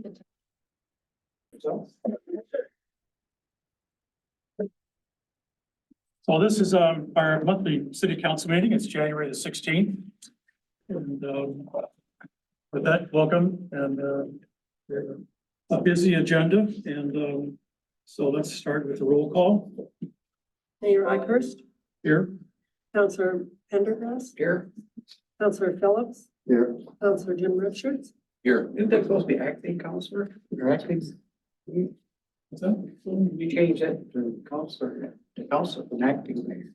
So this is our monthly city council meeting. It's January the 16th. And with that, welcome and we have a busy agenda. And so let's start with the roll call. Mayor Ikerst, Here. Councillor Pendergrass, Here. Councillor Phillips, Here. Councillor Jim Richards, Here. Isn't that supposed to be acting counselor? Or acting? What's that? You change that to counselor, an acting mayor.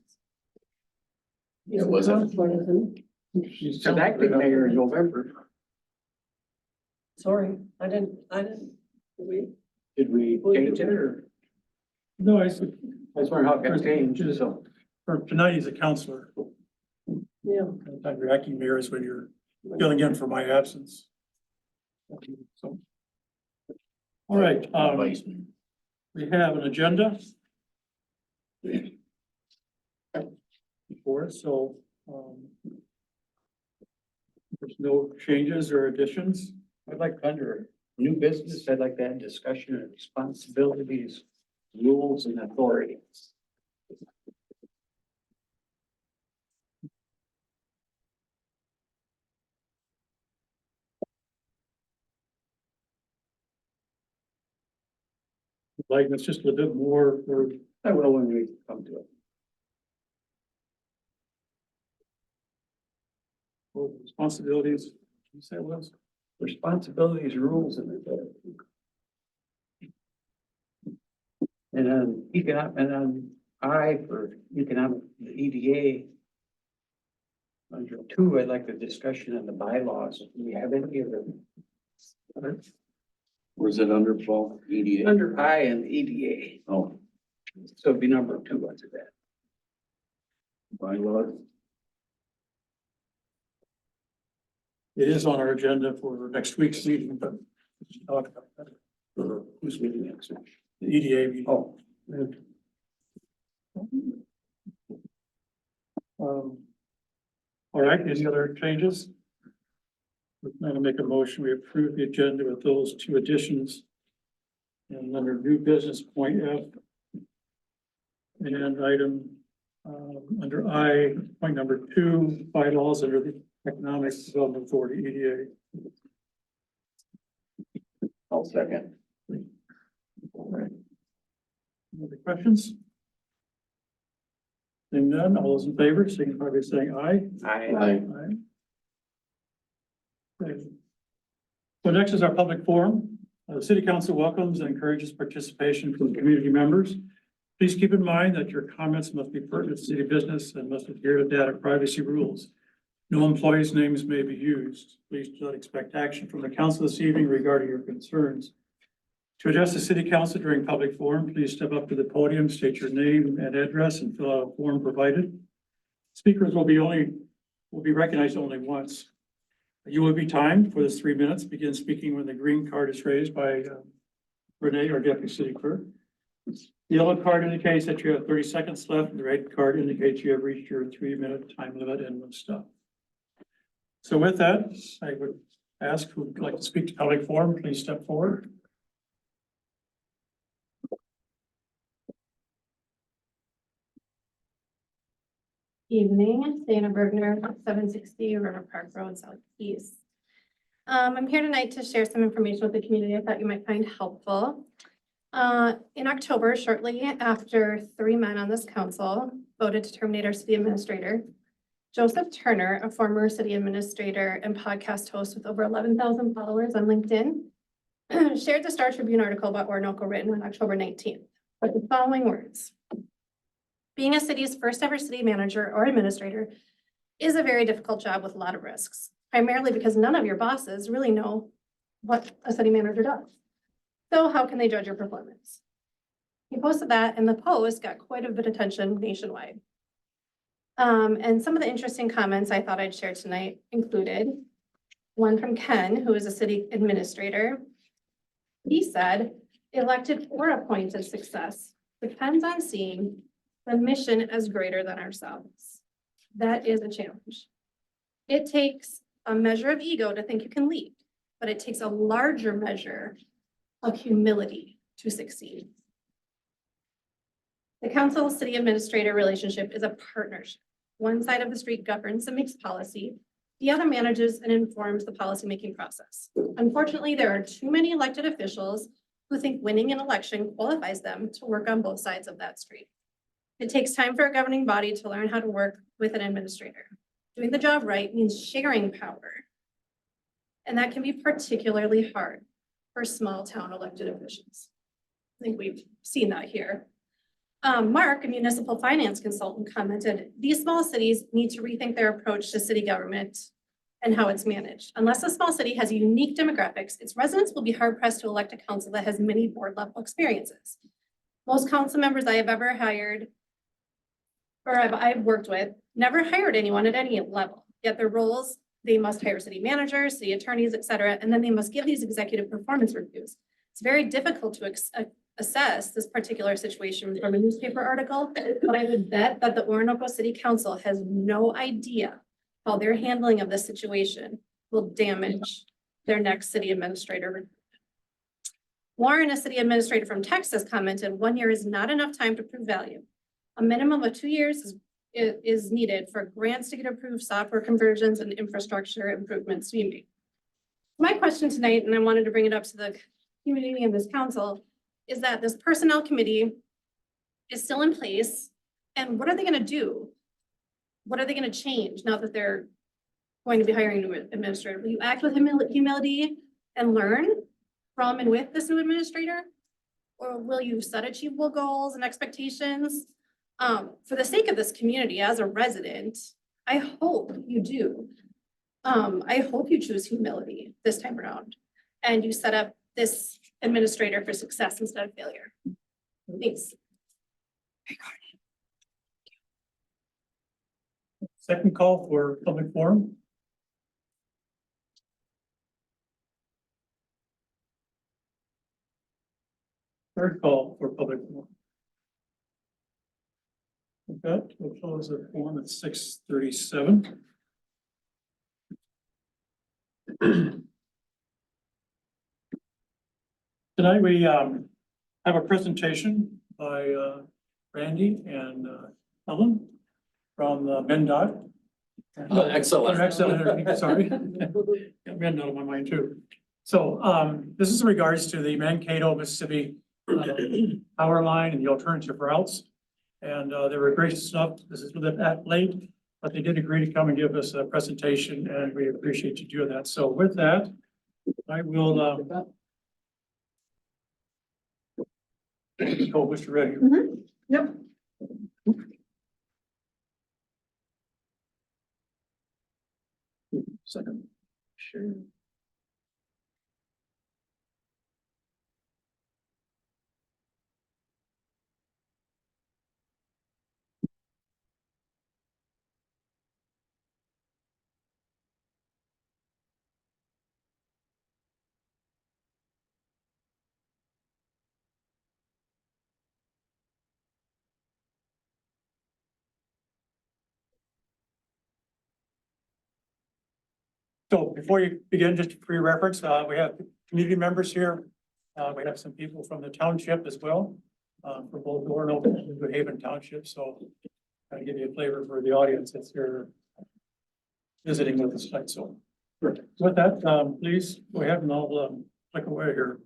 He's was a it? councillor, isn't It's an acting mayor in November. he? Sorry, I didn't, Did we change it or? No, I said, I was wondering how it got changed, so. for tonight, he's a counselor. yeah. Sometimes your acting mayor is when you're filling in for my absence. So. All right, we have an agenda. Before, so, there's no changes or additions. I'd like under new business, I'd like to add discussion of responsibilities, rules and authorities. Like, it's just a little bit more for I will when we come to it. responsibilities. You say it was? Responsibilities, rules and authorities. And then economic, and then I for economic, the EDA. Under two, I'd like the discussion on the bylaws. Do we have any of them? Was it under both EDA? Under I and the EDA. Oh, So it'd be number two under that. bylaws? It is on our agenda for next week's meeting, but let's talk about that. For who's meeting next week? The EDA meeting. Oh, All right, any other changes? We're going to make a motion. We approve the agenda with those two additions. And under new business point F. And item, under I, point number 2, bylaws under the Economic Development Authority, EDA. I'll second. All right. Any other questions? Seeing none, all those in favor, signify by saying aye. Aye. Aye. Okay. So next is our public forum. The city council welcomes and encourages participation from community members. Please keep in mind that your comments must be pertinent to city business and must adhere to data privacy rules. No employees' names may be used. Please do not expect action from the council this evening regarding your concerns. To address the city council during public forum, please step up to the podium, state your name and address, and fill out a form provided. Speakers will be recognized only once. You will be timed for this 3 minutes. Begin speaking when the green card is raised by Renee, our deputy city clerk. The yellow card indicates that you have 30 seconds left, and the red card indicates you have reached your 3-minute time limit and will stop. So with that, I would ask who would like to speak to public forum, please step forward. Evening, Dana Bergner, 760 River Park Road, Southeast. I'm here tonight to share some information with the community I thought you might find helpful. In October, shortly after 3 men on this council voted to terminate our city administrator, Joseph Turner, a former city administrator and podcast host with over 11,000 followers on LinkedIn, shared the Star Tribune article about Orinoco written on October 19th with the following words. Being a city's first ever city manager or administrator is a very difficult job with a lot of risks, primarily because none of your bosses really know what a city manager does. So how can they judge your performance? He posted that, and the post got quite a bit of attention nationwide. And some of the interesting comments I thought I'd share tonight included one from Ken, who is a city administrator. He said, elected or appointed success depends on seeing the mission as greater than ourselves. That is a challenge. It takes a measure of ego to think you can lead, but it takes a larger measure of humility to succeed. The council-city administrator relationship is a partnership. One side of the street governs and makes policy. The other manages and informs the policymaking process. Unfortunately, there are too many elected officials who think winning an election qualifies them to work on both sides of that street. It takes time for a governing body to learn how to work with an administrator. Doing the job right means sharing power. And that can be particularly hard for small town elected officials. I think we've seen that here. Mark, a municipal finance consultant, commented, these small cities need to rethink their approach to city government and how it's managed. Unless a small city has unique demographics, its residents will be hard pressed to elect a council that has many board level experiences. Most council members I have ever hired or I've worked with never hired anyone at any level, yet their roles, they must hire city managers, city attorneys, et cetera, and then they must give these executive performance reviews. It's very difficult to assess this particular situation from a newspaper article, but I would bet that the Orinoco City Council has no idea how their handling of this situation will damage their next city administrator. Warren, a city administrator from Texas, commented, 1 year is not enough time to prove value. A minimum of 2 years is needed for grants to get approved, software conversions and infrastructure improvements to be made. My question tonight, and I wanted to bring it up to the community and this council, is that this personnel committee is still in place. And what are they gonna do? What are they gonna change now that they're going to be hiring a new administrator? Will you act with humility and learn from and with this new administrator? Or will you set achievable goals and expectations? For the sake of this community, as a resident, I hope you do. I hope you choose humility this time around and you set up this administrator for success instead of failure. Thanks. Second call for public forum. Third call for public forum. With that, we'll close the forum at 6:37. Tonight, we have a presentation by Randy and Ellen from MnDOT. Excellent. Excellent, sorry. Got MnDOT on my mind too. So this is in regards to the Mankato, Mississippi power line and the alternative routes. And they were gracious enough, this is a little bit late, but they did agree to come and give us a presentation and we appreciate you doing that. So with that, I will call Mr. Reddy. Yep. Second. Sure. So before you begin, just for your reference, we have community members here. We have some people from the township as well, for both Orinoco and New Haven Township. So I'll give you a flavor for the audience that's here visiting with us tonight. So with that, please go ahead and I'll click away here.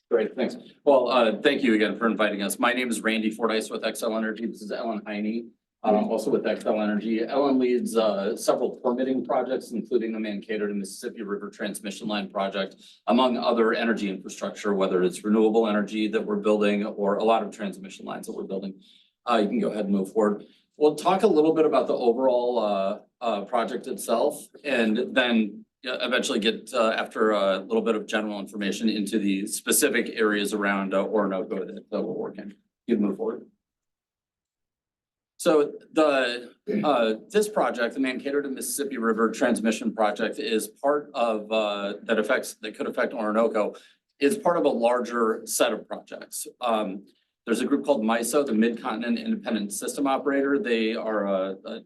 Great, thanks. Well, thank you again for inviting us. My name is Randy Fordyce with Xcel Energy. This is Ellen Heine, also with Xcel Energy. Ellen leads several permitting projects, including the Mankato to Mississippi River Transmission Line project, among other energy infrastructure, whether it's renewable energy that we're building or a lot of transmission lines that we're building. You can go ahead and move forward. We'll talk a little bit about the overall project itself, and then eventually get after a little bit of general information into the specific areas around Orinoco that we're working. You can move forward. So this project, the Mankato to Mississippi River Transmission Project, is part of that could affect Orinoco, is part of a larger set of projects. There's a group called MISO, the Mid-Continent Independent System Operator. They are a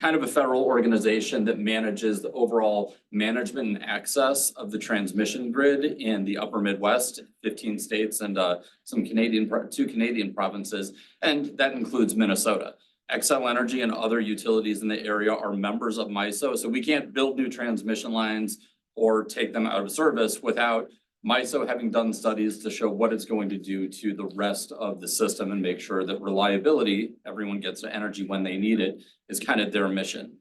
kind of a federal organization that manages the overall management and access of the transmission grid in the upper Midwest, 15 states and two Canadian provinces, and that includes Minnesota. Xcel Energy and other utilities in the area are members of MISO, so we can't build new transmission lines or take them out of service without MISO having done studies to show what it's going to do to the rest of the system and make sure that reliability, everyone gets the energy when they need it, is kind of their mission.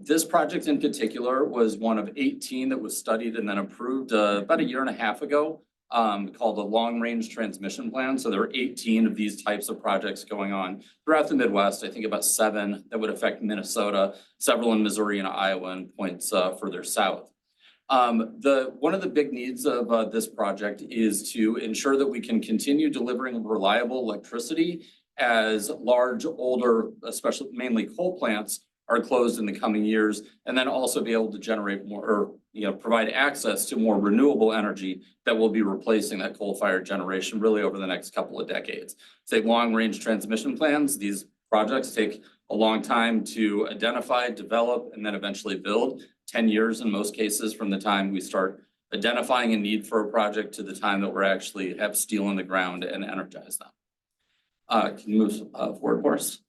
This project in particular was one of 18 that was studied and then approved about a year and a half ago, called a long-range transmission plan. So there are 18 of these types of projects going on throughout the Midwest. I think about 7 that would affect Minnesota, several in Missouri and Iowa, and points further south. One of the big needs of this project is to ensure that we can continue delivering reliable electricity as large, older, especially mainly coal plants are closed in the coming years, and then also be able to generate more, or provide access to more renewable energy that will be replacing that coal-fired generation really over the next couple of decades. Say long-range transmission plans, these projects take a long time to identify, develop, and then eventually build. 10 years in most cases from the time we start identifying a need for a project to the time that we're actually have steel in the ground and energize them. Can you move forward for us?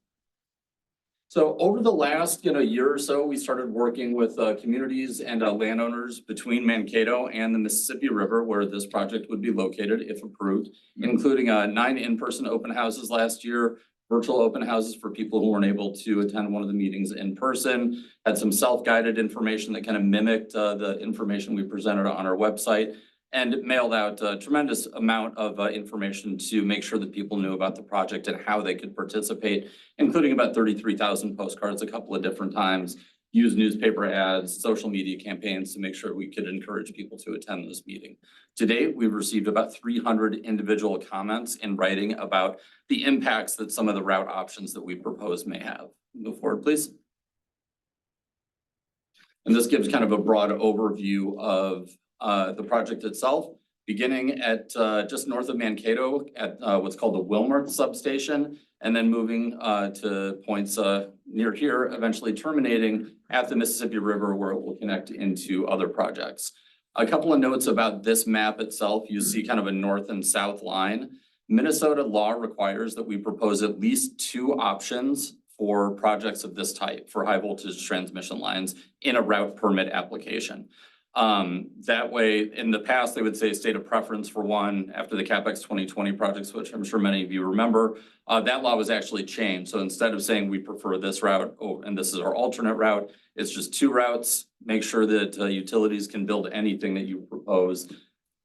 So over the last year or so, we started working with communities and landowners between Mankato and the Mississippi River, where this project would be located if approved, including 9 in-person open houses last year, virtual open houses for people who weren't able to attend one of the meetings in person, had some self-guided information that kind of mimicked the information we presented on our website, and mailed out a tremendous amount of information to make sure that people knew about the project and how they could participate, including about 33,000 postcards a couple of different times, used newspaper ads, social media campaigns to make sure we could encourage people to attend this meeting. To date, we've received about 300 individual comments in writing about the impacts that some of the route options that we propose may have. Move forward, please. And this gives kind of a broad overview of the project itself, beginning at just north of Mankato at what's called the Wilmarth substation, and then moving to points near here, eventually terminating at the Mississippi River, where it will connect into other projects. A couple of notes about this map itself. You see kind of a north and south line. Minnesota law requires that we propose at least 2 options for projects of this type for high voltage transmission lines in a route permit application. That way, in the past, they would say state of preference for one after the CapEx 2020 projects, which I'm sure many of you remember. That law was actually changed. So instead of saying we prefer this route, and this is our alternate route, it's just 2 routes. Make sure that utilities can build anything that you propose,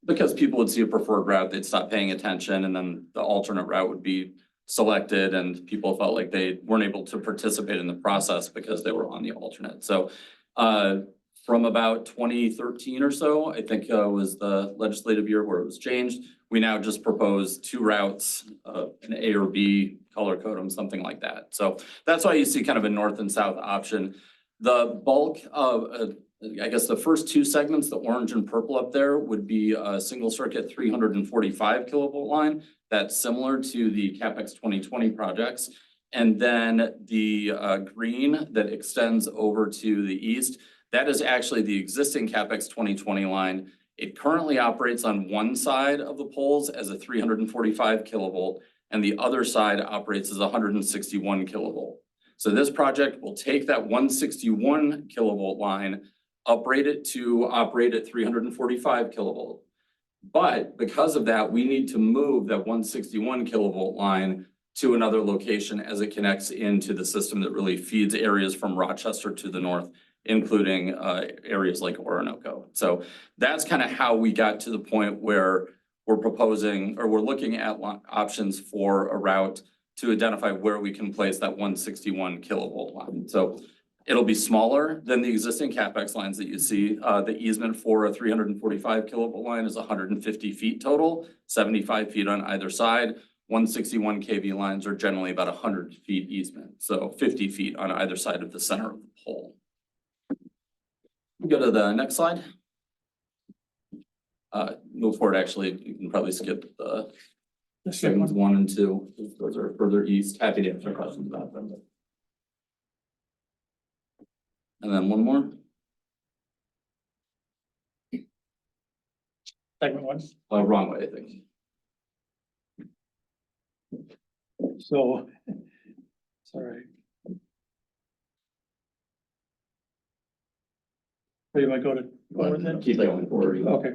because people would see a preferred route, they'd stop paying attention, and then the alternate route would be selected, and people felt like they weren't able to participate in the process because they were on the alternate. So from about 2013 or so, I think was the legislative year where it was changed. We now just propose 2 routes, an A or B, color code them, something like that. So that's why you see kind of a north and south option. The bulk of, I guess the first 2 segments, the orange and purple up there, would be a single circuit 345 kilovolt line. That's similar to the CapEx 2020 projects. And then the green that extends over to the east, that is actually the existing CapEx 2020 line. It currently operates on one side of the poles as a 345 kilovolt, and the other side operates as 161 kilovolt. So this project will take that 161 kilovolt line, uprate it to operate at 345 kilovolt. But because of that, we need to move that 161 kilovolt line to another location as it connects into the system that really feeds areas from Rochester to the north, including areas like Orinoco. So that's kind of how we got to the point where we're proposing, or we're looking at options for a route to identify where we can place that 161 kilovolt line. So it'll be smaller than the existing CapEx lines that you see. The easement for a 345 kilovolt line is 150 feet total, 75 feet on either side. 161 kV lines are generally about 100 feet easement, so 50 feet on either side of the center of the pole. Go to the next slide. Move forward, actually, you can probably skip the segments 1 and 2. Those are further east. Happy to answer questions about them. And then one more. Segment one. Wrong way, I think. So, sorry. Where you might go to? forward then? Keep going forward. Okay.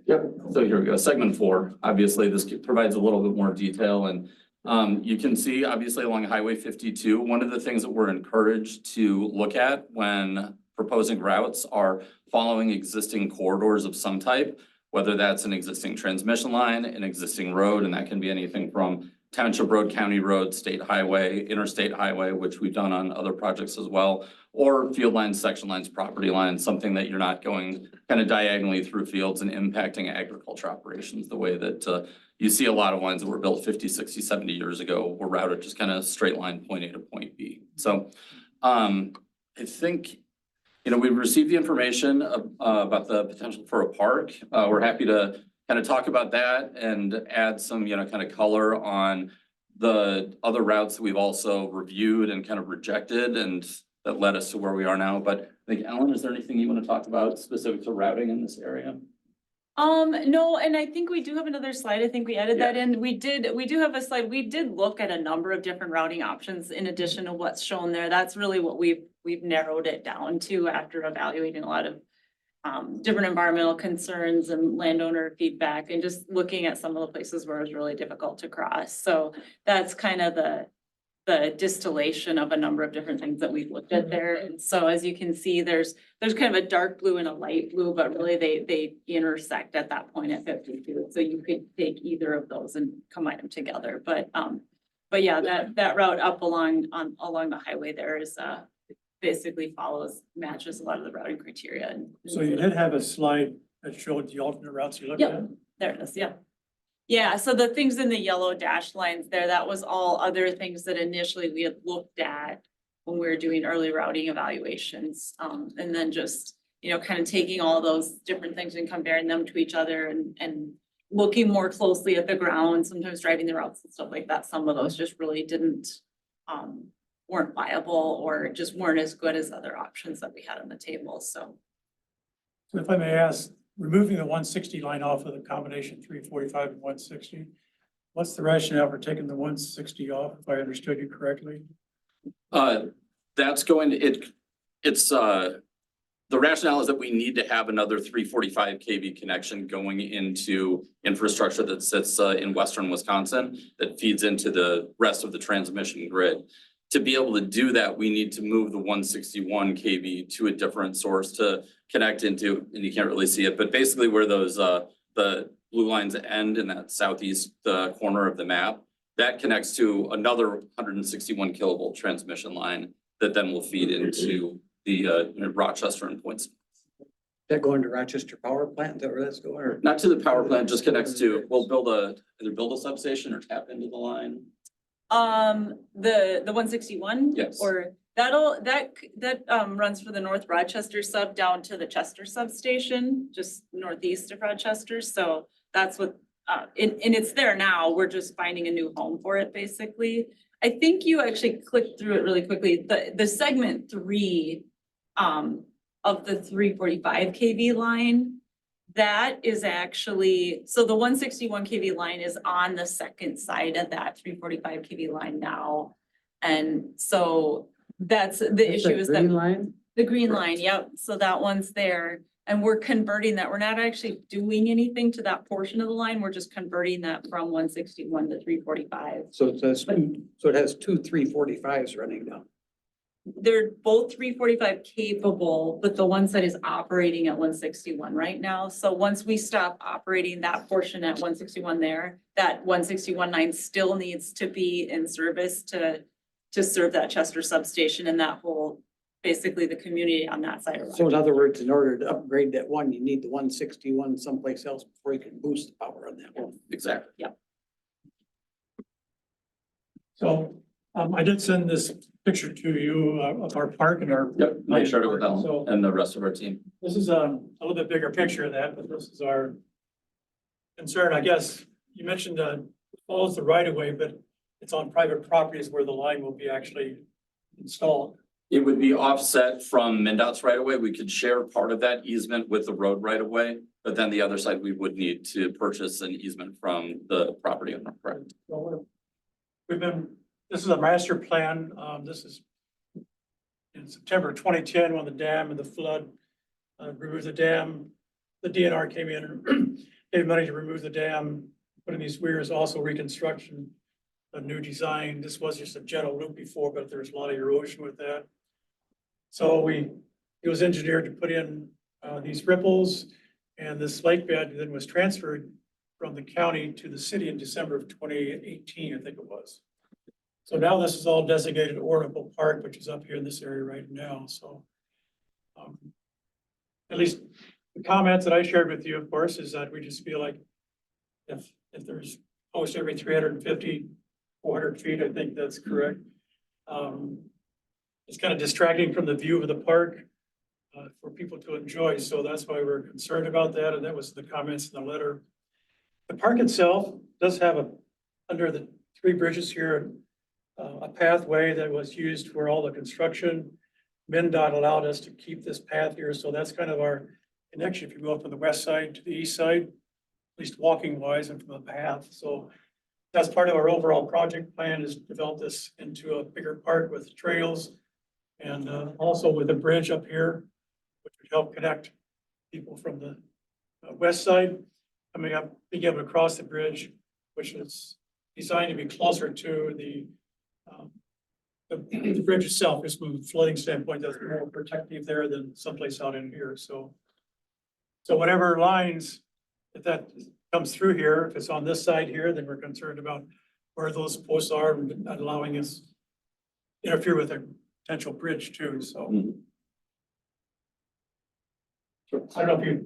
Yep. So here we go. Segment 4. Obviously, this provides a little bit more detail and you can see obviously along Highway 52, one of the things that we're encouraged to look at when proposing routes are following existing corridors of some type, whether that's an existing transmission line, an existing road, and that can be anything from township road, county road, state highway, interstate highway, which we've done on other projects as well, or field lines, section lines, property lines, something that you're not going kind of diagonally through fields and impacting agriculture operations the way that you see a lot of lines that were built 50, 60, 70 years ago were routed just kind of straight line point A to point B. So I think, you know, we've received the information about the potential for a park. We're happy to kind of talk about that and add some, you know, kind of color on the other routes that we've also reviewed and kind of rejected and that led us to where we are now. But I think, Ellen, is there anything you want to talk about specific to routing in this area? No, and I think we do have another slide. I think we added that in. We do have a slide. We did look at a number of different routing options in addition to what's shown there. That's really what we've narrowed it down to after evaluating a lot of different environmental concerns and landowner feedback and just looking at some of the places where it was really difficult to cross. So that's kind of the distillation of a number of different things that we've looked at there. And so as you can see, there's kind of a dark blue and a light blue, but really they intersect at that point at 52. So you could take either of those and combine them together. But yeah, that route up along the highway there is basically matches a lot of the routing criteria. And So you did have a slide that showed the alternate routes you looked at? Yep. There it is, yeah. Yeah, so the things in the yellow dashed lines there, that was all other things that initially we had looked at when we were doing early routing evaluations. And then just, you know, kind of taking all those different things and comparing them to each other and looking more closely at the ground, sometimes driving the routes and stuff like that. Some of those just really weren't viable or just weren't as good as other options that we had on the table, so. So if I may ask, removing the 160 line off of the combination 345 and 160, what's the rationale for taking the 160 off, if I understood you correctly? That's going to, it's the rationale is that we need to have another 345 kV connection going into infrastructure that sits in western Wisconsin that feeds into the rest of the transmission grid. To be able to do that, we need to move the 161 kV to a different source to connect into, and you can't really see it, but basically where those the blue lines end in that southeast corner of the map, that connects to another 161 kilovolt transmission line that then will feed into the Rochester and Points. That going to Rochester Power Plant, is that where that's going, or? Not to the power plant, just connects to, we'll either build a substation or tap into the line. The 161? Yes. Or that runs for the North Rochester sub down to the Chester substation, just northeast of Rochester. So that's what, and it's there now. We're just finding a new home for it, basically. I think you actually clicked through it really quickly. The segment 3 of the 345 kV line, that is actually, so the 161 kV line is on the second side of that 345 kV line now. And so that's the issue is that Line? the green line, yep. So that one's there and we're converting that. We're not actually doing anything to that portion of the line. We're just converting that from 161 to 345. So it says, so it has two 345s running now. They're both 345 capable, but the one side is operating at 161 right now. So once we stop operating that portion at 161 there, that 161 line still needs to be in service to serve that Chester substation and that whole, basically the community on that side of So in Rochester. other words, in order to upgrade that one, you need the 161 someplace else before you can boost the power on that one. Exactly. So I did send this picture to you of our park and our. Yep, I shared it with So Ellen and the rest of our team. this is a little bit bigger picture of that, but this is our concern, I guess. You mentioned follows the right of way, but it's on private properties where the line will be actually installed. It would be offset from MnDOT's right of way. We could share part of that easement with the road right of way. But then the other side, we would need to purchase an easement from the property owner, correct? So this is a master plan. This is in September 2010, when the dam and the flood removed the dam. The DNR came in and gave money to remove the dam, put in these weirs, also reconstruction, a new design. This was just a gentle loop before, but there was a lot of erosion with that. So it was engineered to put in these ripples, and this lake bed then was transferred from the county to the city in December of 2018, I think it was. So now this is all designated Ornamental Park, which is up here in this area right now, so. At least the comments that I shared with you, of course, is that we just feel like if there's post every 350, 400 feet, I think that's correct. It's kind of distracting from the view of the park for people to enjoy, so that's why we're concerned about that, and that was the comments in the letter. The park itself does have under the 3 bridges here, a pathway that was used for all the construction. MnDOT allowed us to keep this path here, so that's kind of our connection. If you go up from the west side to the east side, at least walking wise and from the path, so that's part of our overall project plan, is develop this into a bigger park with trails and also with a bridge up here, which would help connect people from the west side coming up, being able to cross the bridge, which is designed to be closer to the bridge itself, just from a flooding standpoint, that's more protective there than someplace out in here, so. So whatever lines, if that comes through here, if it's on this side here, then we're concerned about where those posts are and not allowing us interfere with a potential bridge too, so. I don't know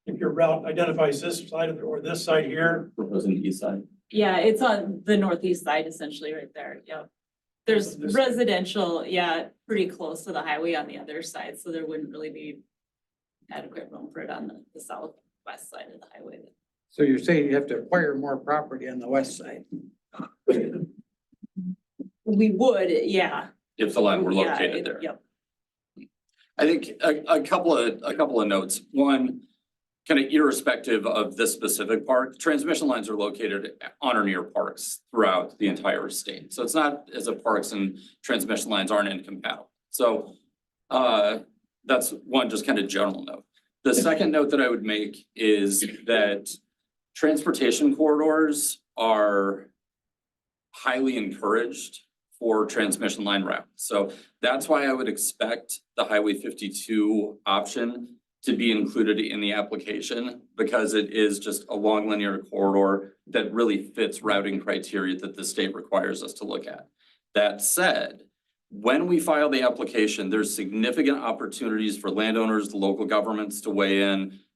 if your route identifies this side of it or this side here. Proposing the east side. Yeah, it's on the northeast side essentially right there, yep. There's This- residential, yeah, pretty close to the highway on the other side, so there wouldn't really be adequate room for it on the southwest side of the highway. So you're saying you have to acquire more property on the west side? We would, yeah. If the line were Yeah, located there. Yep. I think a couple of notes. One, kind of irrespective of this specific park, transmission lines are located on or near parks throughout the entire state. So it's not as if parks and transmission lines aren't incompatible. So that's one just kind of general note. The second note that I would make is that transportation corridors are highly encouraged for transmission line route. So that's why I would expect the Highway 52 option to be included in the application, because it is just a long linear corridor that really fits routing criteria that the state requires us to look at. That said, when we file the application, there's significant opportunities for landowners, the local governments to weigh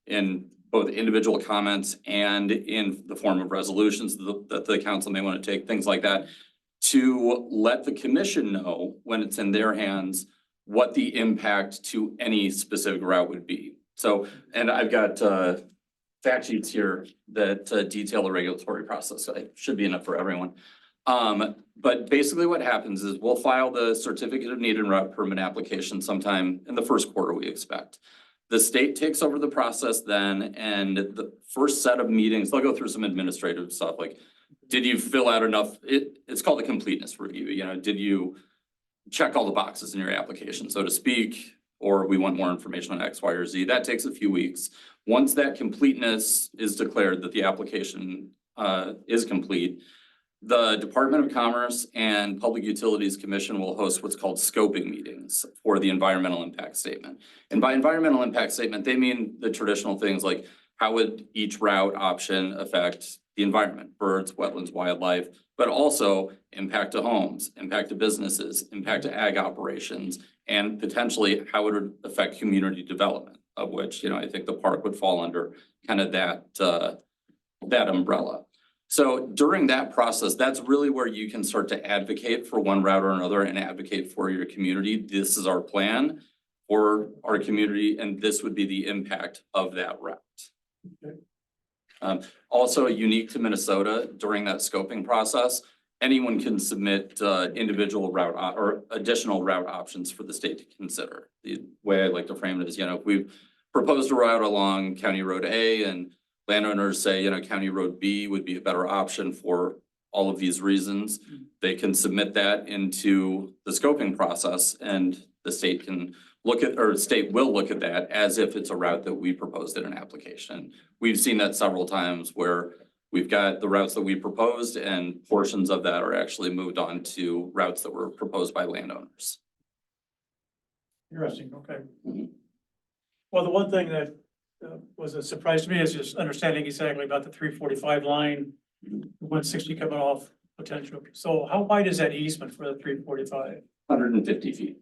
in both individual comments and in the form of resolutions that the council may want to take, things like that, to let the commission know when it's in their hands what the impact to any specific route would be. So, and I've got fact sheets here that detail the regulatory process. So it should be enough for everyone. But basically what happens is we'll file the certificate of need and route permit application sometime in the first quarter, we expect. The state takes over the process then, and the first set of meetings, they'll go through some administrative stuff like, did you fill out enough? It's called a completeness review. You know, did you check all the boxes in your application, so to speak, or we want more information on X, Y, or Z? That takes a few weeks. Once that completeness is declared that the application is complete, the Department of Commerce and Public Utilities Commission will host what's called scoping meetings for the environmental impact statement. And by environmental impact statement, they mean the traditional things like how would each route option affect the environment, birds, wetlands, wildlife, but also impact to homes, impact to businesses, impact to ag operations, and potentially how it would affect community development, of which, you know, I think the park would fall under kind of that umbrella. So during that process, that's really where you can start to advocate for one route or another and advocate for your community. This is our plan for our community, and this would be the impact of that route. Okay. Also unique to Minnesota during that scoping process, anyone can submit individual or additional route options for the state to consider. The way I like to frame it is, if we've proposed a route along County Road A and landowners say, County Road B would be a better option for all of these reasons, they can submit that into the scoping process and the state can state will look at that as if it's a route that we proposed in an application. We've seen that several times where we've got the routes that we proposed and portions of that are actually moved on to routes that were proposed by landowners. Interesting, okay. Mhm. Well, the one thing that was a surprise to me is just understanding exactly about the 345 line, 160 coming off potential. So how wide is that easement for the 345? 150 feet.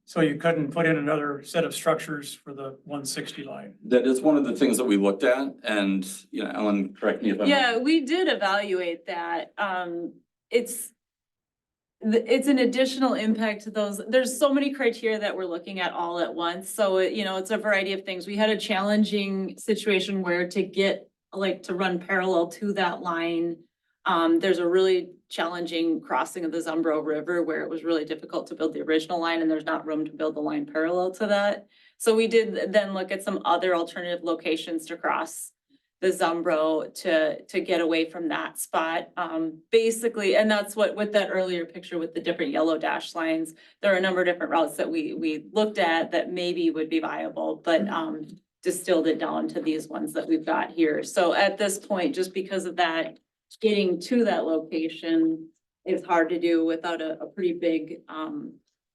So you couldn't put in another set of structures for the 160 line? That is one of the things that we looked at and, Ellen, correct me if I'm. Yeah, we did evaluate that. It's an additional impact to those. There's so many criteria that we're looking at all at once. So, it's a variety of things. We had a challenging situation where to run parallel to that line. There's a really challenging crossing of the Zumbro River where it was really difficult to build the original line and there's not room to build the line parallel to that. So we did then look at some other alternative locations to cross the Zumbro to get away from that spot. Basically, and that's what, with that earlier picture with the different yellow dash lines, there are a number of different routes that we looked at that maybe would be viable, but distilled it down to these ones that we've got here. So at this point, just because of that, getting to that location is hard to do without a pretty big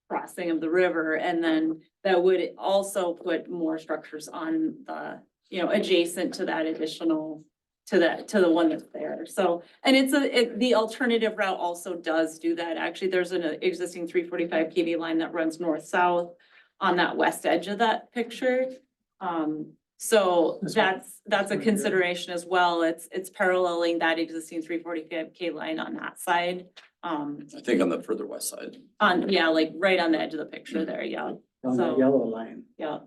crossing of the river. And then that would also put more structures on the, adjacent to that additional, to the one that's there. So, and the alternative route also does do that. Actually, there's an existing 345 kV line that runs north-south on that west edge of that picture. So that's a consideration as well. It's paralleling that existing 345 K line on that side. I think on the further west side. Like right on the edge of the picture there, yeah. On So- that yellow line. Yeah.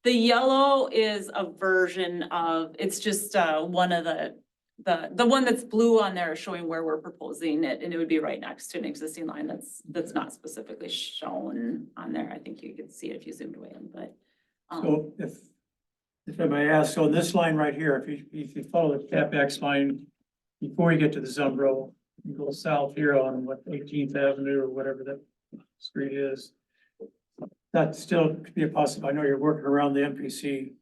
The yellow is a version of, it's just one of the one that's blue on there is showing where we're proposing it, and it would be right next to an existing line that's not specifically shown on there. I think you could see it if you zoomed way in, but. So if I may ask, so this line right here, if you follow the CapEx line, before you get to the Zumbro, you go south here on 18th Avenue or whatever that street is. That still could be a possible. I know you're working around the NPC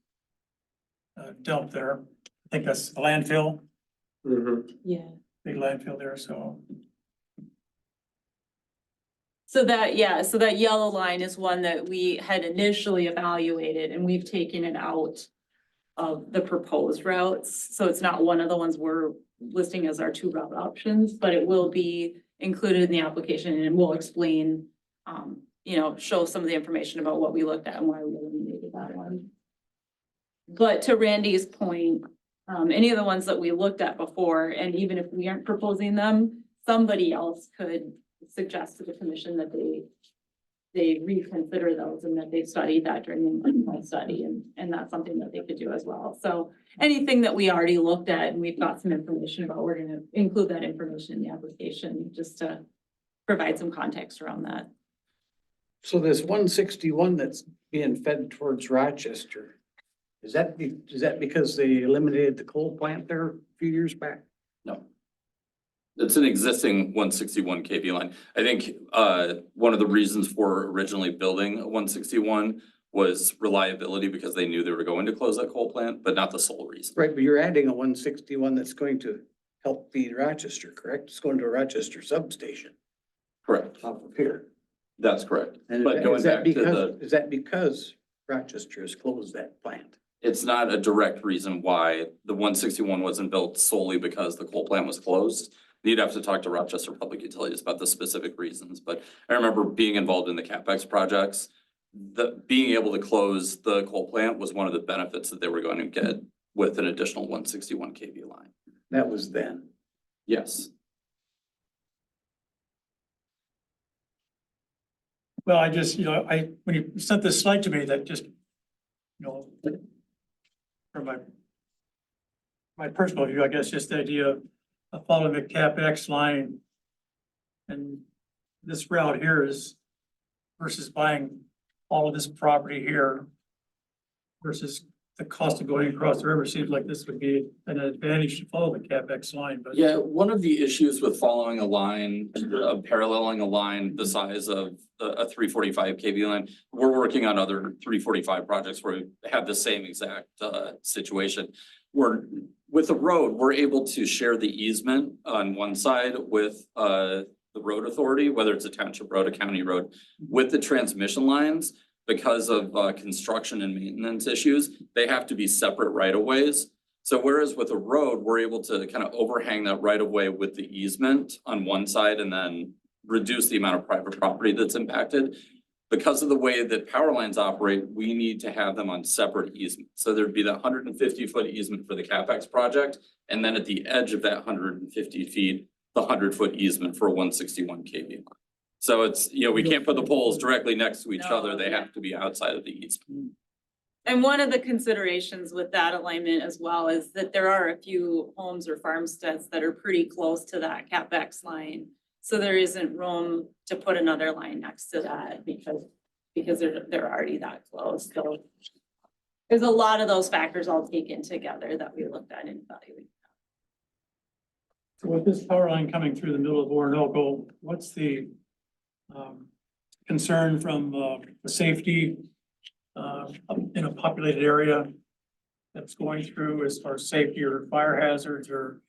dump there. I think that's the landfill, Yeah. big landfill there, so. So that yellow line is one that we had initially evaluated and we've taken it out of the proposed routes. So it's not one of the ones we're listing as our 2 route options, but it will be included in the application and we'll explain, show some of the information about what we looked at and why we eliminated that one. But to Randy's point, any of the ones that we looked at before, and even if we aren't proposing them, somebody else could suggest to the commission that they reconsider those and that they studied that during the environmental study, and that's something that they could do as well. So anything that we already looked at and we've got some information about, we're gonna include that information in the application just to provide some context around that. So this 161 that's being fed towards Rochester, is that because they eliminated the coal plant there a few years back? No. It's an existing 161 kV line. I think one of the reasons for originally building a 161 was reliability because they knew they were going to close that coal plant, but not the sole reason. Right, but you're adding a 161 that's going to help feed Rochester, correct? It's going to a Rochester substation Correct. off of here. That's correct. And But going back to the, is that because Rochester has closed that plant? it's not a direct reason why the 161 wasn't built solely because the coal plant was closed. You'd have to talk to Rochester Public Utilities about the specific reasons, but I remember being involved in the CapEx projects. Being able to close the coal plant was one of the benefits that they were going to get with an additional 161 kV line. That was then. Yes. Well, I just, when you sent this slide to me, that just, from my personal view, I guess, just the idea of following the CapEx line. And this route here is versus buying all of this property here versus the cost of going across the river, seems like this would be an advantage to follow the CapEx line, but. Yeah, one of the issues with following a line, paralleling a line the size of a 345 kV line, we're working on other 345 projects where we have the same exact situation. With the road, we're able to share the easement on one side with the road authority, whether it's a township road, a county road, with the transmission lines. Because of construction and maintenance issues, they have to be separate right of ways. So whereas with a road, we're able to kind of overhang that right of way with the easement on one side and then reduce the amount of private property that's impacted. Because of the way that power lines operate, we need to have them on separate easements. So there'd be the 150-foot easement for the CapEx project. And then at the edge of that 150 feet, the 100-foot easement for a 161 kV line. So it's, you know, we can't put the poles directly next to each other. They have to be outside of the easement. And one of the considerations with that alignment as well is that there are a few homes or farmsteads that are pretty close to that CapEx line. So there isn't room to put another line next to that because they're already that close. So there's a lot of those factors all taken together that we looked at in evaluating. So with this power line coming through the middle of Orinoco, what's the concern from the safety in a populated area that's going through as far as safety or fire hazards, or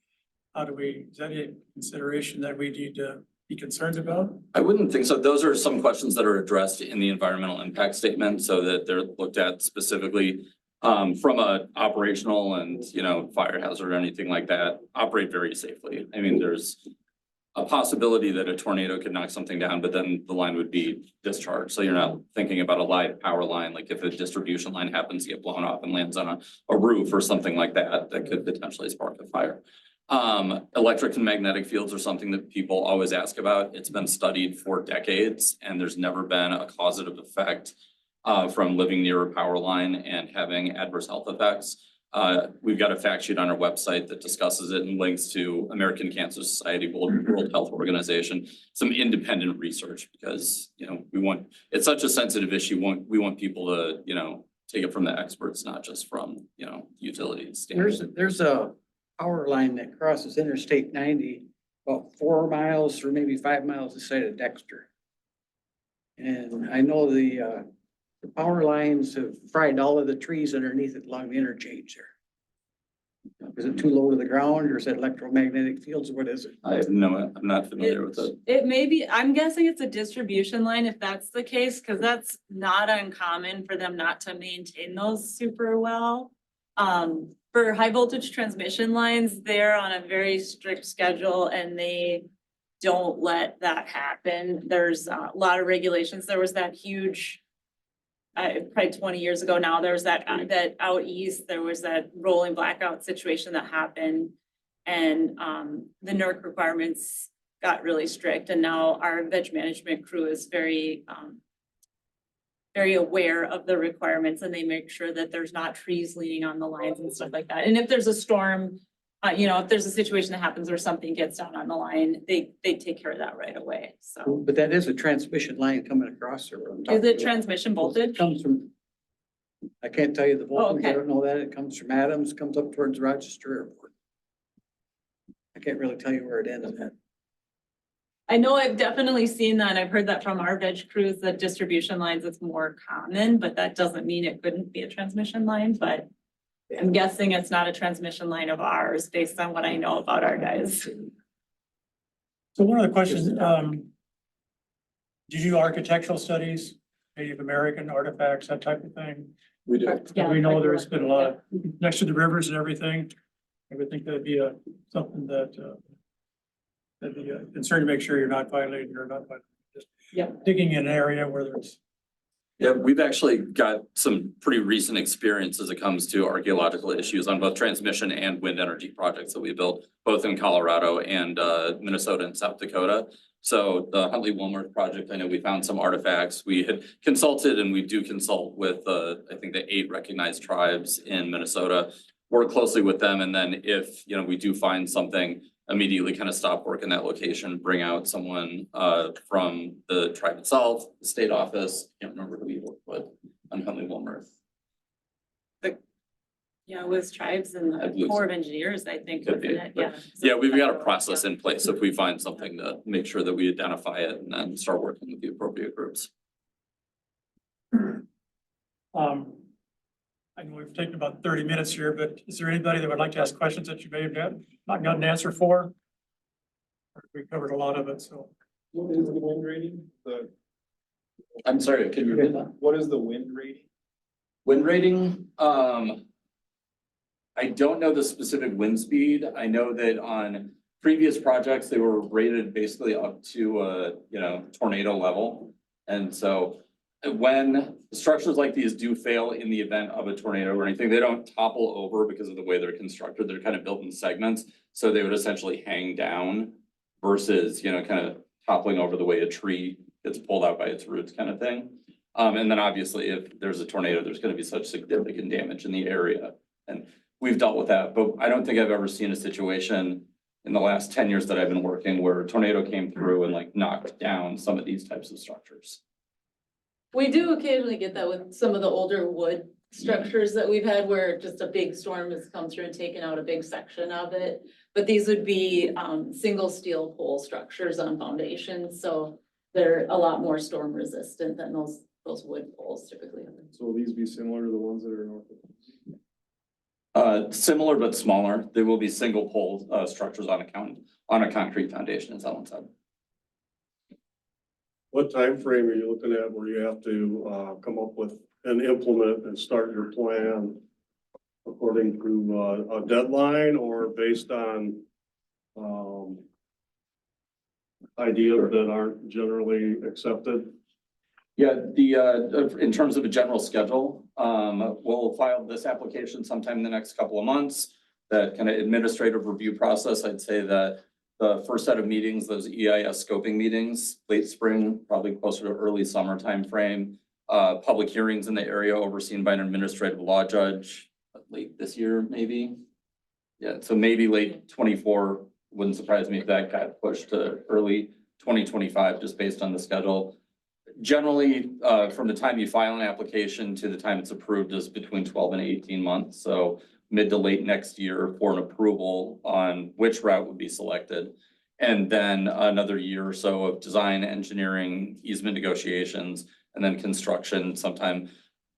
is that a consideration that we need to be concerned about? I wouldn't think so. Those are some questions that are addressed in the environmental impact statement so that they're looked at specifically from a operational and, you know, fire hazard or anything like that, operate very safely. I mean, there's a possibility that a tornado could knock something down, but then the line would be discharged. So you're not thinking about a live power line, like if a distribution line happens to get blown off and lands on a roof or something like that, that could potentially spark a fire. Electric and magnetic fields are something that people always ask about. It's been studied for decades and there's never been a causative effect from living near a power line and having adverse health effects. We've got a fact sheet on our website that discusses it and links to American Cancer Society, World Health Organization, some independent research because, you know, it's such a sensitive issue. We want people to, you know, take it from the experts, not just from, you know, utilities. There's a power line that crosses Interstate 90, about 4 miles or maybe 5 miles this side of Dexter. And I know the power lines have fried all of the trees underneath it along the interchange there. Is it too low to the ground or is it electromagnetic fields? What is it? I'm not familiar with it. It may be, I'm guessing it's a distribution line if that's the case, because that's not uncommon for them not to maintain those super well. For high voltage transmission lines, they're on a very strict schedule and they don't let that happen. There's a lot of regulations. There was that huge, probably 20 years ago now, there was that out east, there was that rolling blackout situation that happened. And the NERC requirements got really strict. And now our veg management crew is very aware of the requirements and they make sure that there's not trees leaning on the lines and stuff like that. And if there's a storm, you know, if there's a situation that happens where something gets down on the line, they take care of that right away. So But that is a transmission line coming across there. is it transmission voltage? It comes from, I can't tell you the voltage, I okay. don't know that. It comes from Adams, comes up towards Rochester Airport. I can't really tell you where it ends at. I know I've definitely seen that. I've heard that from our veg crews, that distribution lines is more common, but that doesn't mean it couldn't be a transmission line, but I'm guessing it's not a transmission line of ours based on what I know about our guys. So one of the questions, did you do architectural studies, Native American artifacts, that type of thing? We do. Yeah, We know like there's been a lot of, next to the rivers and everything. I would think that'd be something that that'd be a concern to make sure you're not violating or not violating. Just Yeah. digging in an area where there's. Yeah, we've actually got some pretty recent experience as it comes to archaeological issues on both transmission and wind energy projects that we built, both in Colorado and Minnesota and South Dakota. So the Huntley Wilmarth project, I know we found some artifacts. We had consulted and we do consult with I think the 8 recognized tribes in Minnesota, work closely with them. And then if, you know, we do find something, immediately kind of stop work in that location, bring out someone from the tribe itself, the state office, can't remember who we worked with on Huntley Wilmer. Yeah, with tribes and I the believe Corps so. of Engineers, I think, Could wasn't be, it? but- Yeah. Yeah, we've got a process in place. If we find something to make sure that we identify it and then start working with the appropriate groups. I know we've taken about 30 minutes here, but is there anybody that would like to ask questions that you may have not gotten an answer for? We covered a lot of it, so. What is the wind rating? I'm sorry, can you repeat that? What is the wind rating? Wind rating, I don't know the specific wind speed. I know that on previous projects, they were rated basically up to tornado level. And so when structures like these do fail in the event of a tornado or anything, they don't topple over because of the way they're constructed. They're kind of built in segments. So they would essentially hang down versus, kind of toppling over the way a tree gets pulled out by its roots kind of thing. And then obviously if there's a tornado, there's going to be such significant damage in the area. And we've dealt with that, but I don't think I've ever seen a situation in the last 10 years that I've been working where a tornado came through and like knocked down some of these types of structures. We do occasionally get that with some of the older wood structures that we've had where just a big storm has come through and taken out a big section of it. But these would be single steel pole structures on foundations, so they're a lot more storm resistant than those wood poles typically. So will these be similar to the ones that are north of? Similar but smaller. They will be single pole structures on a concrete foundation, as Ellen said. What time frame are you looking at where you have to come up with and implement and start your plan according to a deadline or based on ideas that aren't generally accepted? Yeah, in terms of a general schedule, we'll file this application sometime in the next couple of months. That kind of administrative review process, I'd say that the first set of meetings, those EIS scoping meetings, late spring, probably closer to early summer timeframe. Public hearings in the area overseen by an administrative law judge, late this year, maybe. Yeah, so maybe late 24, wouldn't surprise me if that got pushed to early 2025, just based on the schedule. Generally, from the time you file an application to the time it's approved is between 12 and 18 months. So mid to late next year for an approval on which route would be selected. And then another year or so of design, engineering, easement negotiations, and then construction sometime,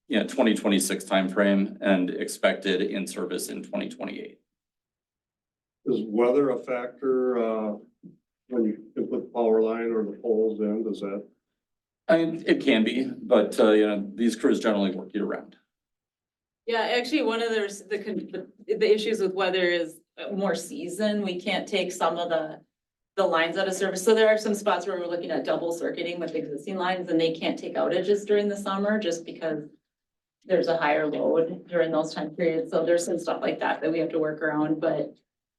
2026 timeframe and expected in service in 2028. Is weather a factor when you put the power line or the poles in? Does that? It can be, but these crews generally work year round. Yeah, actually, one of the issues with weather is more season. We can't take some of the lines out of service. So there are some spots where we're looking at double circuiting with existing lines and they can't take outages during the summer just because there's a higher load during those time periods. So there's some stuff like that we have to work around, but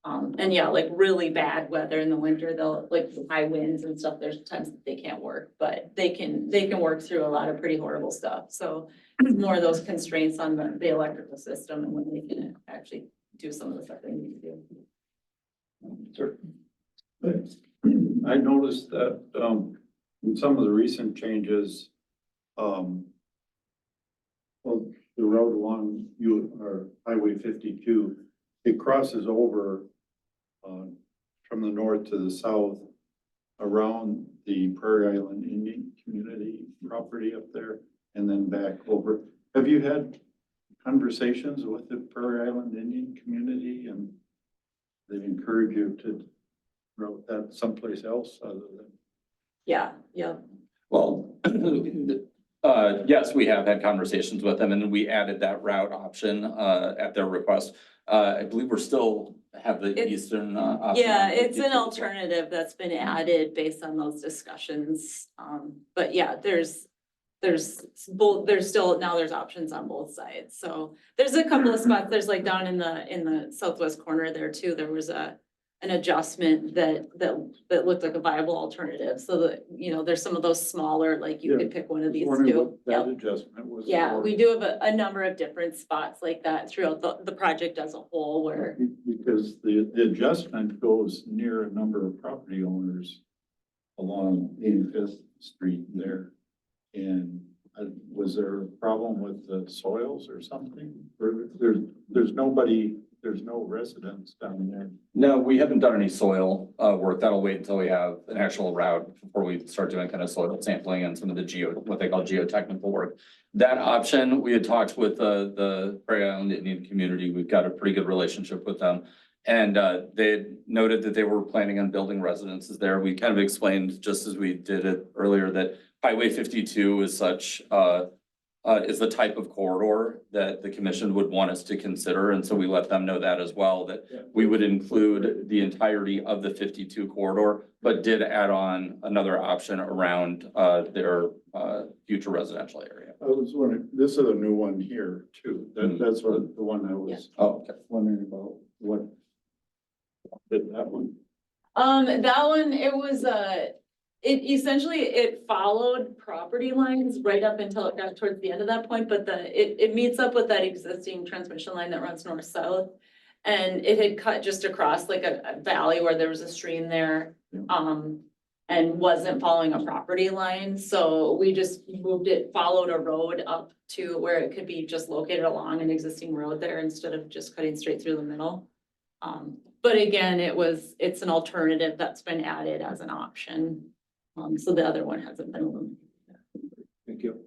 and yeah, like really bad weather in the winter, they'll like high winds and stuff. There's times that they can't work, but they can work through a lot of pretty horrible stuff. So it's more of those constraints on the electrical system and when they can actually do some of the stuff they need to do. I noticed that in some of the recent changes, well, the road along or Highway 52, it crosses over from the north to the south around the Prairie Island Indian Community property up there and then back over. Have you had conversations with the Prairie Island Indian Community and they encourage you to route that someplace else other than? Yeah. Well, yes, we have had conversations with them and we added that route option at their request. I believe we're still have the eastern option. Yeah, it's an alternative that's been added based on those discussions. But yeah, there's options on both sides. So there's a couple of spots, there's like down in the southwest corner there too, there was an adjustment that looked like a viable alternative. So that, there's some of those smaller, like you could pick one of these Wondering two. what that adjustment was. Yeah, we do have a number of different spots like that throughout the project as a whole where, because the adjustment goes near a number of property owners along 85th Street there. And was there a problem with the soils or something? Or there's nobody, there's no residents down there. No, we haven't done any soil work. That'll wait until we have an actual route before we start doing kind of soil sampling and some of the what they call geotechnical work. That option, we had talked with the Prairie Island Indian community. We've got a pretty good relationship with them. And they had noted that they were planning on building residences there. We kind of explained, just as we did it earlier, that Highway 52 is such is the type of corridor that the commission would want us to consider. And so we let them know that as well, that we would include the entirety of the 52 corridor, but did add on another option around their future residential area. I was wondering, this is a new one here too. That's what the one I was Oh, okay. wondering about. What did that one? That one, it was, it followed property lines right up until it got towards the end of that point, but it meets up with that existing transmission line that runs north-south. And it had cut just across like a valley where there was a stream there, and wasn't following a property line. So we just moved it, followed a road up to where it could be just located along an existing road there instead of just cutting straight through the middle. But again, it's an alternative that's been added as an option. So the other one hasn't been eliminated. Thank you.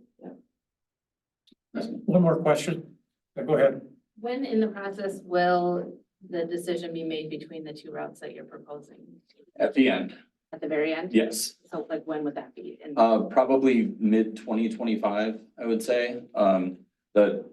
One more question. Go ahead. When in the process will the decision be made between the two routes that you're proposing? At the end, At the very end? yes. So like, when would that be? In- Probably mid 2025, I would say.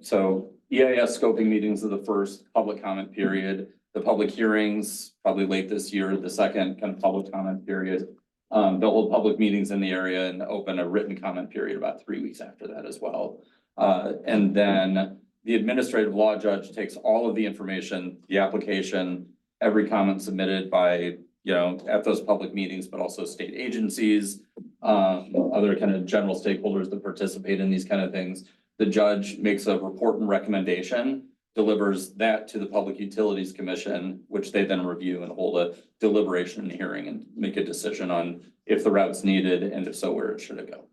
So EIS scoping meetings are the first public comment period. The public hearings, probably late this year, the second kind of public comment period. They'll hold public meetings in the area and open a written comment period about 3 weeks after that as well. And then the administrative law judge takes all of the information, the application, every comment submitted by, at those public meetings, but also state agencies, other kind of general stakeholders that participate in these kind of things. The judge makes a report and recommendation, delivers that to the Public Utilities Commission, which they then review and hold a deliberation and hearing and make a decision on if the route's needed and if so, where it should go.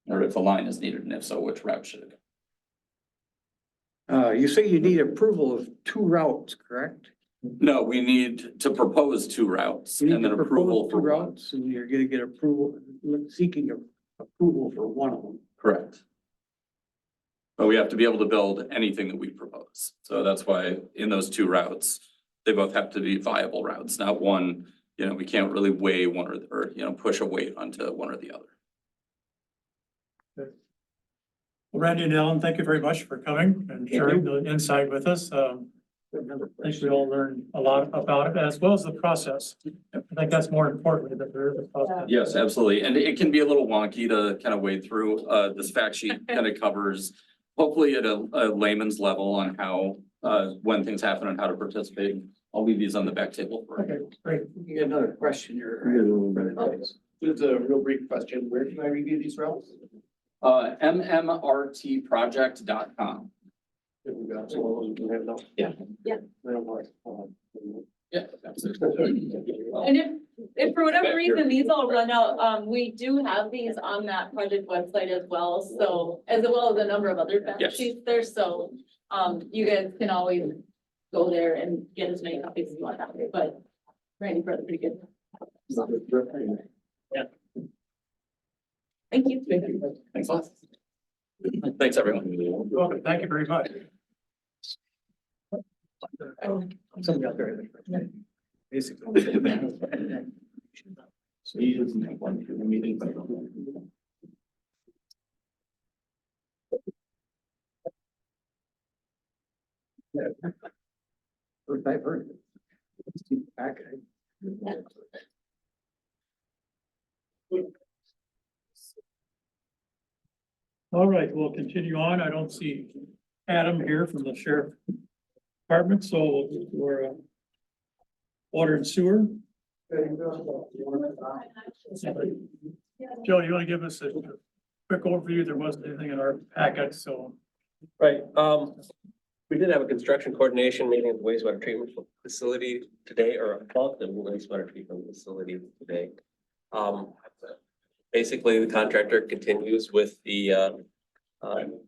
Or if a line is needed and if so, which route should it go? You say you need approval of two routes, correct? No, we need to propose two routes You need and then to approval propose for two one. routes, and you're gonna get approval, seeking approval for one of them. Correct. But we have to be able to build anything that we propose. So that's why in those two routes, they both have to be viable routes, not one, we can't really weigh one or push a weight onto one or the other. Well, Randy and Ellen, thank you very much for coming and sharing the insight with us. I think we all learned a lot about it as well as the process. I think that's more important that there is a process. Yes, absolutely. And it can be a little wonky to kind of wade through. This fact sheet kind of covers, hopefully at a layman's level on how, when things happen and how to participate. I'll leave these on the back table for. Okay, great. You got another question here. Just a real brief question. Where can I review these routes? MMRTproject.com. We got some of those we can have now. Yeah. Yeah. Yeah. absolutely. And if for whatever reason these all run out, we do have these on that project website as well. So as well as a number of other fact Yes. sheets there. So you guys can always go there and get as many copies as you want that way. But Randy brought it pretty good. Yeah. Thank you. Thanks a lot. Thanks, everyone. Welcome. Thank you very much. Somebody out there. Basically. So he doesn't have one for the meeting, but. First I've heard. Back. All right, we'll continue on. I don't see Adam here from the sheriff department, so we're water and sewer. Joe, you want to give us a quick overview? There wasn't anything in our packet, so. Right, We did have a construction coordination meeting at the wastewater treatment facility today, or about the wastewater treatment facility today. Basically, the contractor continues with the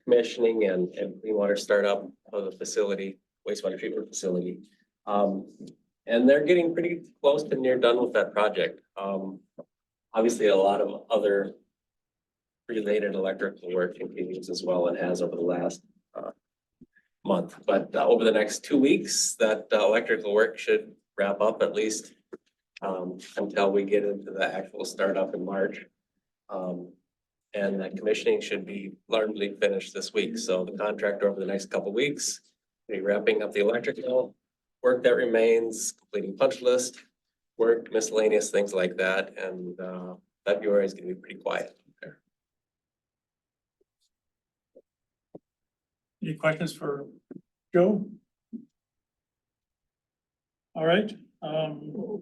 commissioning and clean water startup of the facility, wastewater treatment facility. And they're getting pretty close to near done with that project. Obviously, a lot of other related electrical work continues as well and has over the last month. But over the next 2 weeks, that electrical work should wrap up at least until we get into the actual startup in March. And the commissioning should be largely finished this week. So the contractor over the next couple of weeks, be wrapping up the electrical work that remains, completing punch list work, miscellaneous things like that. And February is gonna be pretty quiet there. Any questions for Joe? All right, the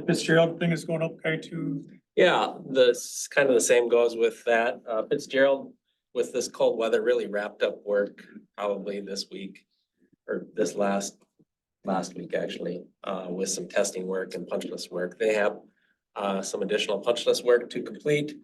Fitzgerald thing is going okay too. Yeah, this kind of the same goes with that. Fitzgerald, with this cold weather, really wrapped up work probably this week. Or this last week, actually, with some testing work and punch list work. They have some additional punch list work to complete.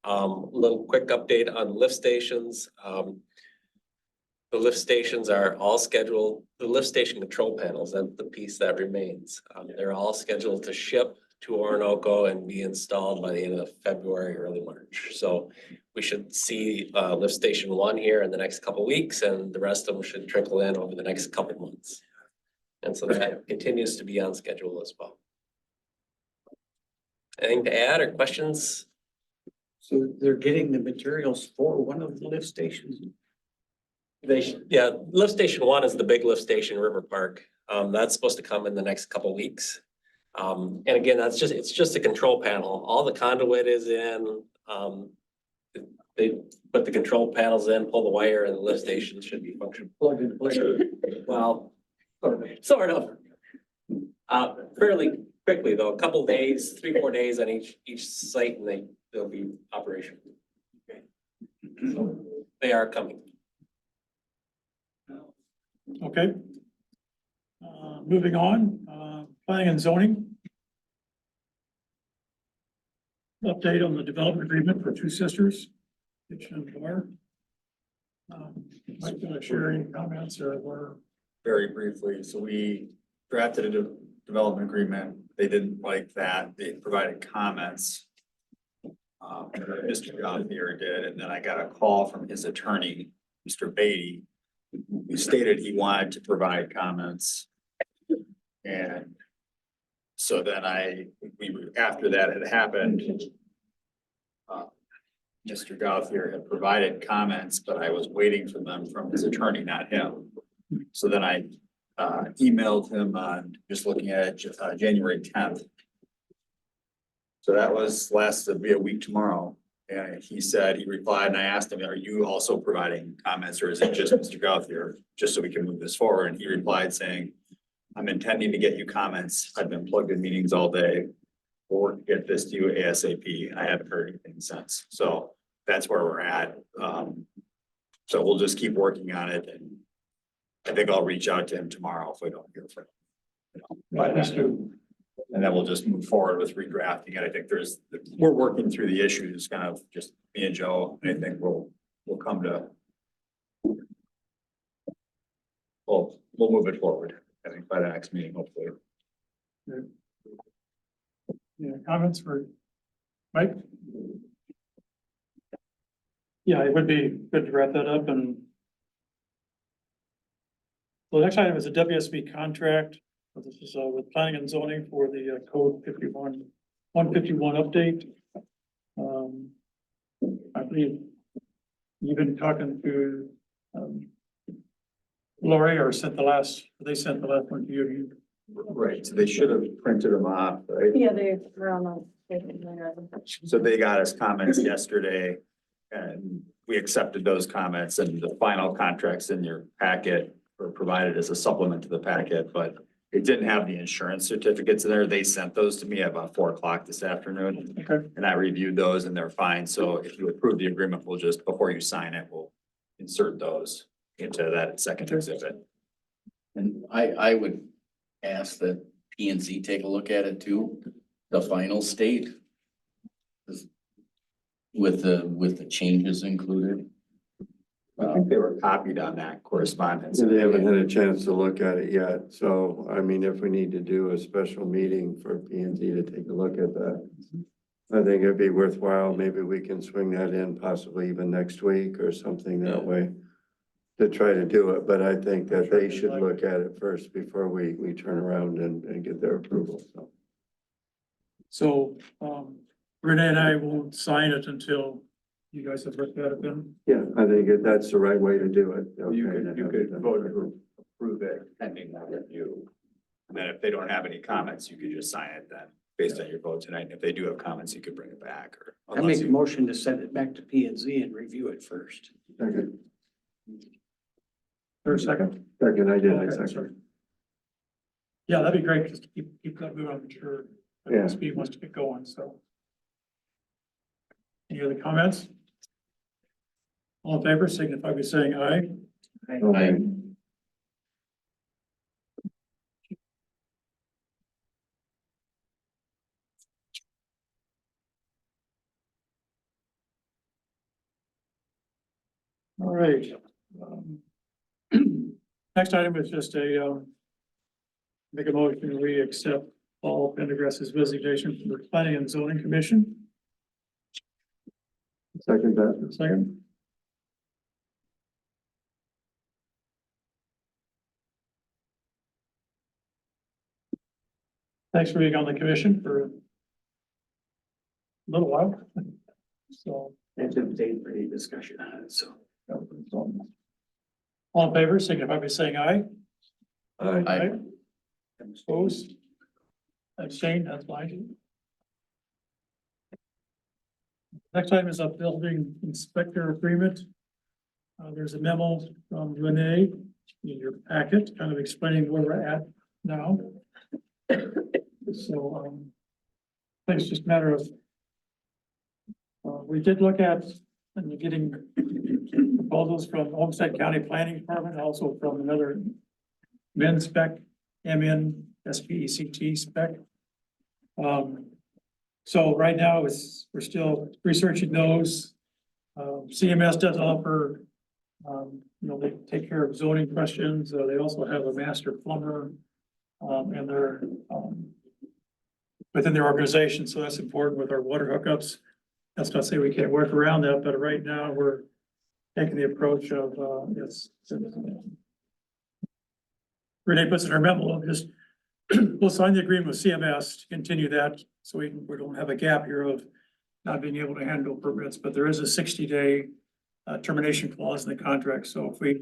Little quick update on lift stations. The lift stations are all scheduled, the lift station control panels, that's the piece that remains. They're all scheduled to ship to Orinoco and be installed by the end of February, early March. So we should see lift station 1 here in the next couple of weeks, and the rest of them should trickle in over the next couple of months. And so that continues to be on schedule as well. Anything to add or questions? So they're getting the materials for one of the lift stations. Yeah, lift station 1 is the big lift station, River Park. That's supposed to come in the next couple of weeks. And again, it's just a control panel. All the conduit is in. They put the control panels in, pull the wire, and the lift station should be functional. Plug and play. Well, sort of. Fairly quickly though, a couple days, 3-4 days on each site, and they'll be operational. So they are coming. Okay. Moving on, planning and zoning. Update on the development agreement for Two Sisters. Kitchen and bar. Mike, gonna share any comments or where? Very briefly, so we drafted a development agreement. They didn't like that. They provided comments. Mr. Gothier did, and then I got a call from his attorney, Mr. Beatty, who stated he wanted to provide comments. And so then after that had happened, Mr. Gothier had provided comments, but I was waiting for them from his attorney, not him. So then I emailed him on, just looking at it, January 10th. So that was it'll be a week tomorrow. And he replied, and I asked him, are you also providing comments, or is it just Mr. Gothier, just so we can move this forward? And he replied saying, I'm intending to get you comments. I've been plugged in meetings all day. We'll work to get this to you ASAP. I haven't heard anything since. So that's where we're at. So we'll just keep working on it, and I think I'll reach out to him tomorrow if we don't hear from him. And then we'll just move forward with redrafting it. I think we're working through the issues, kind of just me and Joe. I think we'll come to. We'll move it forward, I think, by the next meeting, hopefully. Yeah, comments for Mike? Yeah, it would be good to wrap that up and. The next item is a WSB contract. This is with planning and zoning for the code 151 update. I believe you've been talking to Lori, or they sent the last one to you. Right, so they should have printed them off, right? Yeah, they're on the. So they got us comments yesterday, and we accepted those comments, and the final contracts in your packet were provided as a supplement to the packet, but it didn't have the insurance certificates in there. They sent those to me at about 4 o'clock this afternoon. Okay. And I reviewed those and they're fine. So if you approve the agreement, we'll just, before you sign it, we'll insert those. into that second exhibit. And I would ask that P and Z take a look at it too, the final state. With the changes included. I think they were copied on that correspondence. They haven't had a chance to look at it yet, so I mean, if we need to do a special meeting for P and Z to take a look at that. I think it'd be worthwhile, maybe we can swing that in possibly even next week or something that way. To try to do it, but I think that they should look at it first before we turn around and get their approval, so. So, Renee and I won't sign it until you guys have looked at it then. Yeah, I think that's the right way to do it. You Okay. could vote to approve it pending that review. And then if they don't have any comments, you could just sign it then, based on your vote tonight. And if they do have comments, you could bring it back or. I make a motion to send it back to P and Z and review it first. Second, For a second? second, I did, I Okay, second. sorry. Yeah, that'd be great, just to keep that moving, I'm sure. Yeah. Speed wants to get going, so. Any other comments? All in favor, signify by saying aye. Okay. All right. Um, Next item is just make a motion, we accept Paul Pendergrass's resignation from the Planning and Zoning Commission. Second that. Second. Thanks for being on the commission for a little while. So. That's a date for any discussion on it, so. All in favor, signify by saying aye. Aye. Opposed? Abstained, that's fine. Next item is a building inspector agreement. There's a memo from Renee in your packet, kind of explaining where we're at now. So, I think it's just a matter of we did look at and getting proposals from Olmsted County Planning Department, also from another MN spec, MN SPECT spec. So right now we're still researching those. CMS does offer, they take care of zoning questions. They also have a master plumber, and they're, within their organization. So that's important with our water hookups. That's not to say we can't work around that, but right now we're taking the approach of, Renee puts in her memo, just we'll sign the agreement with CMS to continue that, so we don't have a gap here of not being able to handle permits, but there is a 60-day termination clause in the contract. So if we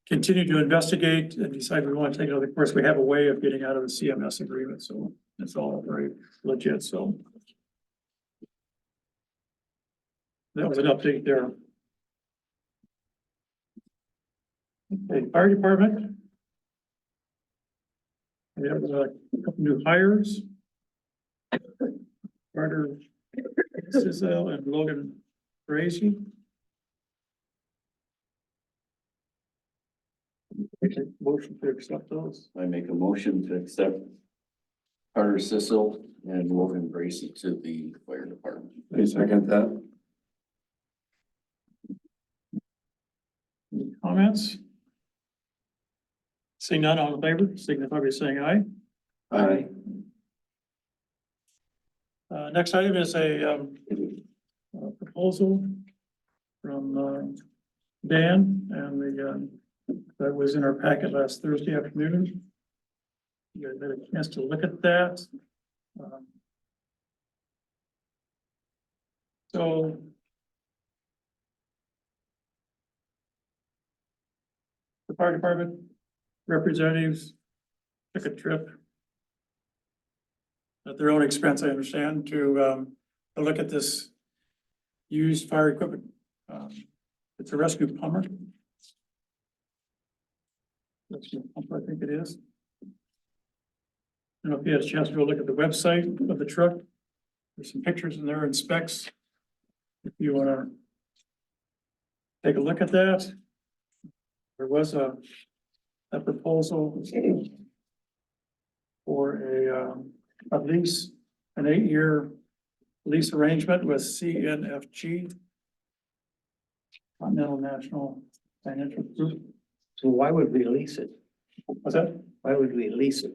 continue to investigate and decide we want to take another course, we have a way of getting out of the CMS agreement. So it's all very legit. So that was an update there. Okay, fire department. We have a couple new hires. Carter Sizzle and Logan Gracie. Motion to accept those. I make a motion to accept Carter Sissel and Logan Gracie to the fire department. I second that. Any comments? Seeing none, all in favor, signify by saying aye. Aye. Next item is a proposal from Dan and that was in our packet last Thursday afternoon. You guys had a chance to look at that. So the fire department representatives took a trip at their own expense, I understand, to look at this used fire equipment. It's a rescue plumber. Rescue pumper, I think it is. I don't know if you had a chance to go look at the website of the truck. There's some pictures in there and specs. If you want to take a look at that. there was a proposal for a lease, an 8-year lease arrangement with CNFG, Continental National Financial Group. So why would we lease it? Was that? Why would we lease it?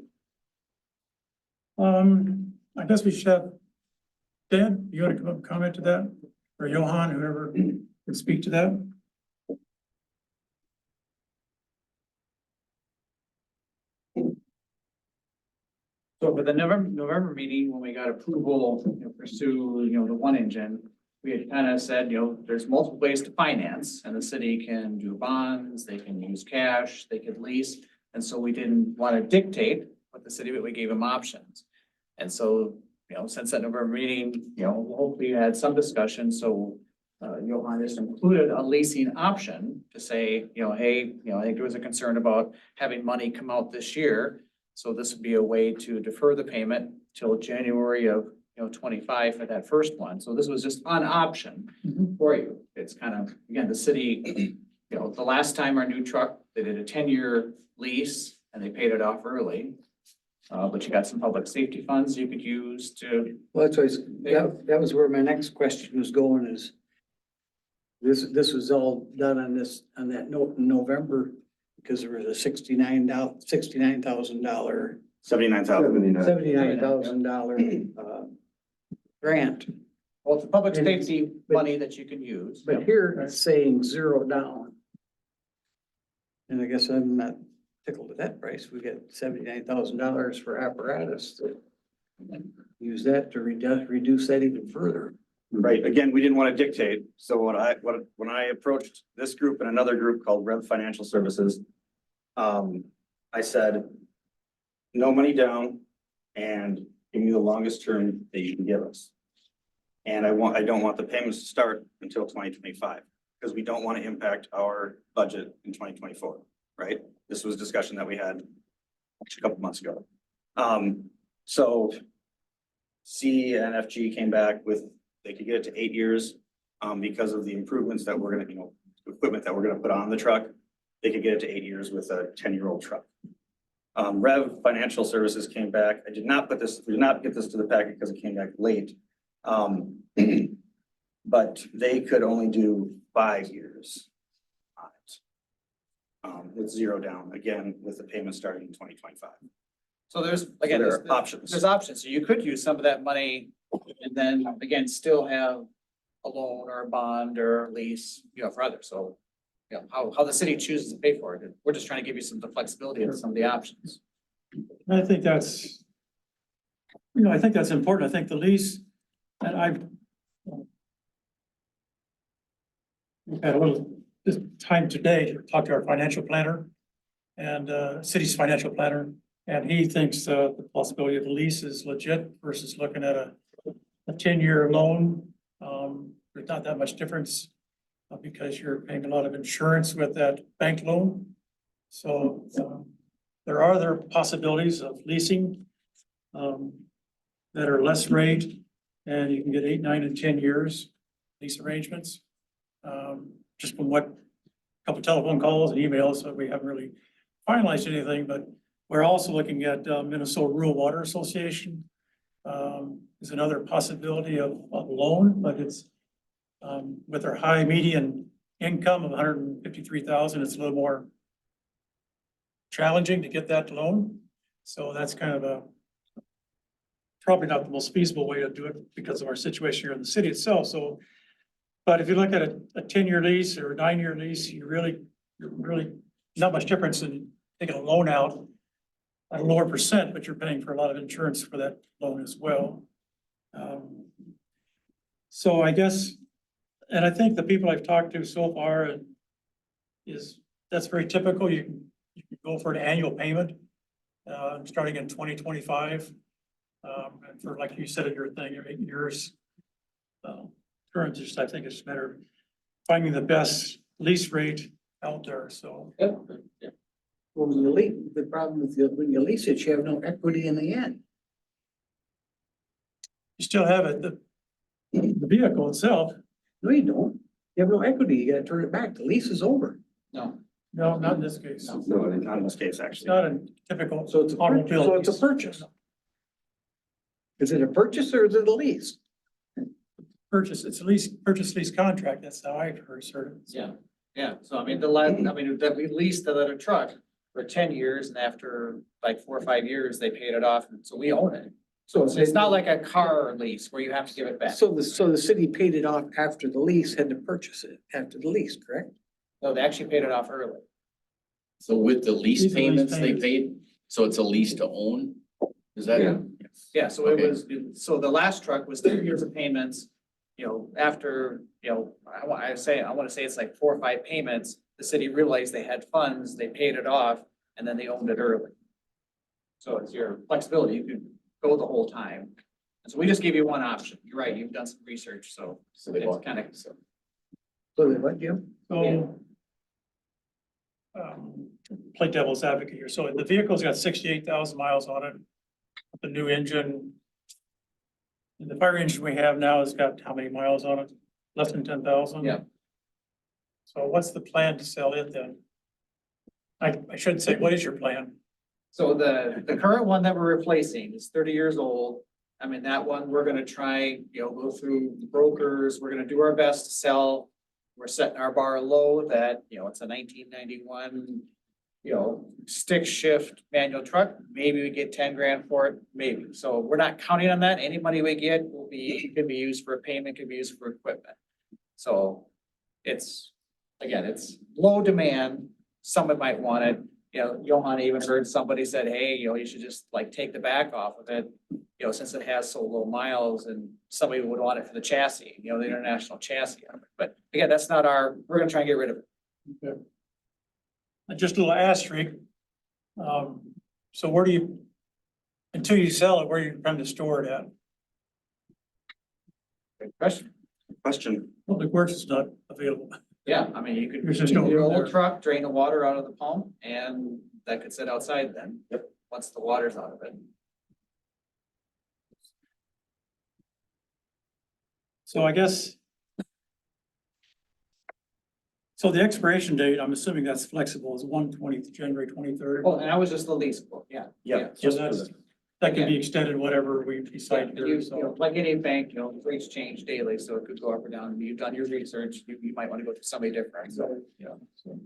I guess we should have, Dan, you want to come up and comment to that? Or Johan, whoever can speak to that? So for the November meeting, when we got approval to pursue, the one engine, we had kind of said, there's multiple ways to finance and the city can do bonds, they can use cash, they could lease. And so we didn't want to dictate what the city, but we gave them options. And so, since that November meeting, hopefully you had some discussion. So Johan just included a leasing option to say, hey, I think there was a concern about having money come out this year. So this would be a way to defer the payment till January of, 25 for that first one. So this was just an option for you. It's kind of, again, the city, the last time our new truck, they did a 10-year lease and they paid it off early. But you got some public safety funds you could use to. Well, that's always, that was where my next question was going is. This was all done on that note in November, because there was a $69,000 $79,000 grant. Well, it's a public safety money that you can use. But here it's saying zero down. And I guess I'm not tickled at that price. We get $79,000 for apparatus. Use that to reduce that even further. Right, again, we didn't want to dictate, so when I approached this group and another group called Rev Financial Services, I said, no money down and give me the longest term that you can give us. And I don't want the payments to start until 2025, because we don't want to impact our budget in 2024, right? This was discussion that we had a couple months ago. So CNFG came back with, they could get it to 8 years, because of the improvements that we're gonna, equipment that we're gonna put on the truck. They could get it to 8 years with a 10-year-old truck. Rev Financial Services came back. I did not get this to the packet because it came back late. But they could only do 5 years on it. With zero down, again, with the payment starting in 2025. So there's, again, there are options. There's options. So you could use some of that money and then again, still have a loan or a bond or a lease, for others. So, how the city chooses to pay for it. We're just trying to give you some of the flexibility and some of the options. I think that's, I think that's important. I think the lease, and we've had a little this time today to talk to our financial planner and city's financial planner, and he thinks the possibility of a lease is legit versus looking at a 10-year loan. There's not that much difference because you're paying a lot of insurance with that bank loan. So there are other possibilities of leasing that are less rate, and you can get 8, 9, and 10 years lease arrangements. Just from a couple telephone calls and emails, so we haven't really finalized anything, but we're also looking at Minnesota Rural Water Association. Is another possibility of loan, but it's with our high median income of 153,000, it's a little more challenging to get that loan. So that's kind of probably not the most feasible way to do it because of our situation here in the city itself. So, but if you look at a 10-year lease or a 9-year lease, you're really not much difference in taking a loan out at a lower percent, but you're paying for a lot of insurance for that loan as well. So I guess, and I think the people I've talked to so far that's very typical. You can go for an annual payment, starting in 2025. And for, like you said in your thing, 8 years. Current, I think it's better finding the best lease rate out there, so. Well, the problem with when you lease it, you have no equity in the end. You still have it, the vehicle itself. No, you don't. You have no equity. You gotta turn it back. The lease is over. No. No, not in this case. No, Not in this case, It's actually. not a typical So it's a automobile. so it's a lease. purchase. Is it a purchase or is it a lease? Purchase, it's a lease, purchase lease contract. That's how I've heard it. Yeah, yeah, so I mean, that we leased the other truck for 10 years, and after like 4 or 5 years, they paid it off, and so we own it. So it's not like a car lease where you have to give it back. So the city paid it off after the lease, had to purchase it after the lease, correct? No, they actually paid it off early. So with the lease These are lease payments they payments. paid, so it's a lease to own? Is that? Yeah. Yeah, so it Okay. was, so the last truck was 3 years of payments, after, I wanna say it's like 4 or 5 payments. The city realized they had funds, they paid it off, and then they owned it early. So it's your flexibility, you could go the whole time. And so we just gave you one option. You're right, you've done some research, so So they it's bought. kind of. So they what, Jim? So. Play devil's advocate here. So the vehicle's got 68,000 miles on it. The new engine. And the fire engine we have now has got how many miles on it? Less than 10,000? Yeah. So what's the plan to sell it then? I should say, what is your plan? So the current one that we're replacing is 30 years old. I mean, that one, we're gonna try, go through the brokers, we're gonna do our best to sell. We're setting our bar low that, it's a 1991, stick shift manual truck. Maybe we get 10 grand for it, maybe. So we're not counting on that. Any money we get could be used for a payment, could be used for equipment. So it's low demand. Someone might want it. Johan even heard somebody said, hey, you should just like take the back off of it, since it has so low miles, and somebody would want it for the chassis, the international chassis of it. But again, that's not we're gonna try and get rid of it. Just a little asterisk. So where do you, until you sell it, where are you trying to store it at? Good question. Public Works is not available. Yeah, I mean, you could, There's just no your room old there. truck, drain the water out of the pump, and that could sit outside then. Yep. Once the water's out of it. So I guess. So the expiration date, I'm assuming that's flexible, is January 23rd. Oh, and that was just the lease quote, yeah. Yeah, So that can be extended, whatever we decide Yeah, here, so. like any bank, rates change daily, so it could go up or down. You've done your research, you might want to go to somebody different, so, yeah. So.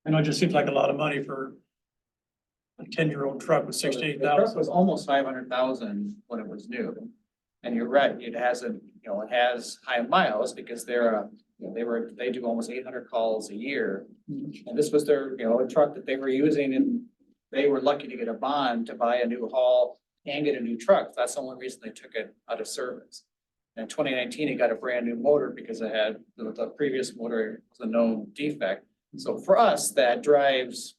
I know it just seems like a lot of money for a 10-year-old truck with The truck 68,000. was almost 500,000 when it was new. And you're right, it has high miles because they do almost 800 calls a year. And this was their, a truck that they were using, and they were lucky to get a bond to buy a new haul and get a new truck. That's the only reason they took it out of service. In 2019, it got a brand new motor because it had, the previous motor was a known defect. So for us, that drives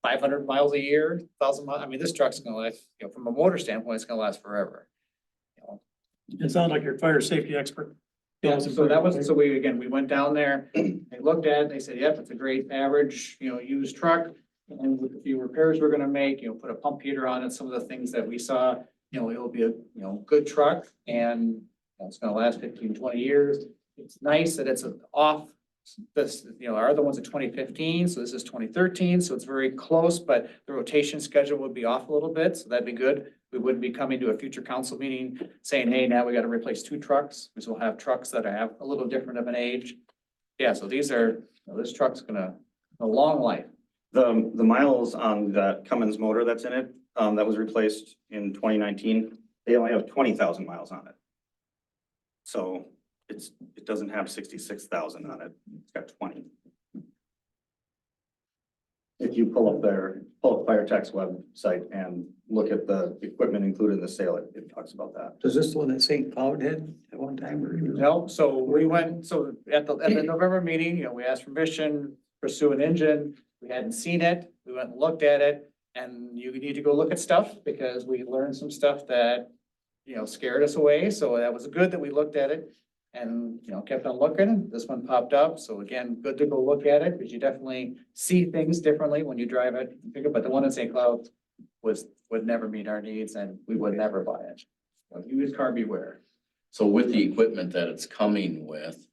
500 miles a year, 1,000 miles. I mean, this truck's gonna last, from a motor standpoint, it's gonna last forever. It sounds like your fire safety expert. Yeah, so that was, so we went down there, they looked at it, they said, yep, it's a great average, used truck. And with a few repairs we're gonna make, put a pump heater on it, some of the things that we saw, it'll be a, good truck, and it's gonna last 15, 20 years. It's nice that it's off this, our other one's a 2015, so this is 2013, so it's very close, but the rotation schedule would be off a little bit, so that'd be good. We wouldn't be coming to a future council meeting saying, hey, now we gotta replace 2 trucks, because we'll have trucks that have a little different of an age. Yeah, so this truck's gonna, a long life. The miles on that Cummins motor that's in it, that was replaced in 2019, they only have 20,000 miles on it. So it doesn't have 66,000 on it, it's got 20. If you pull up FireTech's website and look at the equipment included in the sale, it talks about that. Does this one at St. Cloud had at one time? Or? No, so we went, so at the November meeting, we asked permission, pursue an engine. We hadn't seen it. We went and looked at it, and you need to go look at stuff because we learned some stuff that, scared us away. So that was good that we looked at it and, kept on looking. This one popped up. So again, good to go look at it because you definitely see things differently when you drive it. But the one in St. Cloud would never meet our needs, and we would never buy it. Used car beware. So with the equipment that it's coming with,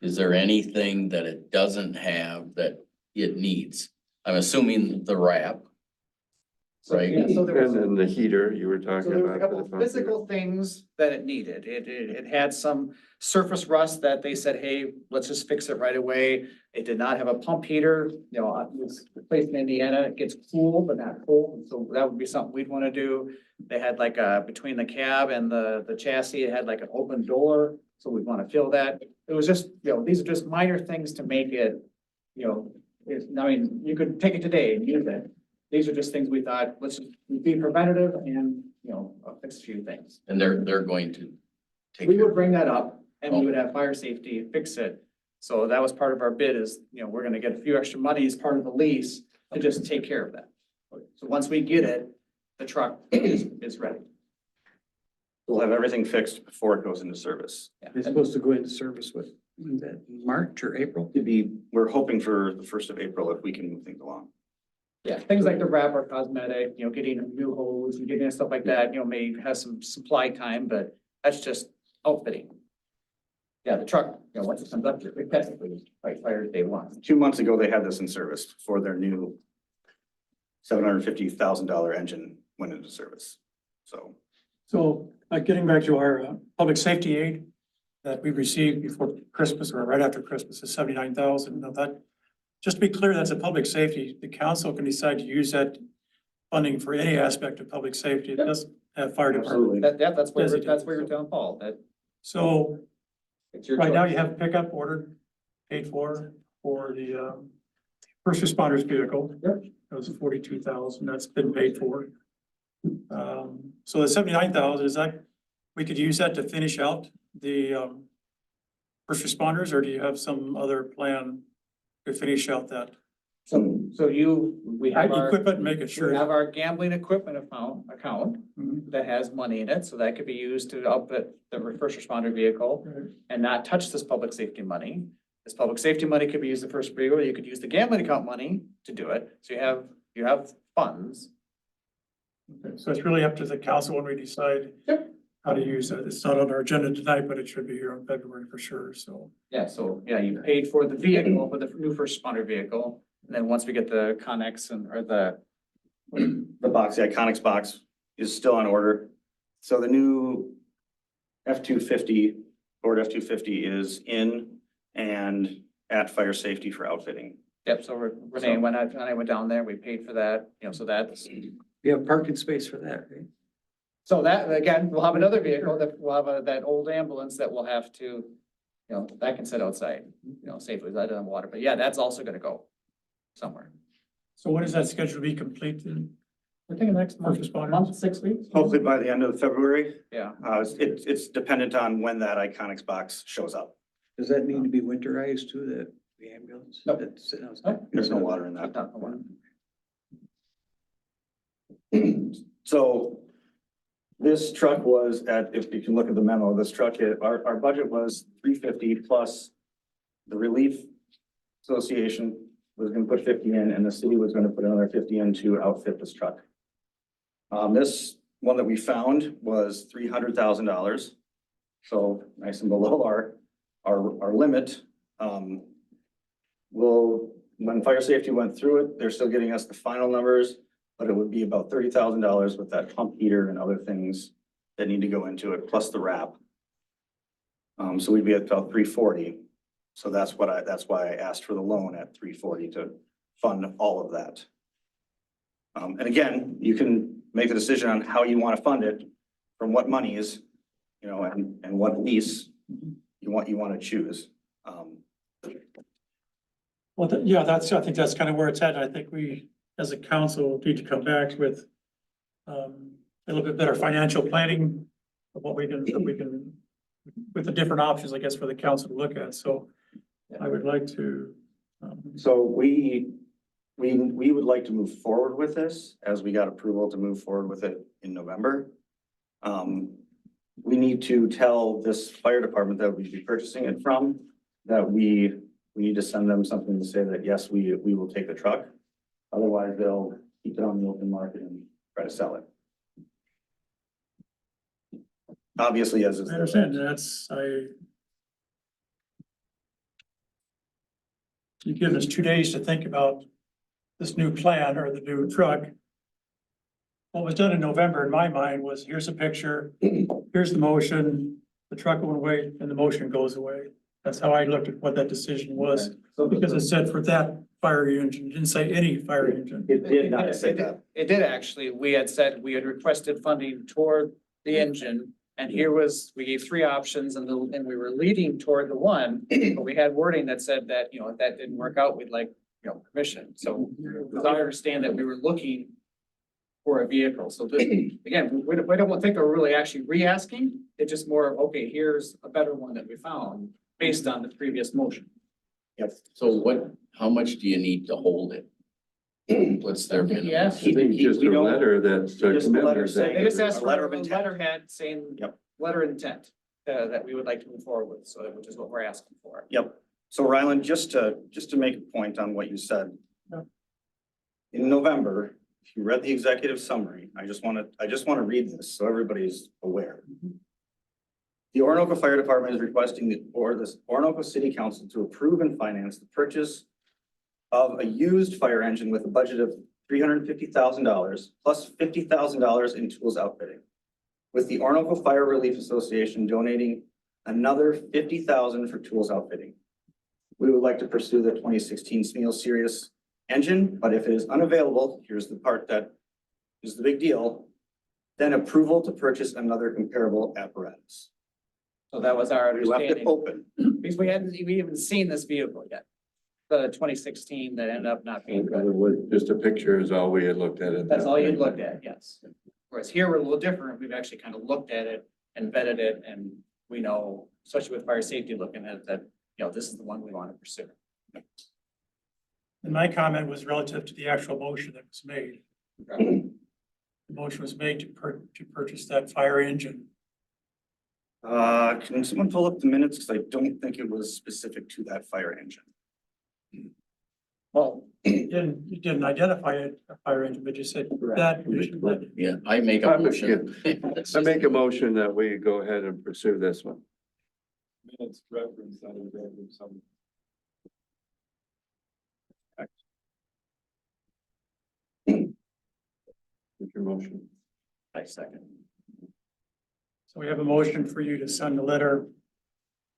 is there anything that it doesn't have that it needs? I'm assuming the wrap. Right? Yeah, so there was- And then the heater you were So talking there was a about. couple for of the pump physical things that it needed. It had some surface rust that they said, hey, let's just fix it right away. It did not have a pump heater, you know, it was placed in Indiana. It gets cool, but not cold. So that would be something we'd want to do. They had like between the cab and the chassis, it had like an open door. So we'd want to fill that. It was just, you know, these are just minor things to make it, you know, I mean, you could take it today and use it. These are just things we thought, let's just be preventative and, you know, fix a few things. And they're going to take We care would of bring that up and we would have fire safety fix it. So that was part of our bid is, you know, we're gonna get a few extra money as part of the lease to just take care of that. So once we get it, the truck is ready. We'll have everything fixed before it goes into service. It's supposed to go into service with, March or April? We're hoping for the 1st of April if we can move things along. Yeah, things like the wrapper cosmetic, you know, getting a new hose and getting stuff like that, you know, may have some supply time, but that's just outfitting. Yeah, the truck, you know, once it comes up, it technically fight fires day one. 2 months ago, they had this in service for their new $750,000 engine went into service. So, getting back to our public safety aid that we received before Christmas or right after Christmas is 79,000. Now that, just to be clear, that's a public safety. The council can decide to use that funding for any aspect of public safety. It doesn't have fire department. That's what you're telling Paul, that So it's your right now choice. you have pickup ordered, paid for the first responders vehicle. Yep. That was 42,000. That's been paid for. So the 79,000, is that, we could use that to finish out the first responders, or do you have some other plan to finish out that? So we have our, Equipment and make it we sure. have our gambling equipment account Mhm. that has money in it, so that could be used to outfit the first responder vehicle Right. and not touch this public safety money. This public safety money could be used the first vehicle, you could use the gambling account money to do it, so you have funds. Okay, so it's really up to the council when we decide how to use it. It's not on our agenda tonight, but it should be here in February for sure, so. Yeah, so, yeah, you paid for the vehicle, for the new first responder vehicle, and then once we get the Connex or the box, the Iconics box is still on order. So the new F-250, Ford F-250 is in and at fire safety for outfitting. Yep, so Renee, when I went down there, we paid for that, you know, so that's. You have parking space for that, right? So that, again, we'll have another vehicle that we'll have that old ambulance that we'll have to, you know, that can sit outside, you know, safely, that doesn't have water, but yeah, that's also gonna go somewhere. So when is that scheduled to be completed? We're thinking next First responders? month, 6 weeks? Hopefully by the end of February. Yeah. It's dependent on when that Iconics box shows up. Does that need to be winterized too, the ambulance? No. That's sitting outside? There's no water in that. Not the one. So this truck was if you can look at the memo, this truck, our budget was 350 plus the Relief Association was gonna put 50 in and the city was gonna put another 50 in to outfit this truck. This one that we found was $300,000. So nice and below our limit. When fire safety went through it, they're still getting us the final numbers, but it would be about $30,000 with that pump heater and other things that need to go into it, plus the wrap. So we'd be at about 340. So that's why I asked for the loan at 340 to fund all of that. And again, you can make the decision on how you want to fund it, from what monies, you know, and what lease you want to choose. Well, yeah, I think that's kind of where it's at. I think we, as a council, need to come back with a little bit better financial planning of what we can, with the different options, I guess, for the council to look at. So I would like to. So we would like to move forward with this as we got approval to move forward with it in November. We need to tell this fire department that we'd be purchasing it from, that we need to send them something to say that, yes, we will take the truck. Otherwise, they'll keep it on the open market and try to sell it. obviously as is. I understand, you've given us 2 days to think about this new plan or the new truck. What was done in November, in my mind, was here's a picture, here's the motion, the truck went away, and the motion goes away. That's how I looked at what that decision was, because it said for that fire engine, it didn't say any fire engine. It did not say that. It did actually. We had said we had requested funding toward the engine. And here was, we gave 3 options and we were leading toward the one, but we had wording that said that, if that didn't work out, we'd like, permission. So I understand that we were looking for a vehicle. So this, again, we don't think we're really actually re-asking. It's just more of, okay, here's a better one that we found based on the previous motion. Yes. So how much do you need to hold it? What's their minimum? Yes. I think just we a don't- letter that's a just a letter commitment. saying- They just asked A for letter a of intent. letterhead saying, Yep. letter of intent, that we would like to move forward with, so which is what we're asking for. Yep. So Ryland, just to make a point on what you said. In November, if you read the executive summary, I just want to read this so everybody's aware. The Orinoco Fire Department is requesting the Orinoco City Council to approve and finance the purchase of a used fire engine with a budget of $350,000 plus $50,000 in tools outfitting, with the Orinoco Fire Relief Association donating another $50,000 for tools outfitting. We would like to pursue the 2016 Smeo Sirius engine, but if it is unavailable, here's the part that is the big deal, then approval to purchase another comparable apparatus. So that was our We left it understanding, open. because we hadn't even seen this vehicle yet. The 2016 that ended up not being It good. was just a picture is all we had looked at. That's all you'd looked at, yes. Whereas here we're a little different. We've actually kind of looked at it and vetted it, and we know, especially with fire safety looking at it, that, this is the one we want to pursue. And my comment was relative to the actual motion that was made. The motion was made to purchase that fire engine. Can someone pull up the minutes? Because I don't think it was specific to that fire engine. Well, you didn't identify a fire engine, but you said that. Yeah, I make a motion. I make a motion that we go ahead and pursue this one. Minutes reference that in some. What's your motion? I second. So we have a motion for you to send a letter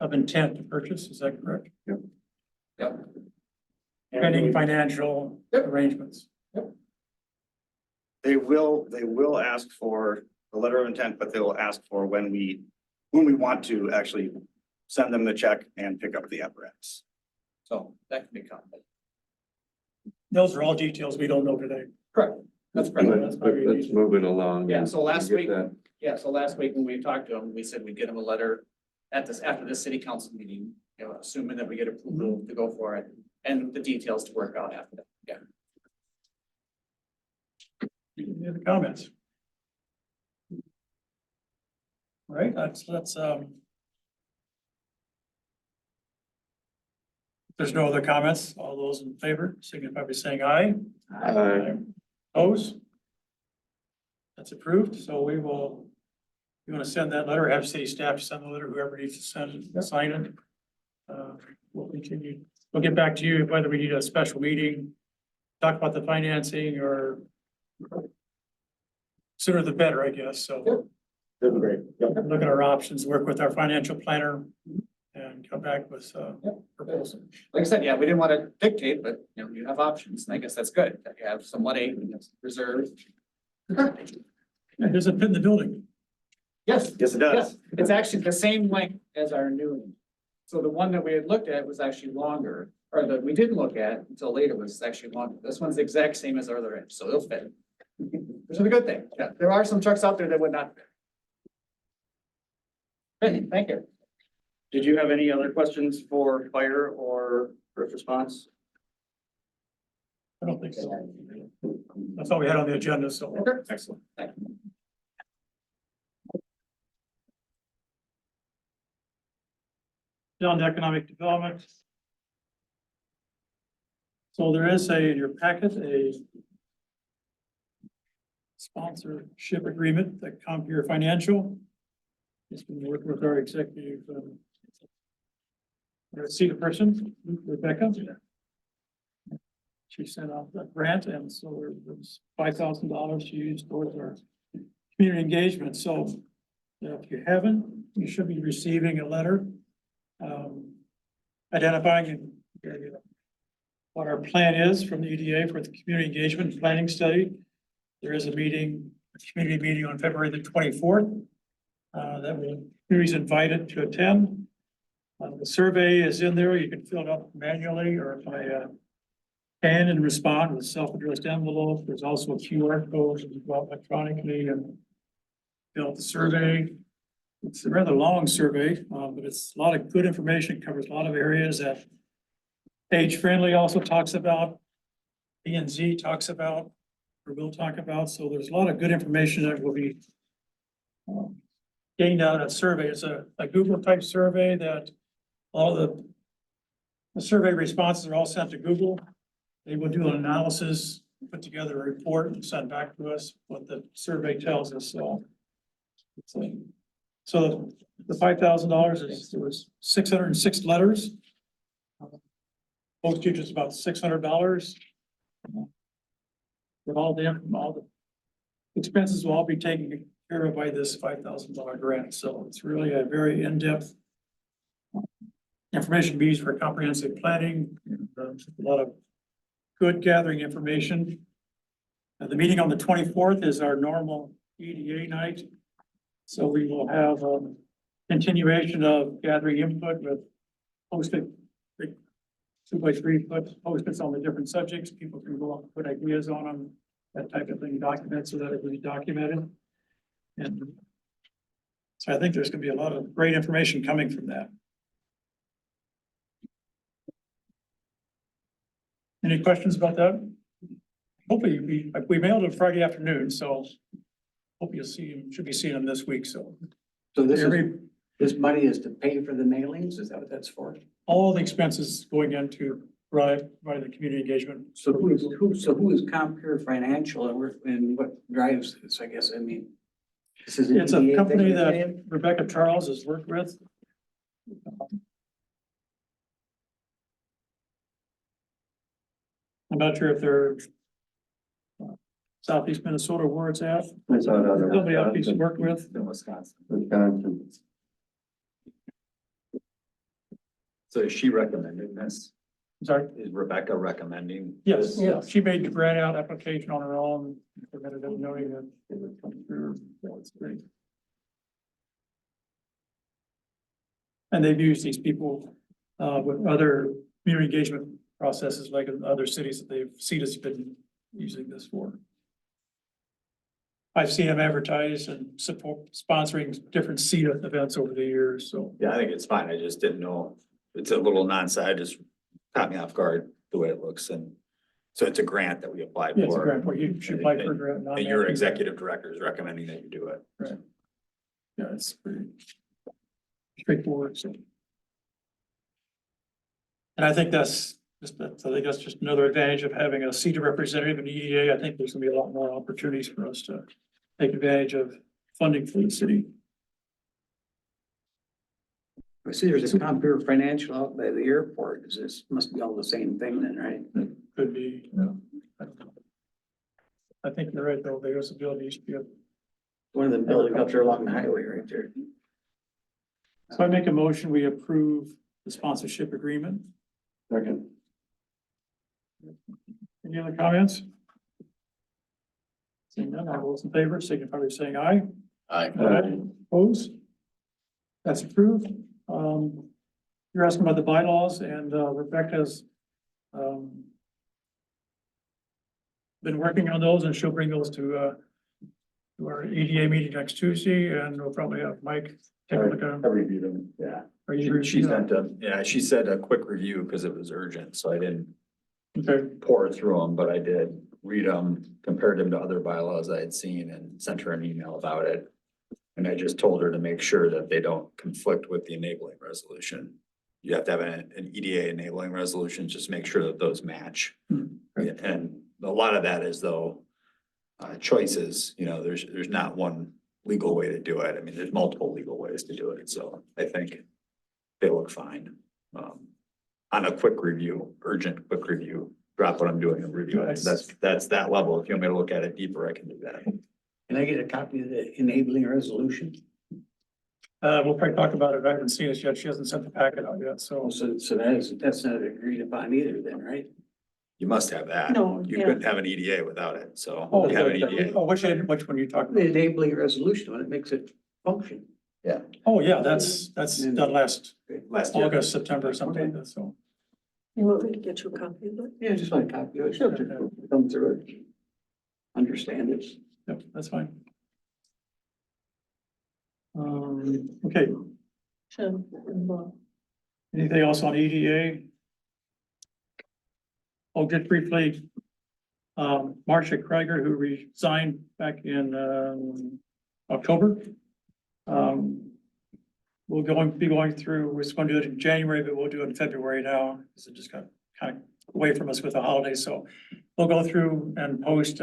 of intent to purchase, is that correct? Yep. Pending financial arrangements. They will ask for the letter of intent, but they will ask for when we want to actually send them the check and pick up the apparatus. So that can be covered. Those are all details we don't know today. Correct. That's correct. Let's move it along. Yeah, and so last get week, that. when we talked to them, we said we'd get them a letter after this city council meeting, assuming that we get approval to go for it and the details to work out after that. Yeah. Any other comments? All right, let's if there's no other comments, all those in favor, signify by saying aye. Aye. Opposed? That's approved, so we will, you want to send that letter, have city staff send the letter, whoever needs to send it, sign it. We'll continue, we'll get back to you whether we need a special meeting, talk about the financing or sooner the better, I guess, so. That'd be great. Yep. Look at our options, work with our financial planner and come back with a proposal. Like I said, yeah, we didn't want to dictate, but you have options, and I guess that's good, that you have some money reserved. It doesn't fit in the building. Yes, Yes, it does. it's actually the same length as our new one. So the one that we had looked at was actually longer, or that we didn't look at until later was actually longer. This one's the exact same as our other end, so it'll fit. Which is a good thing. Yeah, there are some trucks out there that would not fit. Good, thank you. Did you have any other questions for fire or first response? I don't think so. That's all we had on the agenda, so. Excellent. Thank you. Down to economic development. So there is in your packet, a sponsorship agreement that Compeer Financial He's been working with our executive, CETA person, Rebecca. She sent out that grant, and so there was $5,000 to use towards our community engagement. So if you haven't, you should be receiving a letter identifying what our plan is from the EDA for the community engagement planning study. There is a community meeting on February the 24th. That community's invited to attend. The survey is in there. You can fill it out manually or by scan and respond with self-addressed envelope. There's also a QR code as well electronically and fill out the survey. It's a rather long survey, but it's a lot of good information, covers a lot of areas that Age Friendly also talks about, P&Z talks about, or will talk about. So there's a lot of good information that will be gained out of that survey. It's a Google type survey that all the survey responses are all sent to Google. They will do an analysis, put together a report and send back to us what the survey tells us. So the $5,000 is, there was 606 letters. Postage is about $600. But all the expenses will all be taken care of by this $5,000 grant. So it's really a very in-depth information used for comprehensive planning. And, a lot of good gathering information. The meeting on the 24th is our normal EDA night. So we will have a continuation of gathering input with posted 2x3 foot post-its on the different subjects. People can go up and put ideas on them, that type of thing, document so that it will be documented. And so I think there's going to be a lot of great information coming from that. Any questions about that? Hopefully we mailed it Friday afternoon, so hope you'll see him, should be seeing them this week, so. So this money is to pay for the mailings? Is that what that's for? All the expenses going into provide the community engagement. So who is Compeer Financial and what drives this, I guess, I mean. This is an It's a EDA company thing you're that saying? Rebecca Charles has worked with. I'm not sure if they're Southeast Minnesota where it's at. It's on other. Somebody else he's worked with. In Wisconsin. Wisconsin. So is she recommending this? Sorry. Is Rebecca recommending? Yes, this? yeah, she made the grant out application on her own, submitted it knowing that it would come through. So it's great. And they've used these people with other community engagement processes, like in other cities that they've seen us been using this for. I've seen them advertise and support sponsoring different CETA events over the years, so. Yeah, I think it's fine. I just didn't know. It's a little non-side, just caught me off guard the way it looks. And so it's a grant that we applied Yeah, it's a for. grant, you should apply for a grant. And your executive director is recommending that you do it. Right. Yeah, it's pretty straightforward, so. And I think that's just another advantage of having a CETA representative in EDA. I think there's gonna be a lot more opportunities for us to take advantage of funding for the city. I see there's a Compeer Financial out by the airport. Is this, must be all the same thing then, right? Could be, you know. I don't know. I think you're right, though. There's ability to be a. One of them building up there along the highway right there. So I make a motion, we approve the sponsorship agreement. Second. Any other comments? Seeing none, all those in favor, signify by saying aye. Aye. Opposed? That's approved. You're asking about the bylaws and Rebecca's been working on those and she'll bring those to our EDA meeting next Tuesday, and we'll probably have Mike take a look at them. I reviewed them, yeah. Are you? She sent she said a quick review because it was urgent, so I didn't Okay, pour through them, but I did read them, compared them to other bylaws I had seen and sent her an email about it. And I just told her to make sure that they don't conflict with the enabling resolution. You have to have an EDA enabling resolution, just make sure that those match. Right. And a lot of that is though, choices, you know, there's not one legal way to do it. I mean, there's multiple legal ways to do it, so I think they look fine. On a quick review, urgent quick review, drop what I'm doing and review it. That's that level. If you want me to look at it deeper, I can do that. Can I get a copy of the enabling resolution? We'll probably talk about it. I haven't seen it yet. She hasn't sent the packet out yet, so. So that's not agreed upon either then, right? You must have that. No, You yeah. couldn't have an EDA without it, so. Oh, you have an EDA. which one you talking The about? enabling resolution, when it makes it function. Oh, yeah, that's done last Last year. August, September, something like that, so. You want me to get you a copy of it? Yeah, just like a copy of it, just to come through it. Understand it. Yep, that's fine. Okay, Sure. anything else on EDA? Oh, just briefly, Marcia Krieger, who resigned back in, October. We're be going through, we're going to do it in January, but we'll do it in February now, because it just got kind of away from us with the holidays, so we'll go through and post,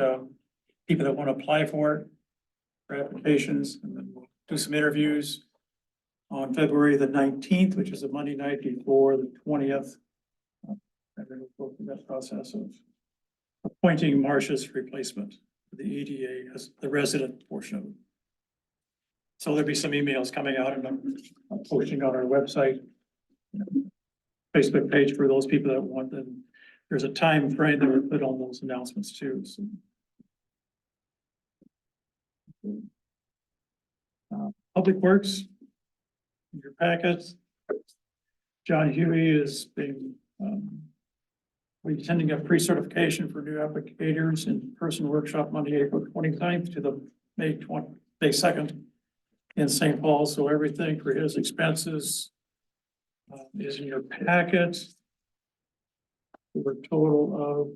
people that want to apply for it, for applications, and then we'll do some interviews on February the 19th, which is a Monday night before the 20th. And then we'll go through that process of appointing Marcia's replacement for the EDA as the resident portion of it. So there'll be some emails coming out and I'm posting on our website, Facebook page for those people that want them. There's a time frame that we put on those announcements too, so. Public Works, in your packets. John Huey is being, we're attending a pre-certification for new applicators in person workshop Monday, April 29th to the May 2nd in St. Paul. So everything for his expenses is in your packet. For a total of,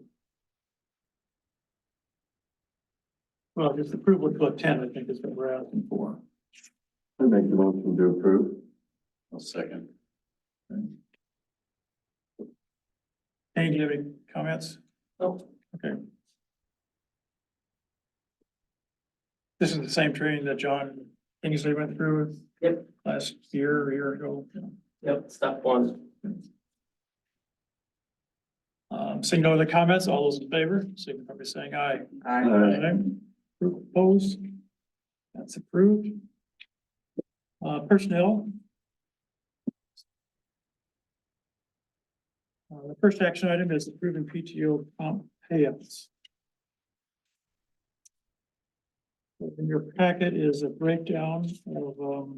well, just approval to attend, I think is what we're asking for. I make the motion to approve. I'll second. Any, do you have any comments? No. Okay. This is the same training that John Kingsley went through. Yep. Last year or a year ago. Yep, step one. Seeing no other comments, all those in favor, signify by saying aye. Aye. Opposed? That's approved. Personnel. The first action item is approving PTO comp payouts. In your packet is a breakdown of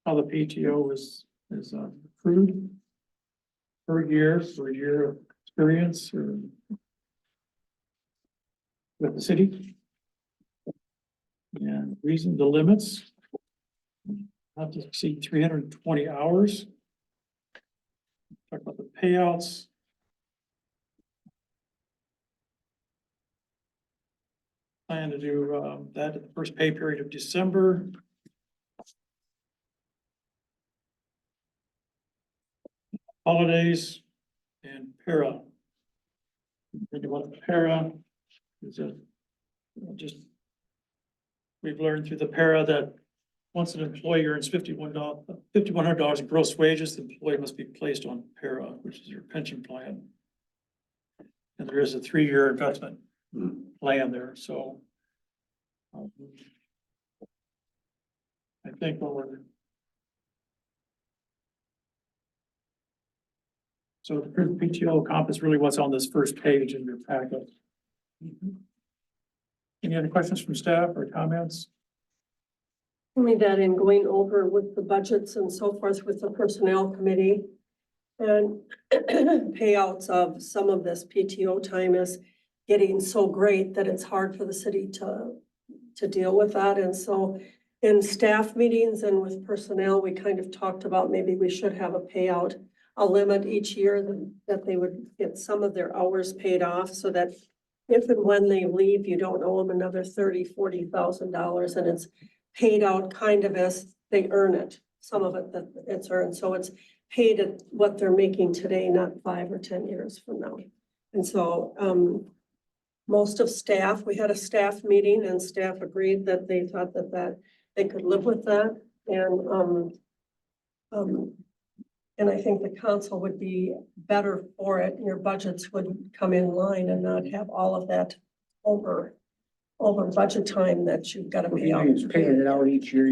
how the PTO is accrued per year for a year of experience or with the city. And reason the limits. Not to exceed 320 hours. Talk about the payouts. Plan to do that at the first pay period of December. Holidays and para. Think about the para is just we've learned through the para that once an employee earns $5,100 in gross wages, the employee must be placed on para, which is your pension plan. And there is a 3-year investment plan there, so. I think what we're. So the PTO comp is really what's on this first page in your packet. Any other questions from staff or comments? Me that in going over with the budgets and so forth with the personnel committee. And payouts of some of this PTO time is getting so great that it's hard for the city to deal with that. And so in staff meetings and with personnel, we kind of talked about maybe we should have a payout, a limit each year that they would get some of their hours paid off so that if and when they leave, you don't owe them another $30,000-$40,000 and it's paid out kind of as they earn it, some of it that it's earned. So it's paid at what they're making today, not 5 or 10 years from now. And so, most of staff, we had a staff meeting and staff agreed that they thought that they could live with that. And I think the council would be better for it. Your budgets would come in line and not have all of that over budget time that you've got to pay out. You're paying it out each year,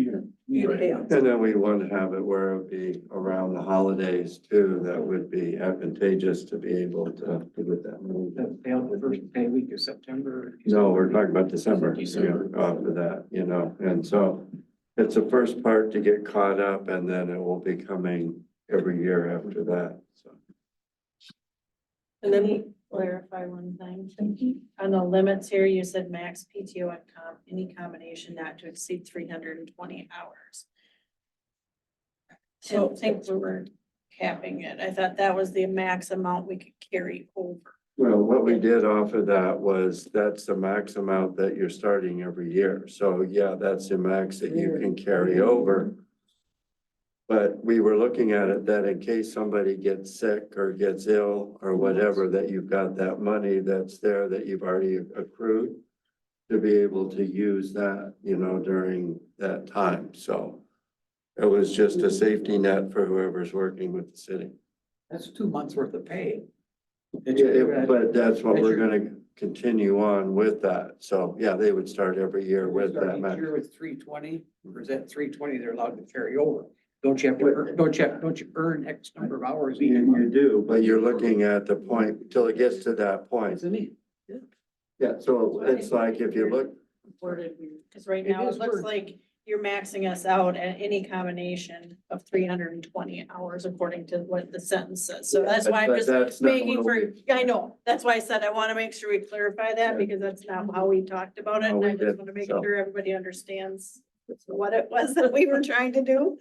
You pay out. And then we want to have it where it would be around the holidays too. That would be advantageous to be able to get that money. pay out the first pay week of September. No, we're talking about December, December. after that, you know, and so it's the first part to get caught up and then it will be coming every year after that, so. And then Clarify one thing. On the limits here, you said max PTO and any combination not to exceed 320 hours. I don't think we were capping it. I thought that was the max amount we could carry over. Well, what we did off of that was, that's the max amount that you're starting every year. So yeah, that's the max that you can carry over. But we were looking at it that in case somebody gets sick or gets ill or whatever, that you've got that money that's there that you've already accrued to be able to use that, you know, during that time. So it was just a safety net for whoever's working with the city. That's 2 months worth of pay. But that's what we're gonna continue on with that. So, yeah, they would start every year with that Each max. year with 320, or is that 320 they're allowed to carry over? Don't you have to, don't you earn X number of hours each You month? do, but you're looking at the point, till it gets to that point. What's it mean? Yeah, so it's like if you look, Worded weird, because right It now is it looks worded. like you're maxing us out at any combination of 320 hours according to what the sentence says. So that's why I'm but just that's not making what for, we- I know, that's why I said I want to make sure we clarify that because that's not how we talked about it. No, And we I just didn't, want to make so. sure everybody understands what it was that we were trying to do.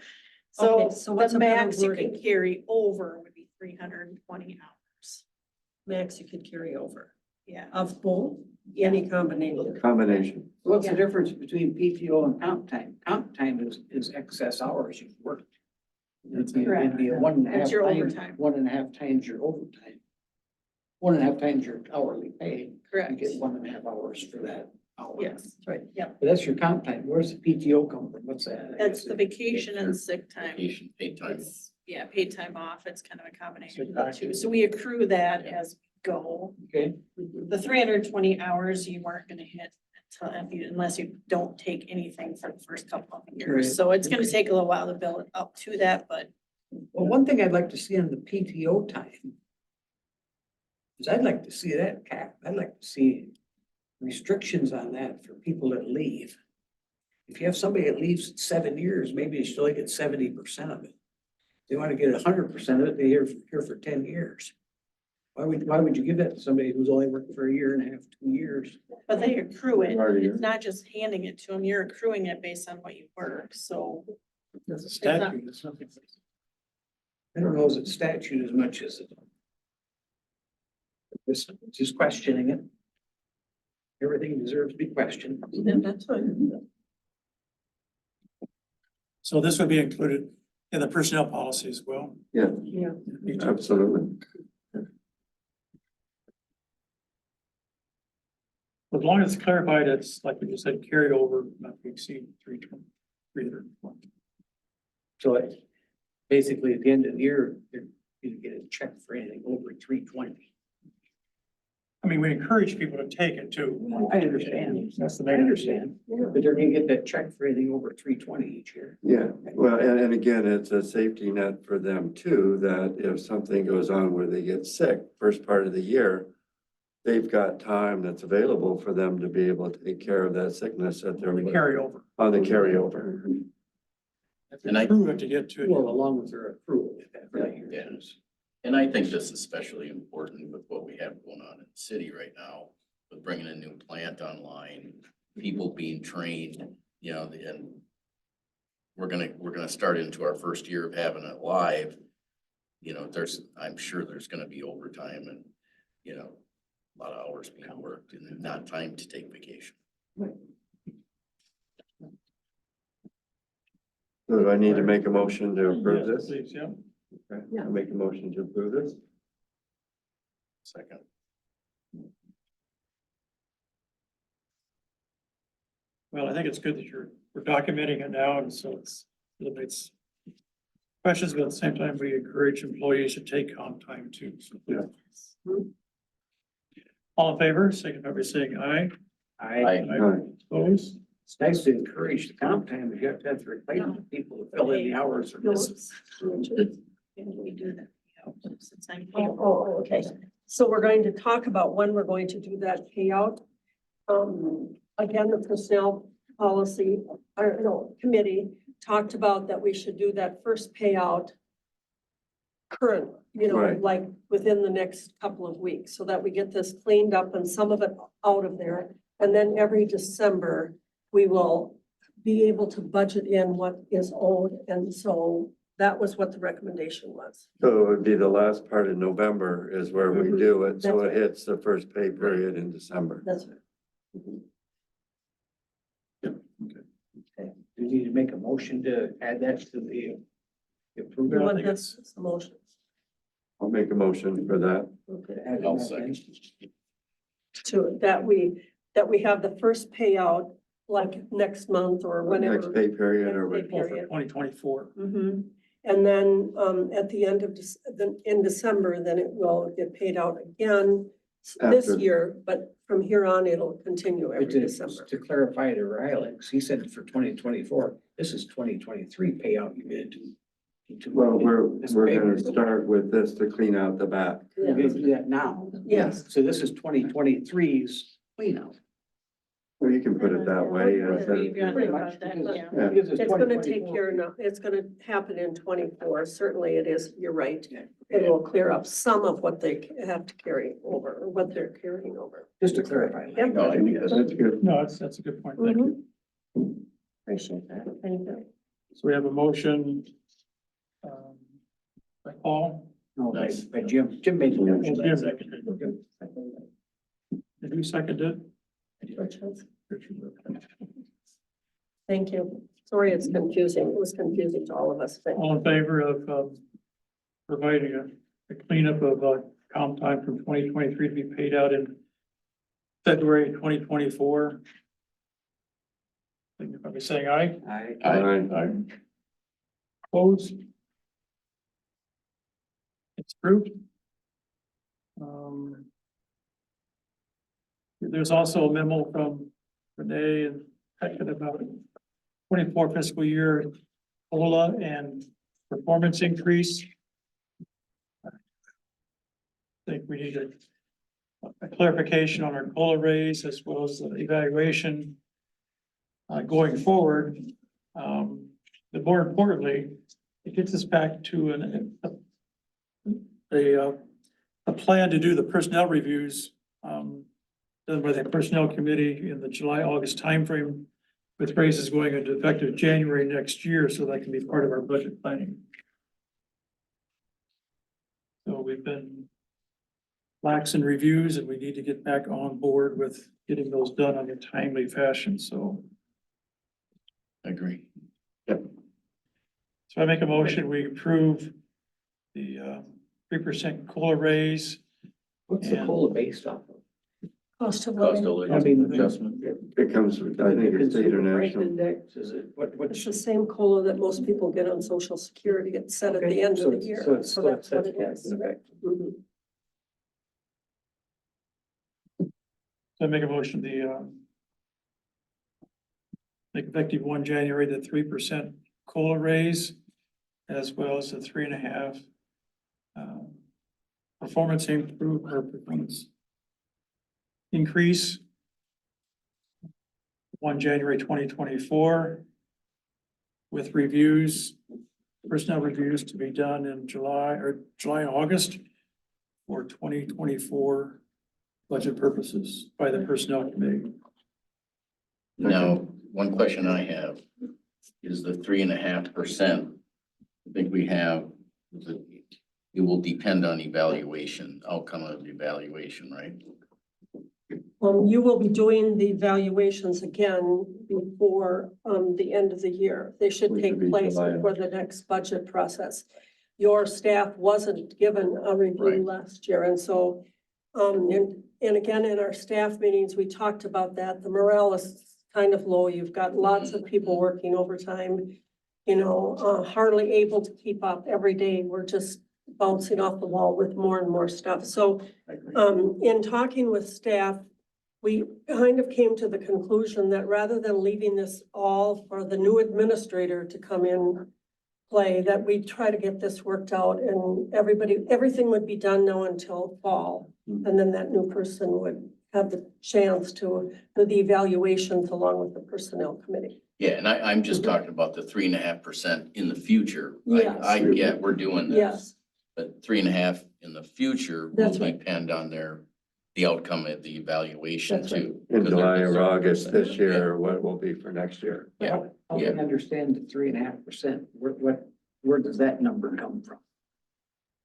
Okay, So so what's the a better max you can wording? carry over would be 320 hours. max you could carry over Yeah. of both, any combination. combination. What's the difference between PTO and comp time? Comp time is excess hours you've worked. It'd be a Correct. 1.5 That's your times, overtime. 1.5 times your overtime. 1.5 times your hourly pay. You Correct. get 1.5 hours for that hour. Yes, right. Yep. But that's your comp time. Where's the PTO come from? What's that? That's the vacation and sick time. Vacation, paid time. It's, yeah, paid time off. It's kind of a combination of the two. So we accrue that as we go. Okay. The 320 hours you weren't gonna hit unless you don't take anything for the first couple of Right. years. So it's gonna take a little while to build it up to that, but Well, one thing I'd like to see on the PTO time is I'd like to see that cap. I'd like to see restrictions on that for people that leave. If you have somebody that leaves 7 years, maybe they still get 70% of it. They want to get 100% of it, they're here for 10 years. Why would you give that to somebody who's only working for 1.5, 2 years? but they accrue it. Part of your- It's not just handing it to them. You're accruing it based on what you work. So That's a not- statute, it's nothing. I don't know if it's statute as much as it. Just questioning it. Everything deserves to be questioned. Then that's fine. So this would be included in the personnel policy as well. Yeah, Yeah. absolutely. As long as it's clarified, it's like we just said, carried over, not to exceed 320. So it, basically, at the end of the year, you're gonna get a check for anything over 320. I mean, we encourage people to take it too. I understand. That's the I main. understand, but they're gonna get that check for anything over 320 each year. Yeah, well, and again, it's a safety net for them too, that if something goes on where they get sick, first part of the year, they've got time that's available for them to be able to take care of that sickness that they're The carryover. on the carryover. And I- Prove it to get to it. Well, along with their accrual. Yeah. And I think this is especially important with what we have going on in the city right now, with bringing a new plant online, people being trained, you know, and we're gonna start into our first year of having it live. You know, I'm sure there's gonna be overtime and, you know, a lot of hours being worked and not time to take vacation. So do I need to make a motion to approve Yes, this? please, yeah. Okay, I'll make a motion to approve this. Second. Well, I think it's good that we're documenting it now, and so it's questions, but at the same time, we encourage employees to take comp time too. So, Yeah. all in favor, signify by saying aye. I, Opposed? it's nice to encourage the comp time, but you have to have to replace people to fill in the hours or this. Can we do that? Since I'm here. Okay. So we're going to talk about when we're going to do that payout. Again, the personnel policy, or no, committee talked about that we should do that first payout current, Right. like within the next couple of weeks, so that we get this cleaned up and some of it out of there. And then every December, we will be able to budget in what is owed. And so that was what the recommendation was. So it would be the last part of November is where we Mhm. do it, so That's it hits the first pay period in December. That's right. Mhm. Do you need to make a motion to add that to the approved? You want this as a motion? I'll make a motion for that. Okay. I'll second. To, that we have the first payout like next month or whenever. Next pay period or Next pay what? period. 2024. Mhm. And then, at the end of, in December, then it will get paid out again this After. year, but from here on, it'll continue every December. To clarify to Riley, 'cause he said for 2024, this is 2023 payout you did to. Well, we're gonna start with this to clean out the back. We're gonna do that now. Yes. So this is 2023's cleanup. Well, you can put it that way. We've got Pretty about much, that, because- yeah. Yeah. because It's gonna take 2024. care, no, it's gonna happen in 24. Certainly it is, you're right. Yeah. It will clear up some of what they have to carry over, or what they're carrying over. Just to clarify. Yep. No, I think that's That's good. No, that's a good point. Thank you. Appreciate that. Thank you. So we have a motion. By Paul. No, by Jim. Jim made the motion. Jim seconded. Did you second it? Thank you. Sorry, it's confusing. It was confusing to all of us. Thank you. All in favor of providing a cleanup of comp time from 2023 to be paid out in February 2024? Signify by saying aye. I, Opposed? It's approved. There's also a memo from Renee and Peckett about 24 fiscal year COLA and performance increase. I think we need a clarification on our COLA raise as well as the evaluation going forward. But more importantly, it gets us back to a plan to do the personnel reviews done by the Personnel Committee in the July-August timeframe, with raises going into effective January next year, so that can be part of our budget planning. So we've been lax in reviews, and we need to get back on board with getting those done in a timely fashion, so. Agree. So I make a motion, we approve the 3% COLA raise. what's the COLA based off of? Cost of Cost living. of I mean, living adjustment. It comes, with, I think it's state or Consumer price national. index, is it, what? It's the same COLA that most people get on Social Security. It's set at the Okay, end so of the it's- year. so it's- So so that's what it's- it is. okay. Mhm. So I make a motion, make effective 1 January, the 3% COLA raise, as well as the 3.5 performance improvement or performance increase. 1 January 2024, with reviews, personnel reviews to be done in July and August for 2024 budget purposes by the Personnel Committee. Now, one question I have is the 3.5%. I think we have, it will depend on evaluation, outcome of the evaluation, right? You will be doing the evaluations again before, the end of the year. They should Which take would be place July. before the next budget process. Your staff wasn't given a review Right. last year, and so, and again, in our staff meetings, we talked about that. The morale is kind of low. You've got lots of people working overtime, you know, hardly able to keep up every day. We're just bouncing off the wall with more and more stuff. So, in talking with staff, we kind of came to the conclusion that rather than leaving this all for the new administrator to come in play, that we try to get this worked out and everything would be done now until fall. And then that new person would have the chance to do the evaluations along with the personnel committee. Yeah, and I'm just talking about the 3.5% in the future. Yes. I get, we're doing this, Yes, but 3.5 in the future will That's right. depend on the outcome of the evaluation That's right. too. In 'Cause July they're- or August this year, what will be for next year. Yeah, How do you understand the 3.5%? Where does that number come from?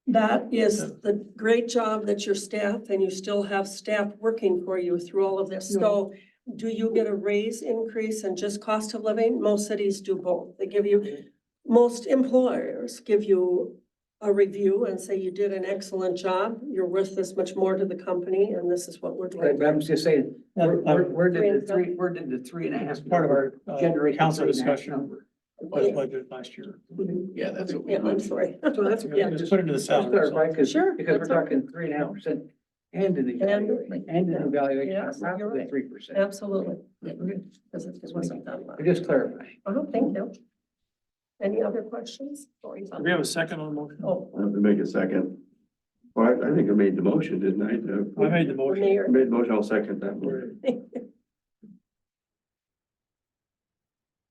that is the great job that your staff, and you still have staff working for you through all of this. So do you get a raise increase in just cost of living? Most cities do both. They give you, most employers give you a review and say you did an excellent job. You're worth this much more to the company, and this is what we're But doing. I'm just saying, where did the Three did the 3.5? Part of our generate the council 3.5 discussion number? budget last year. Yeah, that's what we. Yeah, I'm sorry. So that's, Yeah, just put into the Just salary. clarify, because, Sure, because we're that's all right. talking 3.5% and an evaluation, and an evaluation Yeah, on top you're of the right. 3%. Absolutely. Because it wasn't that much. Just clarify. Oh, thank you. Any other questions? Or you- Do we have a second on the motion? Oh, I have to make a second. Well, I think I made the motion, didn't I? I made the the motion. I mayor. made the motion, I'll second that motion.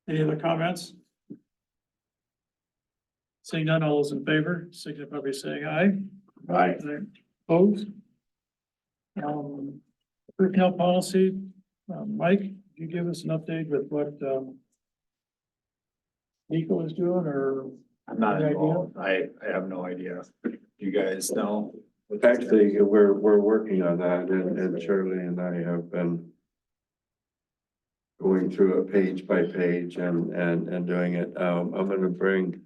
Any other comments? Seeing none, all those in favor, signify by saying aye. Aye. Opposed? Personnel policy, Mike, could you give us an update with what, Nico is doing, or? I'm not Any idea? involved. I have no idea. You guys know? Actually, we're working on that and Shirley and I have been going through it page by page and doing it. I'm gonna bring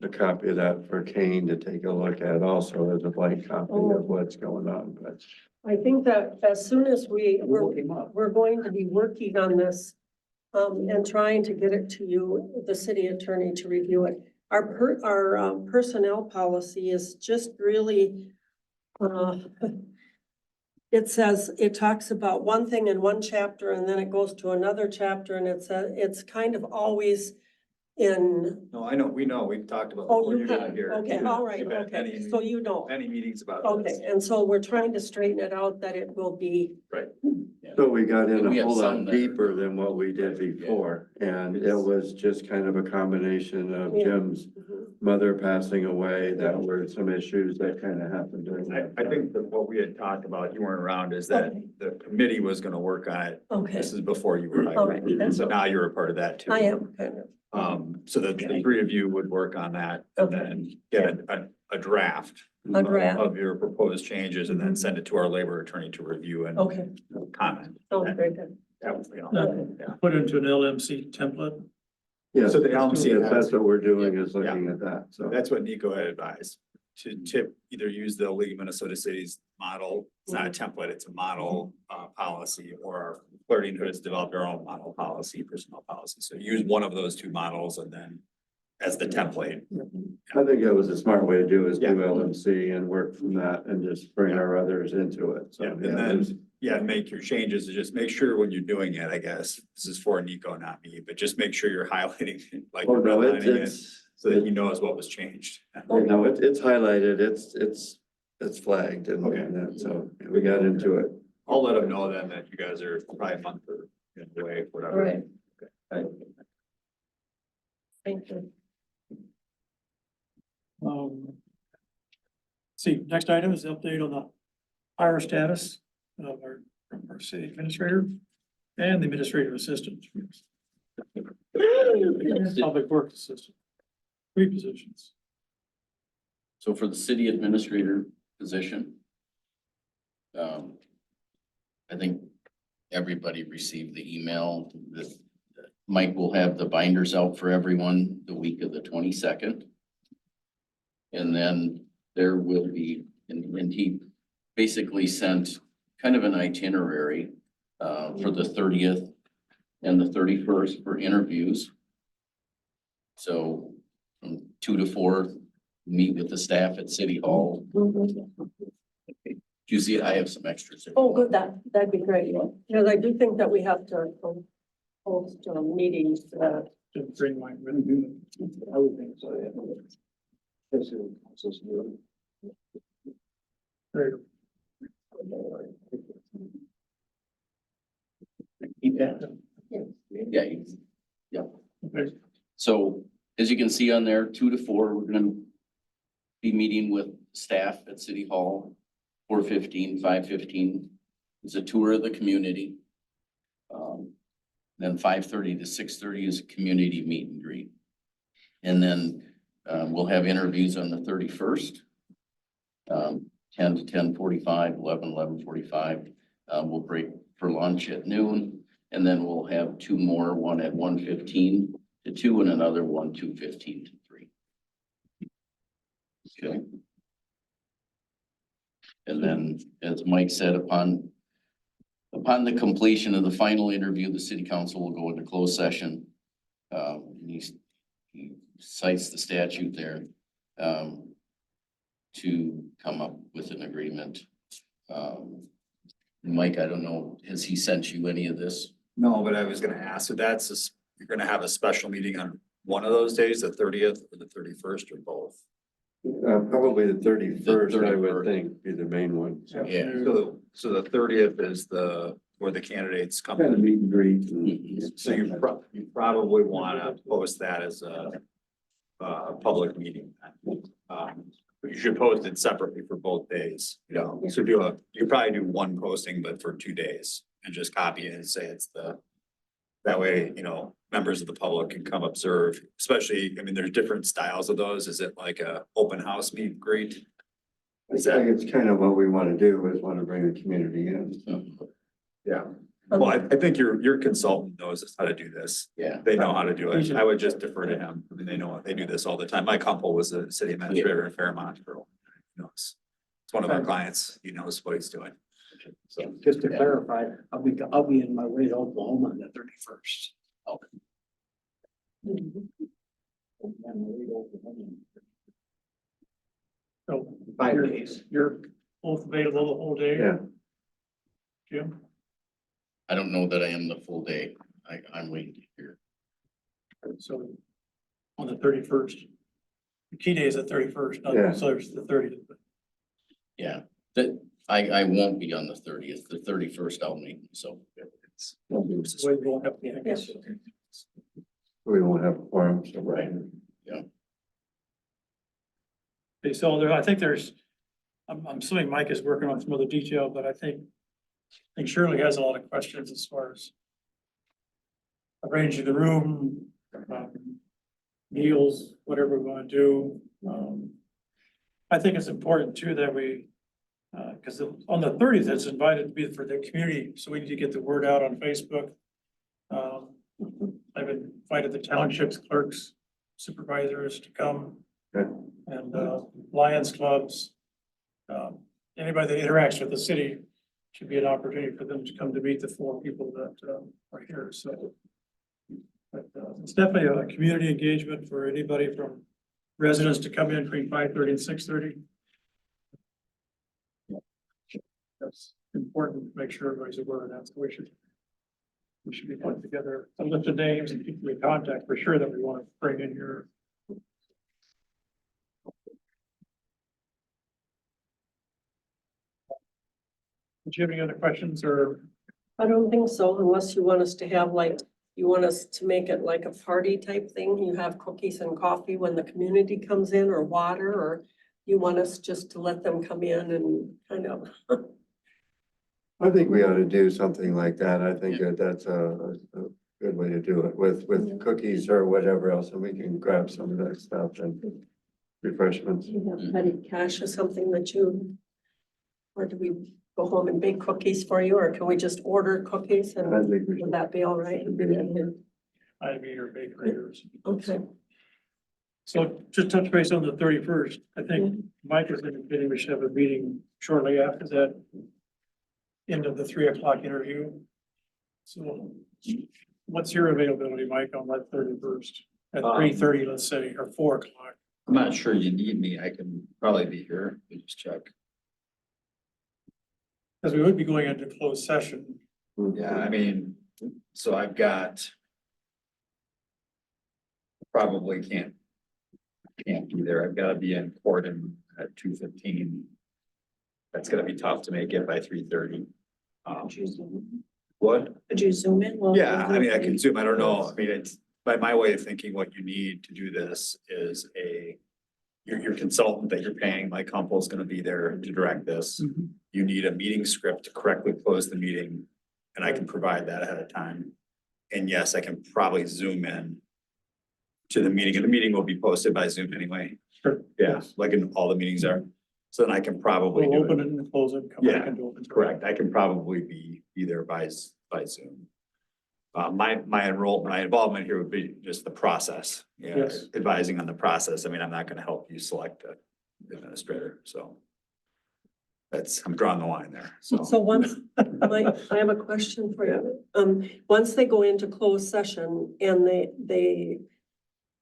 a copy of that for Kane to take a look at also as a blank copy of what's going on, but. I think that as soon as We'll look him up. we're going to be working on this and trying to get it to you, the city attorney, to review it. Our personnel policy is just really, it says, it talks about one thing in one chapter and then it goes to another chapter and it's kind of always in, No, I know, we know, we've talked about. oh, before you got have, here. okay, all right, We've had okay, so you know. Many meetings about Okay, this. and so we're trying to straighten it out that it will be, So we got in And we a have whole some lot that are- deeper than what we did before. And it was just kind of a combination of Yeah. Jim's mother passing away. That were some issues that kind of happened during that. I think that what we had talked about, you weren't around, is that Okay. the committee was gonna work on it. okay, This is before you were all right, hired. that's, So now you're a part of that too. I am kind of, So that the three of you would work on that and Okay. then get a draft. A draft. Of your proposed changes and then send it to our labor attorney to review and okay, comment. sounds very good. That was, you know, Okay. yeah. Put into an LMC template? Yeah, So the LMC yes, has- that's what we're doing is looking at that, so. That's what Nico had advised, to either use the League of Minnesota Cities model. It's not a template, it's a model policy, or Flirting Hood has developed their own model policy, personnel policy. So use one of those two models and then as the template. I think that was a smart way to do is do Yeah. LMC and work from that and just bring our others into it. So, Yeah, and there's- then, yeah, make your changes, and just make sure when you're doing it, I guess, this is for Nico, not me, but just make sure you're highlighting, it, like Oh, you're no, it's, redlining it, it's, so that he knows what was changed. no, it's highlighted, it's flagged and Okay. and that, so we got into it. I'll let him know then that you guys are probably a month or away, All whatever. right. Thank you. See, next item is the update on the hire status of our city administrator and the administrative assistant. Public works assistant. 3 positions. So for the city administrator position, I think everybody received the email that Mike will have the binders out for everyone the week of the 22nd. And then there will be, and he basically sent kind of an itinerary for the 30th and the 31st for interviews. So from 2 to 4, meet with the staff at City Hall. You see, I have some extras. there. Oh, good, that'd be great, because I do think that we have to host meetings, To bring my, I would think so, yeah. Basically, so it's new. very Keep that. Yeah, okay. so as you can see on there, 2 to 4, we're gonna be meeting with staff at City Hall. 4:15, 5:15 is a tour of the community. Then 5:30 to 6:30 is a community meet and greet. And then we'll have interviews on the 31st. 10 to 10:45, 11:45. We'll break for lunch at noon. And then we'll have 2 more, one at 1:15 to 2 and another one 2:15 to 3. Okay. And then, as Mike said, upon the completion of the final interview, the city council will go into closed session. He cites the statute there, to come up with an agreement. Mike, I don't know, has he sent you any of this? No, but I was gonna ask, so you're gonna have a special meeting on one of those days, the 30th or the 31st, or both? Probably the 31st, I 31st. would think, be the main one. Yeah. So the 30th is where the candidates come Kind of in. meet and greet. and- Mhm. So you probably wanna post that as a public meeting. But you should post it separately for both days, you know, so you probably do one posting, but for 2 days and just copy it and say it's that way, you know, members of the public can come observe, especially, I mean, there's different styles of those. Is it like a open house meet and greet? I think it's kind of what we want to do, is want to bring the community in. Yeah. Well, I think your consultant knows how to do this. Yeah. They know how to do it. I would just defer to him. I mean, they do this all the time. Mike Humple was a city administrator in Fairmont for, it's one of our clients. He knows what he's doing. So, Just to clarify, I'll be in my way to Oklahoma on the 31st. So 5 you're- days. You're both available the whole day? Yeah. Jim? I don't know that I am the full day. I'm waiting to hear. So on the 31st. The key day is the 31st, Yeah. not so it's the 30th. but Yeah, that, I won't be on the 30th, the 31st I'll meet, so. We won't have, I guess. We won't have a quorum, so. Right. Okay, so I think I'm assuming Mike is working on some other detail, but I think Shirley has a lot of questions as far as arranging the room, meals, whatever we want to do. I think it's important too that we, because on the 30th, it's invited to be for the community, so we need to get the word out on Facebook. I've invited the townships clerks, supervisors to come. Okay. And Lions clubs. Anybody that interacts with the city should be an opportunity for them to come to meet the 4 people that are here, so. But it's definitely a community engagement for anybody from residents to come in between 5:30 and 6:30. That's important to make sure everybody's aware of that, so we should be putting together a list of names and people we contact for sure that we want to bring in here. Do you have any other questions or? I don't think so, unless you want us to have you want us to make it like a party type thing. You have cookies and coffee when the community comes in, or water, or you want us just to let them come in and kind of. I think we ought to do something like that. I think that's a good way to do it with cookies or whatever else, and we can grab some of that stuff and refreshments. You have petty cash or something or do we go home and bake cookies for you, or can we just order cookies and I think we would should. that be all right? IB or bakery or something. Okay. So just touch base on the 31st. I think Mike is indicating we should have a meeting shortly after that. End of the 3 o'clock interview. So what's your availability, Mike, on that 31st? At Um, 3:30, let's say, or 4 o'clock? I'm not sure you need me. I can probably be here. Let me just check. Because we would be going into closed session. Yeah, I mean, so I've got. Probably can't be there. I've gotta be in court at 2:15. That's gonna be tough to make it by 3:30. What? Could you zoom in? Well, Yeah, I mean, I can zoom. I don't know. I mean, it's by my way of thinking, what you need to do this is your consultant that you're paying, Mike Humble, is gonna be there to direct this. You need a meeting script to correctly close the meeting, and I can provide that ahead of time. And yes, I can probably zoom in to the meeting, and the meeting will be posted by Zoom anyway. Sure. Yeah, like in all the meetings are. So then I can probably We'll do open it. it and close it, come back and open. it. Correct. I can probably be there by Zoom. My involvement here would be just the process. Yeah, Yes. advising on the process. I mean, I'm not gonna help you select a administrator, so. I'm drawing the line there, so. So once, Mike, I have a question for you. Once they go into closed session and they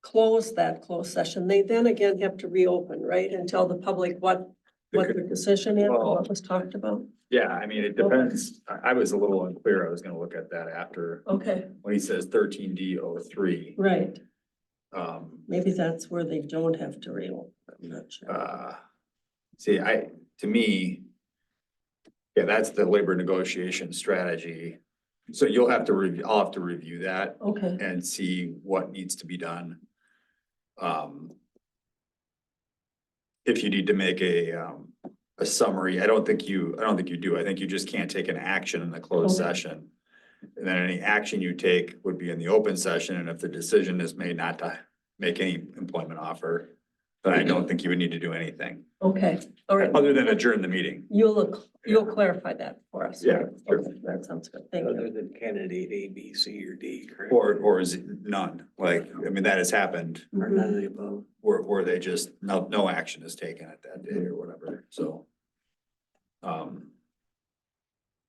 close that closed session, they then again have to reopen, right? And tell the public what the decision is, Well- what was talked about? Yeah, I mean, it depends. I was a little unclear. I was gonna look at that after, Okay, when he says 13D03. right. Um, Maybe that's where they don't have to reopen. I'm not sure. see, to me, yeah, that's the labor negotiation strategy. So you'll have to I'll have to review that Okay, and see what needs to be done. If you need to make a summary, I don't think you do. I think you just can't take an action in the closed Okay. session. And then any action you take would be in the open session, and if the decision is made not to make any employment offer, then I don't think you would need to do anything, okay, all right. other than adjourn the meeting. You'll clarify that for us. Yeah, right? sure. Okay, that sounds good. Thank you. Other than candidate A, B, C, or D, correct? Or is it none? Like, I mean, that has happened Or none of the above. where they just, no action is taken at that day or whatever, so.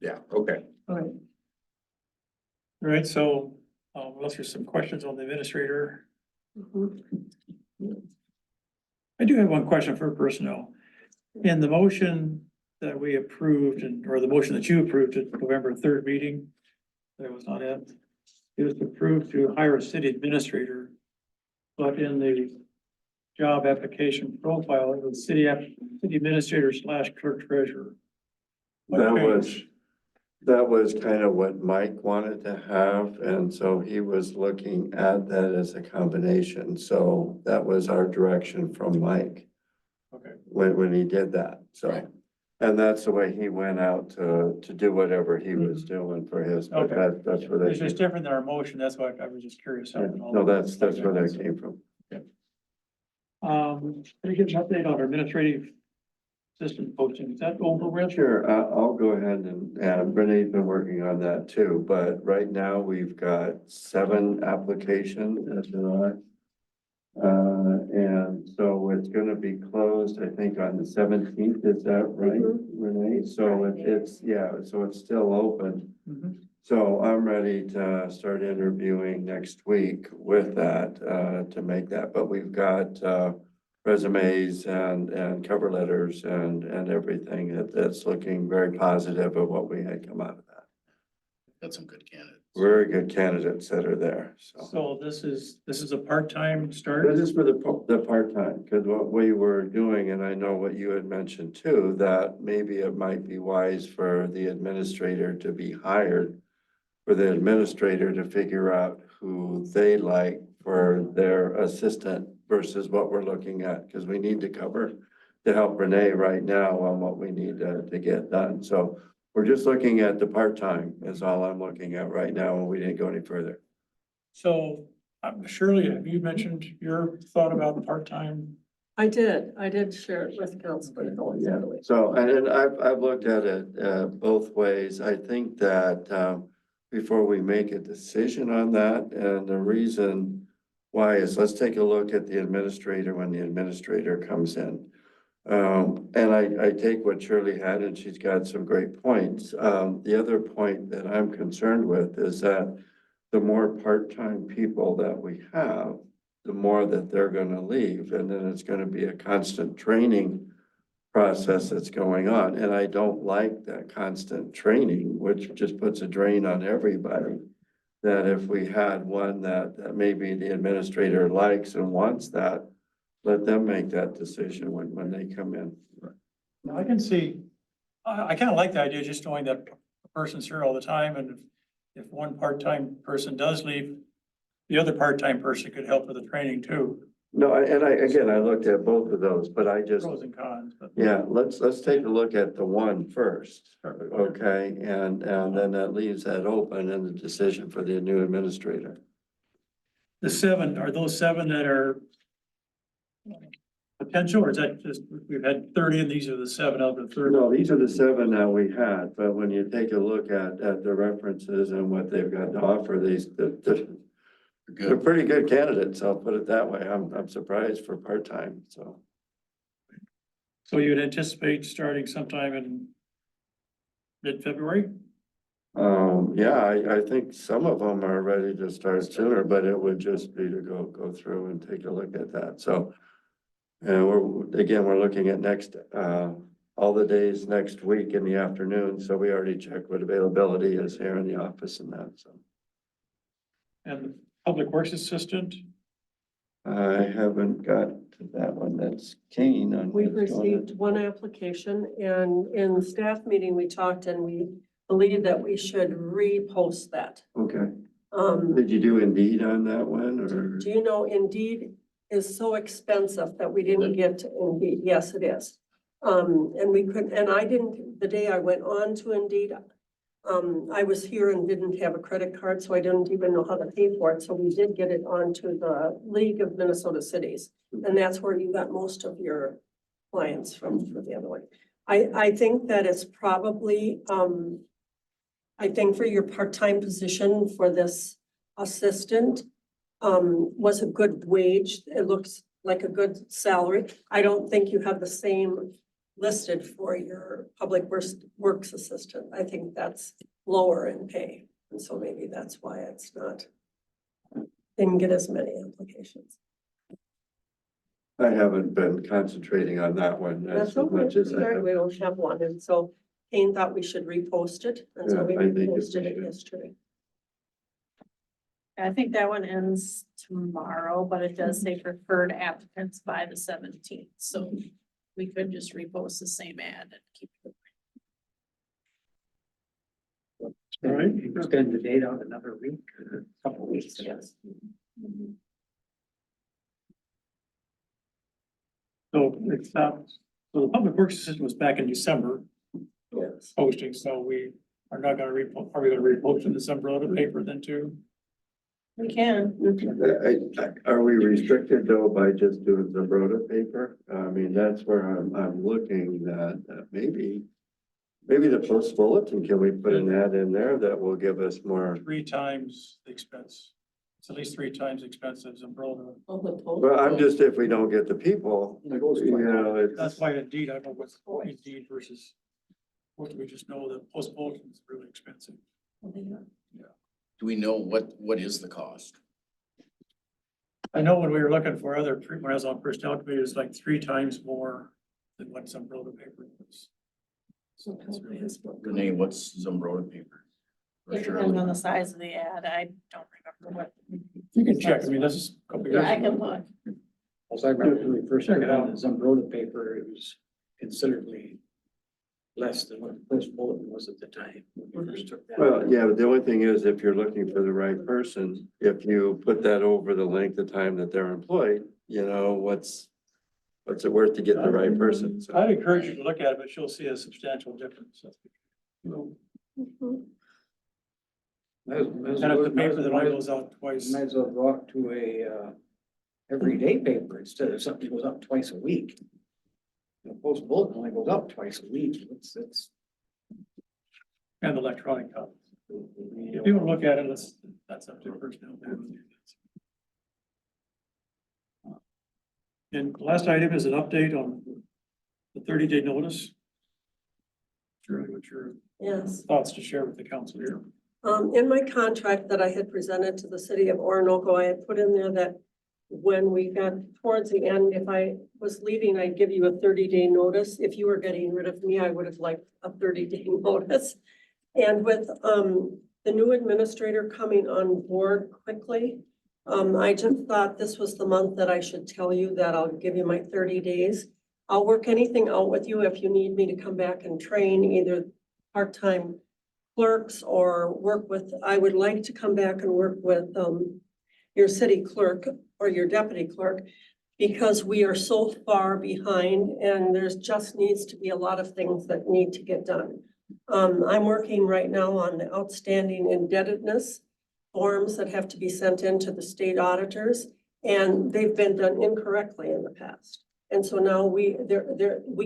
Yeah, okay. All right. All right, so, unless there's some questions on the administrator, Mhm. I do have one question for personnel. In the motion that we approved or the motion that you approved at November 3rd meeting, that was not it. It was approved to hire a city administrator. But in the job application profile, it was city administrator / clerk treasurer. What changed? That was kind of what Mike wanted to have, and so he was looking at that as a combination, so that was our direction from Mike Okay, when he did that, so. Right. And that's the way he went out to do whatever he was doing for his, but Okay. that's where that it's came just different than our motion, that's why I was just curious. how from. it all- No, that's where that came from. Can we get an update on our administrative assistant posting? Is that over with? Sure, I'll go ahead and Renee's been working on that too, but right now we've got 7 applications as there are. And so it's gonna be closed, I think, on the 17th, is that right, Renee? So it's still open. Mhm. So I'm ready to start interviewing next week with that, to make that, but we've got, resumes and cover letters and everything that's looking very positive of what we had come out of that. Got some good candidates. Very good candidates that are there, so. So this is a part-time start? This is for the part-time, because what we were doing, and I know what you had mentioned too, that maybe it might be wise for the administrator to be hired, for the administrator to figure out who they like for their assistant versus what we're looking at, because we need to cover to help Renee right now on what we need to get done. So we're just looking at the part-time is all I'm looking at right now, and we didn't go any further. So, Shirley, have you mentioned your thought about the part-time? I did share it with council, but it always Yeah, the way. so, and I've looked at it, both ways. I think that, before we make a decision on that, and the reason why is, let's take a look at the administrator when the administrator comes in. And I take what Shirley had, and she's got some great points. The other point that I'm concerned with is that the more part-time people that we have, the more that they're gonna leave, and then it's gonna be a constant training process that's going on, and I don't like that constant training, which just puts a drain on everybody. That if we had one that maybe the administrator likes and wants that, let them make that decision when they come in. Now, I can see, I kind of like the idea of just knowing that a person's here all the time, and if one part-time person does leave, the other part-time person could help with the training too, No, I looked at both of those, but I just, pros and cons, but. yeah, let's take a look at the one first. Okay, and then that leaves that open and the decision for the new administrator. The 7, are those 7 that are potential, or is that just, we've had 30 and these are the 7 out of the 30? No, these are the 7 that we had, but when you take a look at the references and what they've got to offer, they're Good. pretty good candidates, I'll put it that way. I'm surprised for part-time, so. So you'd anticipate starting sometime in mid-February? Yeah, I think some of them are ready to start sooner, but it would just be to go through and take a look at that, so. And we're looking at all the days next week in the afternoon, so we already checked what availability is here in the office and that, so. And the Public Works Assistant, I haven't got to that one, that's Kane on. We've what's going on. received one application, and in the staff meeting, we talked and we believe that we should repost that. Okay, did you do Indeed on that one, or? Do you know Indeed is so expensive that we didn't get to Indeed? Yes, it is. And we couldn't, and I didn't, the day I went on to Indeed, I was here and didn't have a credit card, so I didn't even know how to pay for it. So we did get it onto the League of Minnesota Cities. And that's where you got most of your clients from for the other one. I think that it's probably, I think for your part-time position for this assistant, was a good wage. It looks like a good salary. I don't think you have the same listed for your public works assistant. I think that's lower in pay. And so maybe that's why it's not, didn't get as many applications. I haven't been concentrating on that one That's as okay. much as I Sorry, have. we don't have one. And so Kane thought we should repost it. And so we Yeah, I think posted we it should. yesterday. I think that one ends tomorrow, but it does say preferred applicants by the 17th, so we could just repost the same ad and keep it. all right? Extend the date out another week, or a couple of weeks. Yes. So it's not, so the Public Works Assistant was back in December Yes. posting, so we are not gonna are we gonna repost in December on the paper then too? We can. Are we restricted though by just doing the Zumbrota paper? I mean, that's where I'm looking that maybe the Post Bulletin, can we put an ad in there that will give us more? 3 times the expense. It's at least 3 times expensive as umbrella. Well, I'm just, if we don't get the people, you know, That's it's, why Indeed, I don't know what's Indeed versus, what do we just know that Post Bulletin is really expensive. Do we know what is the cost? I know when we were looking for when I was on personnel committee, it was like 3 times more than what some umbrella paper was. So that's really Renee, what's Zumbrota paper? It depends on the size of the ad. I don't remember what. You can check, I mean, this is a couple years Yeah, I ago. can look. As I remember when we first Check it got out. on the Zumbrota paper, it was considerably less than what the Post Bulletin was at the time. when we first took that. well, yeah, but the only thing is, if you're looking for the right person, if you put that over the length of time that they're employed, you know, what's it worth to get the right person? So, I'd encourage you to look at it, but you'll see a substantial difference. Might as And if the well- paper that only might- goes out twice, Might as well go out to a, everyday paper instead of something that goes out twice a week. The Post Bulletin only goes out twice a week. It's. and electronic copies. If you want to look at it, that's up to the personnel. And the last item is an update on the 30-day notice. Shirley, what's your Yes. thoughts to share with the council here? In my contract that I had presented to the city of Orinoco, I had put in there that when we got towards the end, if I was leaving, I'd give you a 30-day notice. If you were getting rid of me, I would have liked a 30-day notice. And with the new administrator coming on board quickly, I just thought this was the month that I should tell you that I'll give you my 30 days. I'll work anything out with you if you need me to come back and train either part-time clerks or work with, I would like to come back and work with your city clerk or your deputy clerk, because we are so far behind and there's just needs to be a lot of things that need to get done. I'm working right now on the outstanding indebtedness forms that have to be sent in to the state auditors, and they've been done incorrectly in the past. And so now we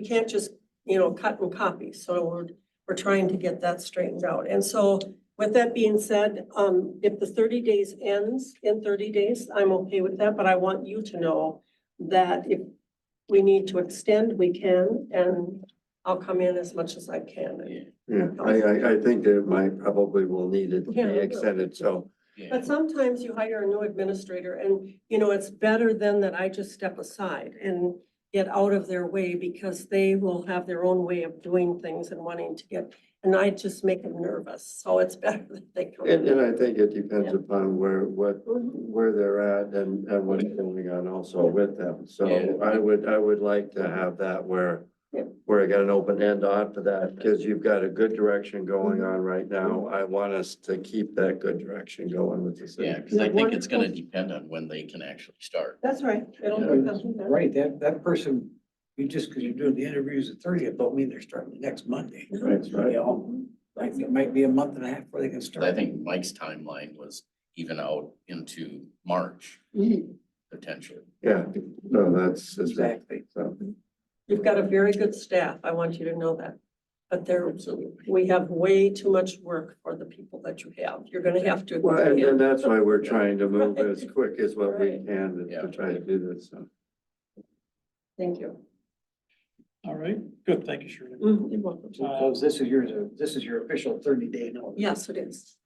can't just, cut and copy. So we're trying to get that straightened out. And so with that being said, if the 30 days ends in 30 days, I'm okay with that, but I want you to know that if we need to extend, we can, and I'll come in as much as I can. Yeah, I think that might probably will need it to Yeah. be extended, so. But sometimes you hire a new administrator and, it's better then that I just step aside and get out of their way, because they will have their own way of doing things and wanting to get, and I just make them nervous. So it's better that they come. And I think it depends Yeah. upon where they're at and what's going on also with them. So Yeah. I would like to have that where Yeah. I got an open end on for that, because you've got a good direction going on right now. I want us to keep that good direction going with the city. Yeah, because I think it's gonna depend on when they can actually start. That's right. It'll Yeah. be something that- Right, that person, just because you're doing the interviews at 30th, don't mean they're starting next Monday. That's right. Like, it might be a month and a half before they can start. I think Mike's timeline was even out into March, potentially. Yeah, no, that's Exactly. So, You've got a very good staff. I want you to know that. But we have way too much work for the people that you have. You're gonna have to. well, and that's why we're trying to move as quick as what we Right. can Yeah. to try to do this, so. Thank you. All right, good, thank you, Shirley. You're welcome. Because this is your official 30-day notice. Yes, it is.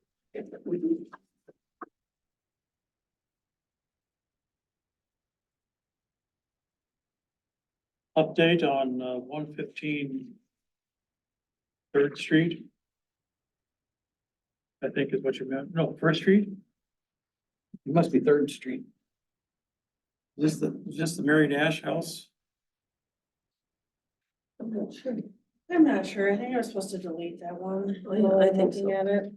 Update on 115 Third Street. I think is what you meant. No, First Street? It must be Third Street. Is this the Mary Nash house? I'm not sure. I'm not sure. I think I was supposed to delete that one. I think so. Looking at it.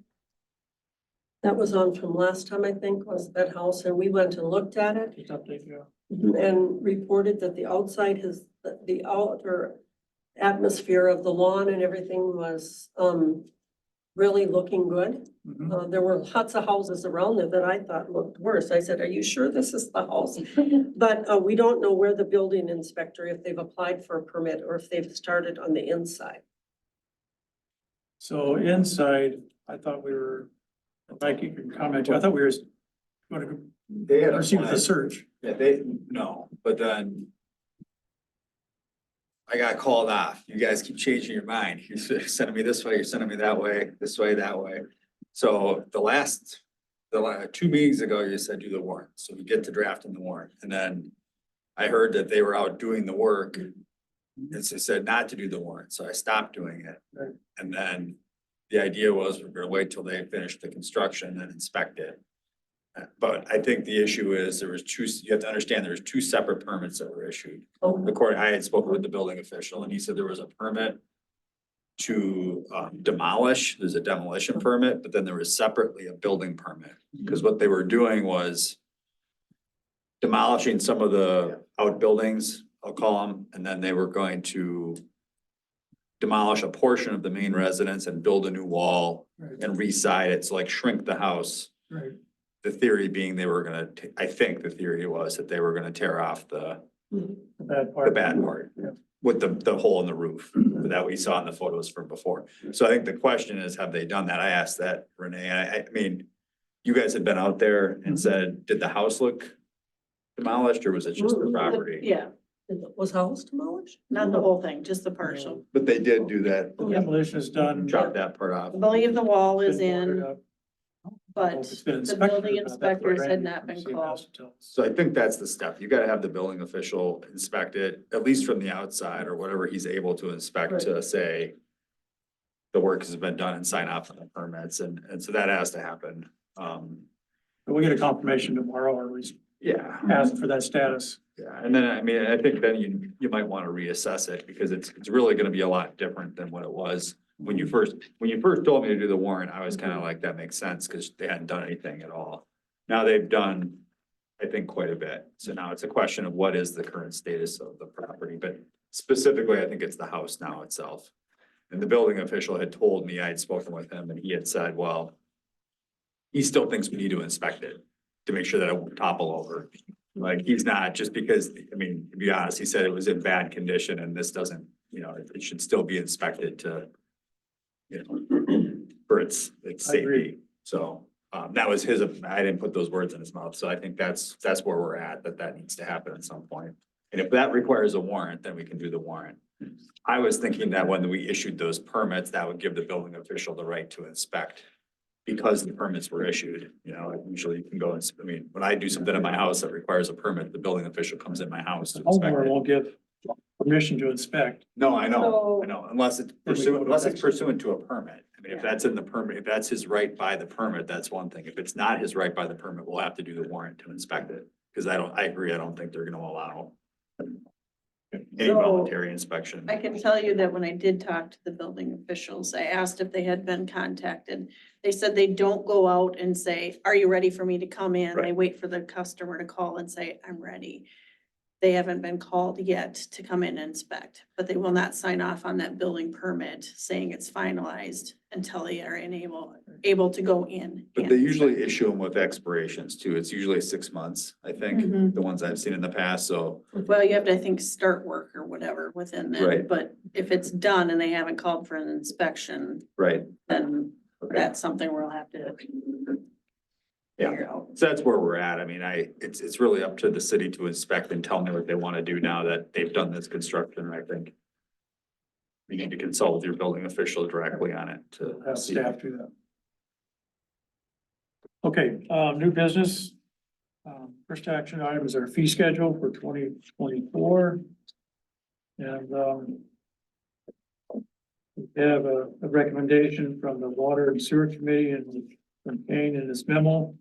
That was on from last time, I think, was that house, and we went and looked at it Just update, yeah. and reported that the outside the outer atmosphere of the lawn and everything was really looking good. Mhm. There were lots of houses around there that I thought looked worse. I said, are you sure this is the house? But we don't know where the building inspector, if they've applied for a permit or if they've started on the inside. So inside, I thought we were, Mike, you can comment, too. I thought we were going to They had proceed with the applied. search. Yeah, no, but then I got called off. You guys keep changing your mind. You're sending me this way, you're sending me that way, this way, that way. So the last 2 meetings ago, you said do the warrant. So we get to drafting the warrant. And then I heard that they were out doing the work. And so said not to do the warrant. So I stopped doing it. Right. And then the idea was we're gonna wait till they finish the construction and inspect it. But I think the issue is you have to understand there was 2 separate permits that were issued. I had spoken with the building official and he said there was a permit to demolish, there's a demolition permit, but then there was separately a building permit. Because what they were doing was demolishing some of the outbuildings, I'll call them, and then they were going to demolish a portion of the main residence and build a new wall Right. and re-side it, so like shrink the house. Right. The theory being they were gonna, I think the theory was that they were gonna tear off the The bad part. bad part. Yeah. With the hole in the roof that we saw in the photos from before. So I think the question is, have they done that? I asked that Renee, I mean, you guys had been out there and said, did the house look demolished or was it just the property? Yeah, Was house demolished? not the whole thing, just the partial. But they did do that, The demolition is done. chop that part off. I believe the wall is Been boarded in, up. but If it's been the inspected or building not, that's what inspectors had Randy not from been CMS called. will tell us. So I think that's the step. You gotta have the building official inspect it, at least from the outside or whatever he's able to inspect to say the work has been done and sign off on the permits. And so that has to happen. We'll get a confirmation tomorrow, or at least Yeah. ask for that status. Yeah, and then, I mean, I think then you might want to reassess it because it's really gonna be a lot different than what it was. When you first told me to do the warrant, I was kind of like, that makes sense because they hadn't done anything at all. Now they've done, I think, quite a bit. So now it's a question of what is the current status of the property, but specifically, I think it's the house now itself. And the building official had told me, I had spoken with him and he had said, well, he still thinks we need to inspect it to make sure that it won't topple over. Like, he's not, just because, I mean, to be honest, he said it was in bad condition and this doesn't, it should still be inspected to, for its I agree. safety. So, that was his, I didn't put those words in his mouth, so I think that's where we're at, that needs to happen at some point. And if that requires a warrant, then we can do the warrant. I was thinking that when we issued those permits, that would give the building official the right to inspect. Because the permits were issued, usually you can go and, I mean, when I do something in my house that requires a permit, the building official comes in my house to The inspect homeowner it. won't give permission to inspect. No, I know, So- unless it's Then we go to pursuant to a permit. I mean, if that's in the permit, if that's his right by the permit, that's one thing. If it's not his right by the permit, we'll have to do the warrant to inspect it. Cause I agree, I don't think they're gonna allow any So- voluntary inspection. I can tell you that when I did talk to the building officials, I asked if they had been contacted. They said they don't go out and say, are you ready for me to come in? They Right. wait for the customer to call and say, I'm ready. They haven't been called yet to come in and inspect, but they will not sign off on that building permit saying it's finalized until they are able to go in. But and they usually issue them with expirations too. It's usually 6 months, I think, Mhm. the ones I've seen in the past, so. Well, you have to, I think, start work or whatever within that, Right. but if it's done and they haven't called for an inspection, Right. then Okay. that's something we'll have to Yeah. figure out. So that's where we're at. I mean, it's really up to the city to inspect and tell me what they want to do now that they've done this construction, I think. You need to consult with your building official directly on it to Have see. staff do that. Okay, new business. First action item is our fee schedule for 2024. And, we have a recommendation from the Water and Sewer Committee and from Kane in his memo.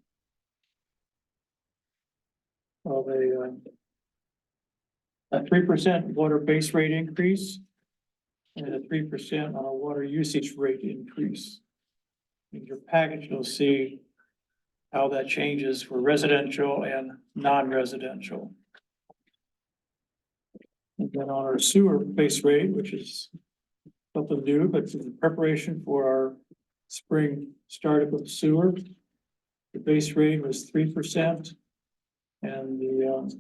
Of a 3% water base rate increase and a 3% on a water usage rate increase. In your package, you'll see how that changes for residential and non-residential. And then on our sewer base rate, which is something new, but in preparation for our spring startup of sewer, the base rate was 3%. And the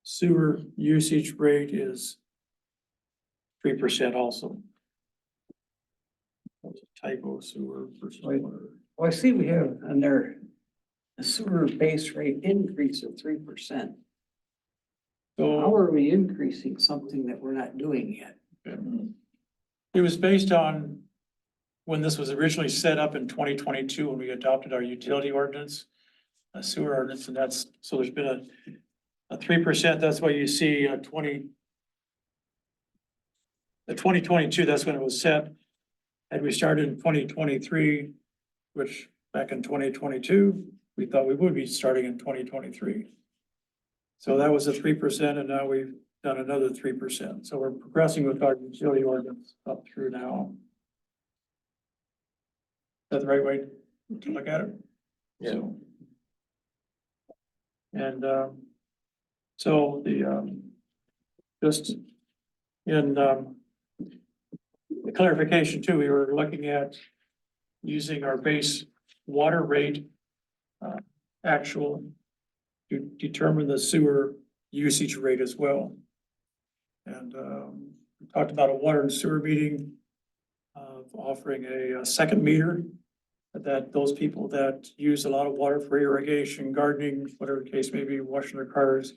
sewer usage rate is 3% also. That was a typo, sewer versus water. Well, I see we have on there a sewer base rate increase of 3%. How So are we increasing something that we're not doing yet? it was based on when this was originally set up in 2022, when we adopted our utility ordinance, a sewer ordinance, and that's, so there's been a 3%, that's why you see the 2022, that's when it was set. Had we started in 2023, which back in 2022, we thought we would be starting in 2023. So that was a 3%, and now we've done another 3%. So we're progressing with our utility ordinance up through now. Is that the right way to look at it? Yeah. So- And, so the, just in, the clarification too, we were looking at using our base water rate, actual to determine the sewer usage rate as well. And, we talked about a water and sewer meeting of offering a second meter that those people that use a lot of water for irrigation, gardening, whatever the case may be, washing their cars,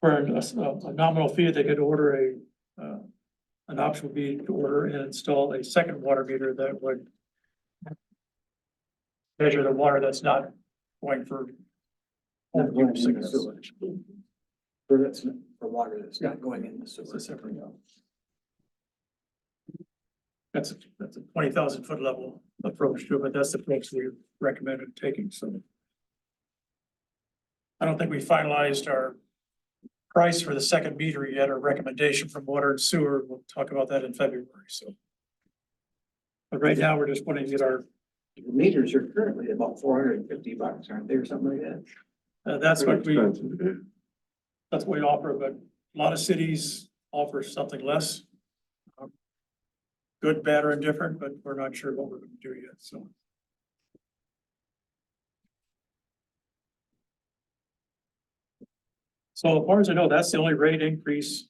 for a nominal fee, they could order an option would be to order and install a second water meter that would measure the water that's not going for. Not going into the sewage. For that's, for water that's not going in the It's a sewer. separate, That's a 20,000 foot level approach to it, but that's the approach we recommended taking, so. I don't think we finalized our price for the second meter yet, or recommendation from water and sewer. We'll talk about that in February, so. But right now, we're just putting it our, The meters are currently about $450, aren't they, or something like that? that's what we, Expensive. that's what we offer, but a lot of cities offer something less. Good, bad, or indifferent, but we're not sure what we're gonna do yet, so. So as far as I know, that's the only rate increase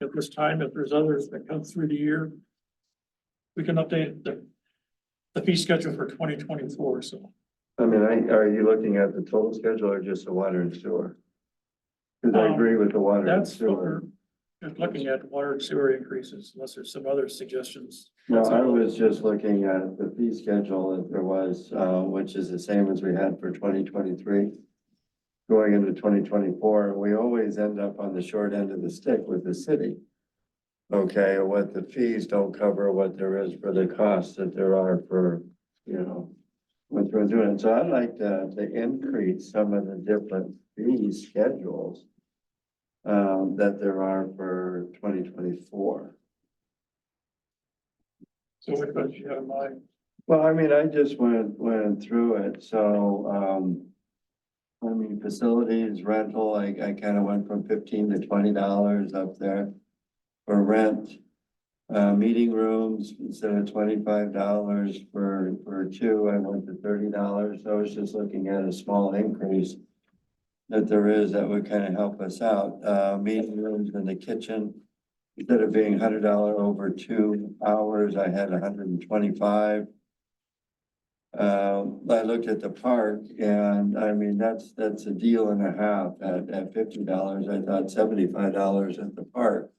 at this time. If there's others that come through the year, we can update the fee schedule for 2024, so. I mean, are you looking at the total schedule or just the water and sewer? Cause I agree with the water and That's what sewer. we're just looking at, water and sewer increases, unless there's some other suggestions. No, I was just looking at the fee schedule that there was, which is the same as we had for 2023. Going into 2024, and we always end up on the short end of the stick with the city. Okay, what the fees don't cover what there is for the costs that there are for, what we're doing. So I'd like to increase some of the different fee schedules that there are for 2024. So which ones you have in mind? Well, I mean, I just went through it, so, I mean, facilities, rental, I kind of went from $15 to $20 up there for rent. Meeting rooms, instead of $25 for two, I went to $30. I was just looking at a small increase that there is that would kind of help us out. Meeting rooms in the kitchen, instead of being $100 over 2 hours, I had 125. I looked at the park and I mean, that's a deal and a half at $50. I thought $75 at the park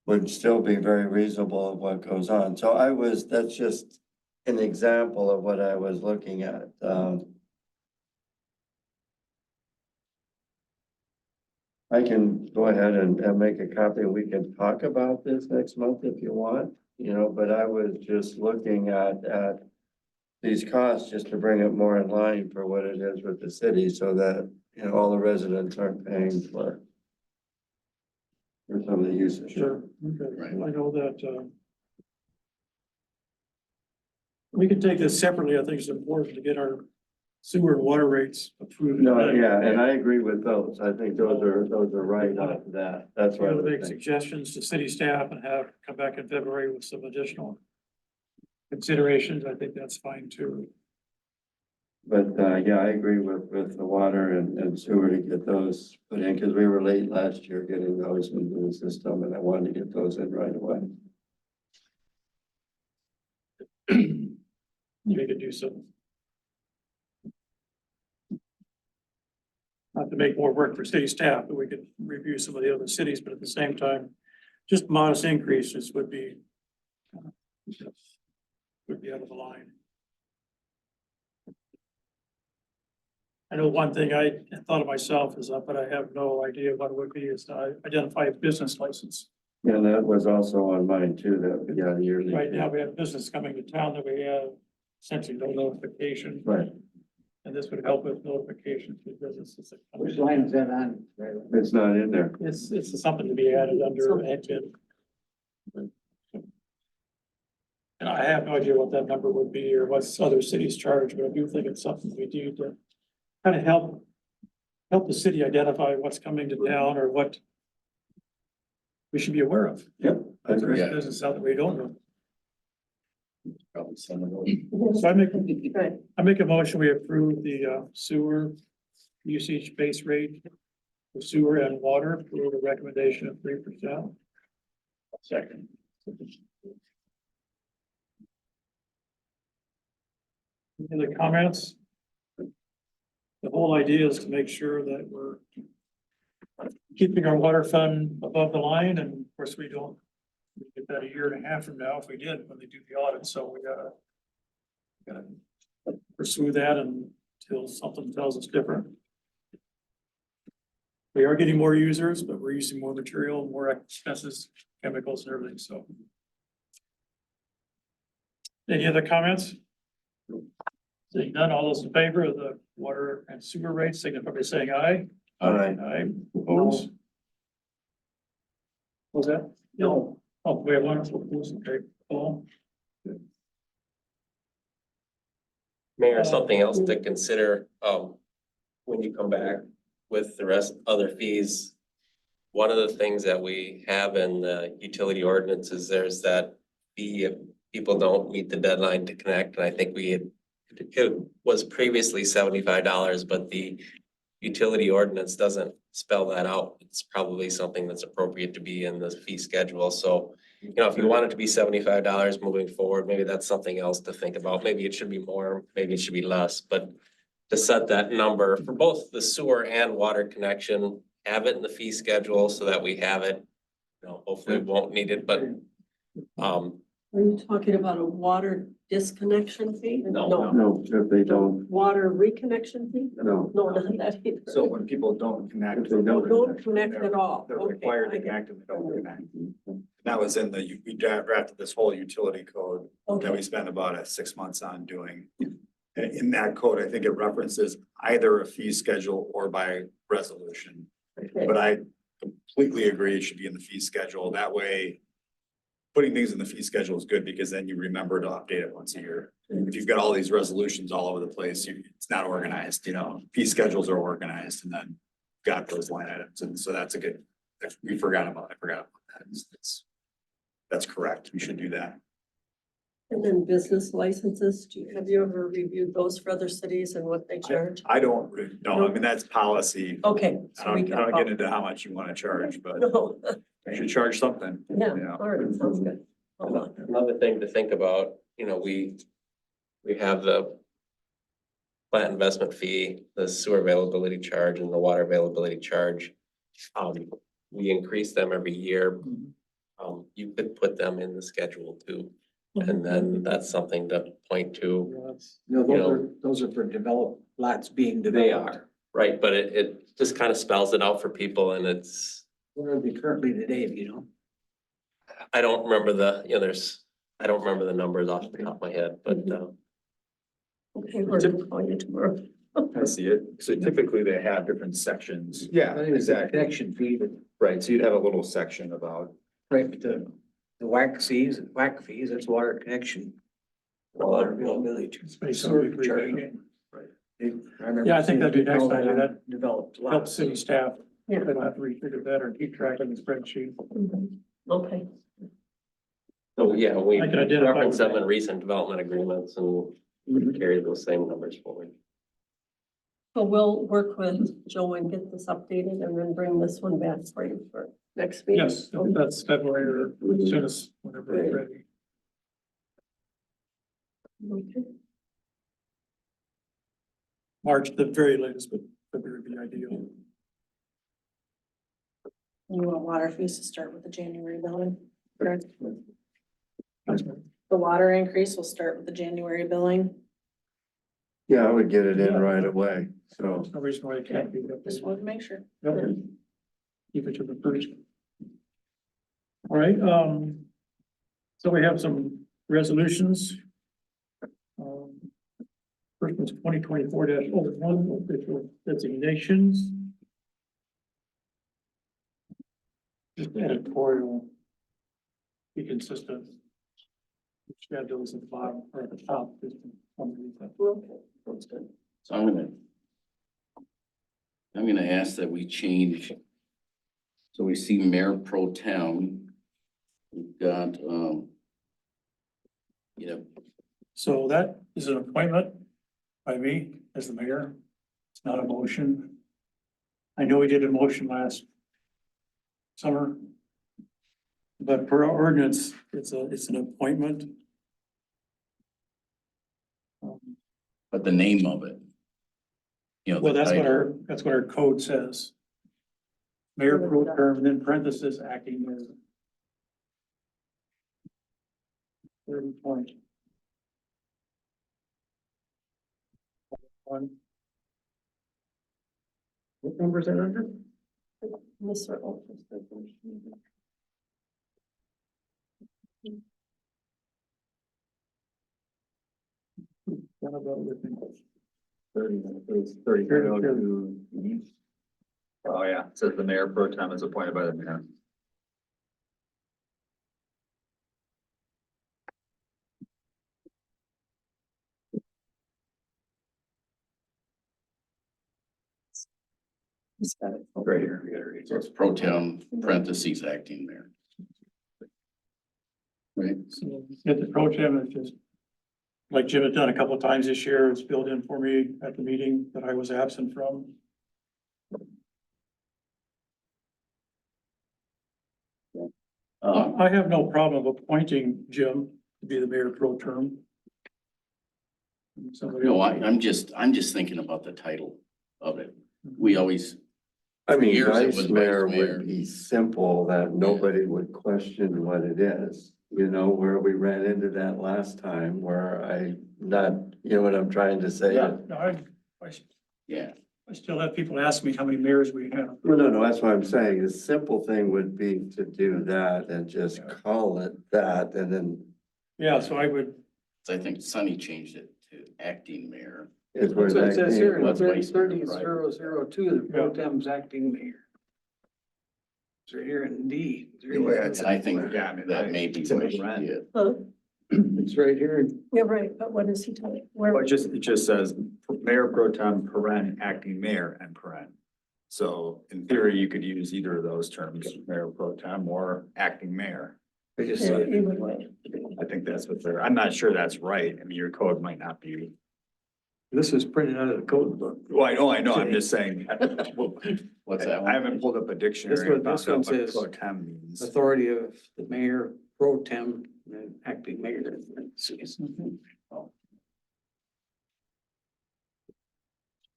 would still be very reasonable of what goes on. So that's just an example of what I was looking at. I can go ahead and make a copy and we can talk about this next month if you want, but I was just looking at these costs just to bring it more in line for what it is with the city so that, all the residents aren't paying for some of the usage. Sure, okay, I know that, we can take this separately. I think it's important to get our sewer and water rates approved. No, yeah, and I agree with those. I think those are right off of that. That's If what you I want to was make thinking. suggestions to city staff and come back in February with some additional considerations, I think that's fine too. But, yeah, I agree with the water and sewer to get those put in, because we were late last year getting those into the system, and I wanted to get those in right away. We could do some. Not to make more work for city staff, but we could review some of the other cities, but at the same time, just modest increases would be out of the line. I know one thing I thought of myself is, but I have no idea what it would be, is to identify a business license. Yeah, that was also on mine too, that, yeah, yearly. Right now, we have business coming to town that we have essentially no notification. Right. And this would help with notification to businesses. that come Which in. line is that on? It's not in there. It's something to be added under admin. And I have no idea what that number would be or what other cities charge, but I do think it's something we do to kind of help the city identify what's coming to town or what we should be aware of. Yep. I There is agree. business out that we don't know. Probably some of those. So I make a motion, we approve the sewer usage base rate for sewer and water for the recommendation of 3%. Second. Any other comments? The whole idea is to make sure that we're keeping our water fund above the line, and of course, we get that a year and a half from now if we did, when they do the audit, so we gotta Gotta pursue that until something tells us different. We are getting more users, but we're using more material, more expenses, chemicals and everything, so. Any other comments? Seeing none, all those in favor of the water and sewer rates, signify by saying aye. Aye. Aye, oppose? What's that? No. Oh, we have one, opposed, okay, Paul? Mayor, something else to consider, when you come back with the rest, other fees. One of the things that we have in the utility ordinance is there's that fee if people don't meet the deadline to connect, and I think it was previously $75, but the utility ordinance doesn't spell that out. It's probably something that's appropriate to be in the fee schedule, so you know, if you want it to be $75 moving forward, maybe that's something else to think about. Maybe it should be more, maybe it should be less, but to set that number for both the sewer and water connection, have it in the fee schedule so that we have it. You know, hopefully we won't need it, but Are you talking about a water disconnection fee? No, if they don't, Water reconnection fee? no. No, not that either. So when people don't connect. If they don't- Don't connect at all. They're Okay, required I to get connect and they don't connect. That was in the, we drafted this whole utility code that Okay. we spent about 6 months on doing. And in that code, I think it references either a fee schedule or by resolution. Okay. But I completely agree it should be in the fee schedule. That way, putting things in the fee schedule is good because then you remember to update it once a year. If you've got all these resolutions all over the place, it's not organized, you know, fee schedules are organized and then got those line items. And so that's a good, we forgot about, I forgot about that. That's correct. We should do that. And then business licenses, have you ever reviewed those for other cities and what they charge? I don't really know. I mean, that's policy. Okay. I so we don't can get into how much you want to charge, but No, you should charge something. yeah, Yeah. all right, sounds good. Hold on. another thing to think about, you know, we have the plant investment fee, the sewer availability charge and the water availability charge. We increase them every year. You could put them in the schedule too. And then that's something to point to. No, those are for developed lots being developed. They are, right, but it just kind of spells it out for people and it's, What are they currently today, you know? I don't remember I don't remember the numbers off the top of my head, but, Okay, we're gonna call you tomorrow. I see it. So typically they have different sections. Yeah, Not even a connection fee, but Right, so you'd have a little section about. right, but the whack fees, that's water connection. Water availability. It's based on Sewer degree charge. rating. Remember Yeah, I think that'd be seeing next all idea, that Developed Help lots. city staff, they Yeah. don't have to refigure that or keep track of the spreadsheet. Okay. so yeah, we I can identify reference them with in recent development agreements and carry those same numbers forward. So we'll work with Joe and get this updated and then bring this one back for you for next meeting. Yes, if that's February or as soon as whenever it's ready. Okay. March, the very latest, but February would be ideal. You want water fees to start with the January billing? Correct. That's right. The water increase will start with the January billing. Yeah, I would get it in right away, so. There's no reason why it can't be. Just wanted to make sure. Yep. Keep it to the first. All right, so we have some resolutions. First one's 2024-01, official designations. Just editorial. Be consistent. Schedules at the bottom or at the top. Just underneath that. Okay, that's good. So I'm gonna ask that we change. So we see Mayor Pro Tem. We've got, So that is an appointment by me as the mayor. It's not a motion. I know we did a motion last summer. But per ordinance, it's an appointment. but the name of it. You know, Well, the that's what title. that's what our code says. Mayor pro term, and then parenthesis acting as. Third point. One. What number is that under? Mr. Oates. Oh, yeah, it says the mayor pro tem is appointed by the mayor. Right here. So it's pro tem parentheses acting mayor. Right? So get the pro tem, it's just, like Jim had done a couple of times this year, it's filled in for me at the meeting that I was absent from. I have no problem appointing Jim to be the mayor pro term. Somebody No, else. I'm just thinking about the title of it. We always, I mean, years it vice was mayor vice mayor. would be simple, that nobody would question what it is. You know, where we ran into that last time where you know what I'm trying to say? Yeah, no, yeah, I still have people ask me how many mayors we have. No, that's what I'm saying. The simple thing would be to do that and just call it that and then Yeah, so I would, I think Sonny changed it to acting mayor. is where So it that says here, came in from. 30-002, the pro tem's acting mayor. It's right here in D. And I think Yeah, I mean, that may be it's in what the she red. did. Huh? It's right here in Yeah, right, but what is he telling? Where? Well, it just says mayor pro tem, paren, acting mayor, and paren. So in theory, you could use either of those terms, mayor pro tem or acting mayor. I just Yeah, saw it. either way. I think that's what they're, I'm not sure that's right. I mean, your code might not be. This is printed out of the code book. Well, I know, I'm just saying. What's that I one? haven't pulled up a dictionary. one- and found this one out what says- pro tem means. Authority of the mayor pro tem and acting mayor.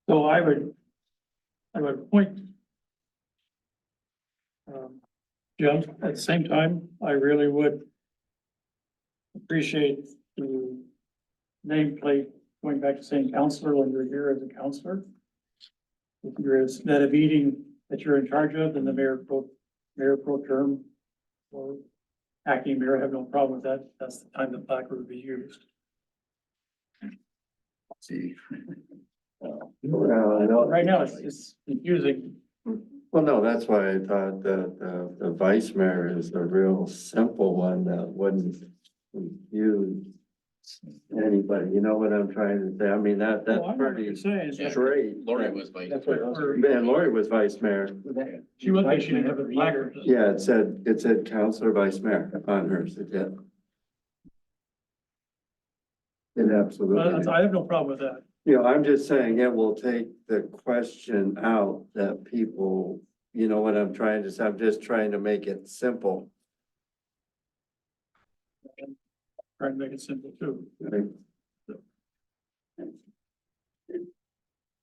so I would appoint Jim. At the same time, I really would appreciate the nameplate going back to saying counselor when you're here as a counselor. If you're at a meeting that you're in charge of, then the mayor pro term or acting mayor, I have no problem with that. That's the time the placard would be used. See. Well, I know. Right now, it's confusing. Well, no, that's why I thought the vice mayor is a real simple one that wouldn't confuse anybody. You know what I'm trying to say? I mean, Well, that's I know what pretty you're saying. Yeah. straight. Lori was vice That's what mayor. I was. Man, Lori was vice mayor. She would think she didn't have a placard. Yeah, it said counselor vice mayor on hers. It did. It absolutely. But I have no problem with that. You know, I'm just saying it will take the question out that people, you know what I'm trying to say? I'm just trying to make it simple. Trying to make it simple too. Right?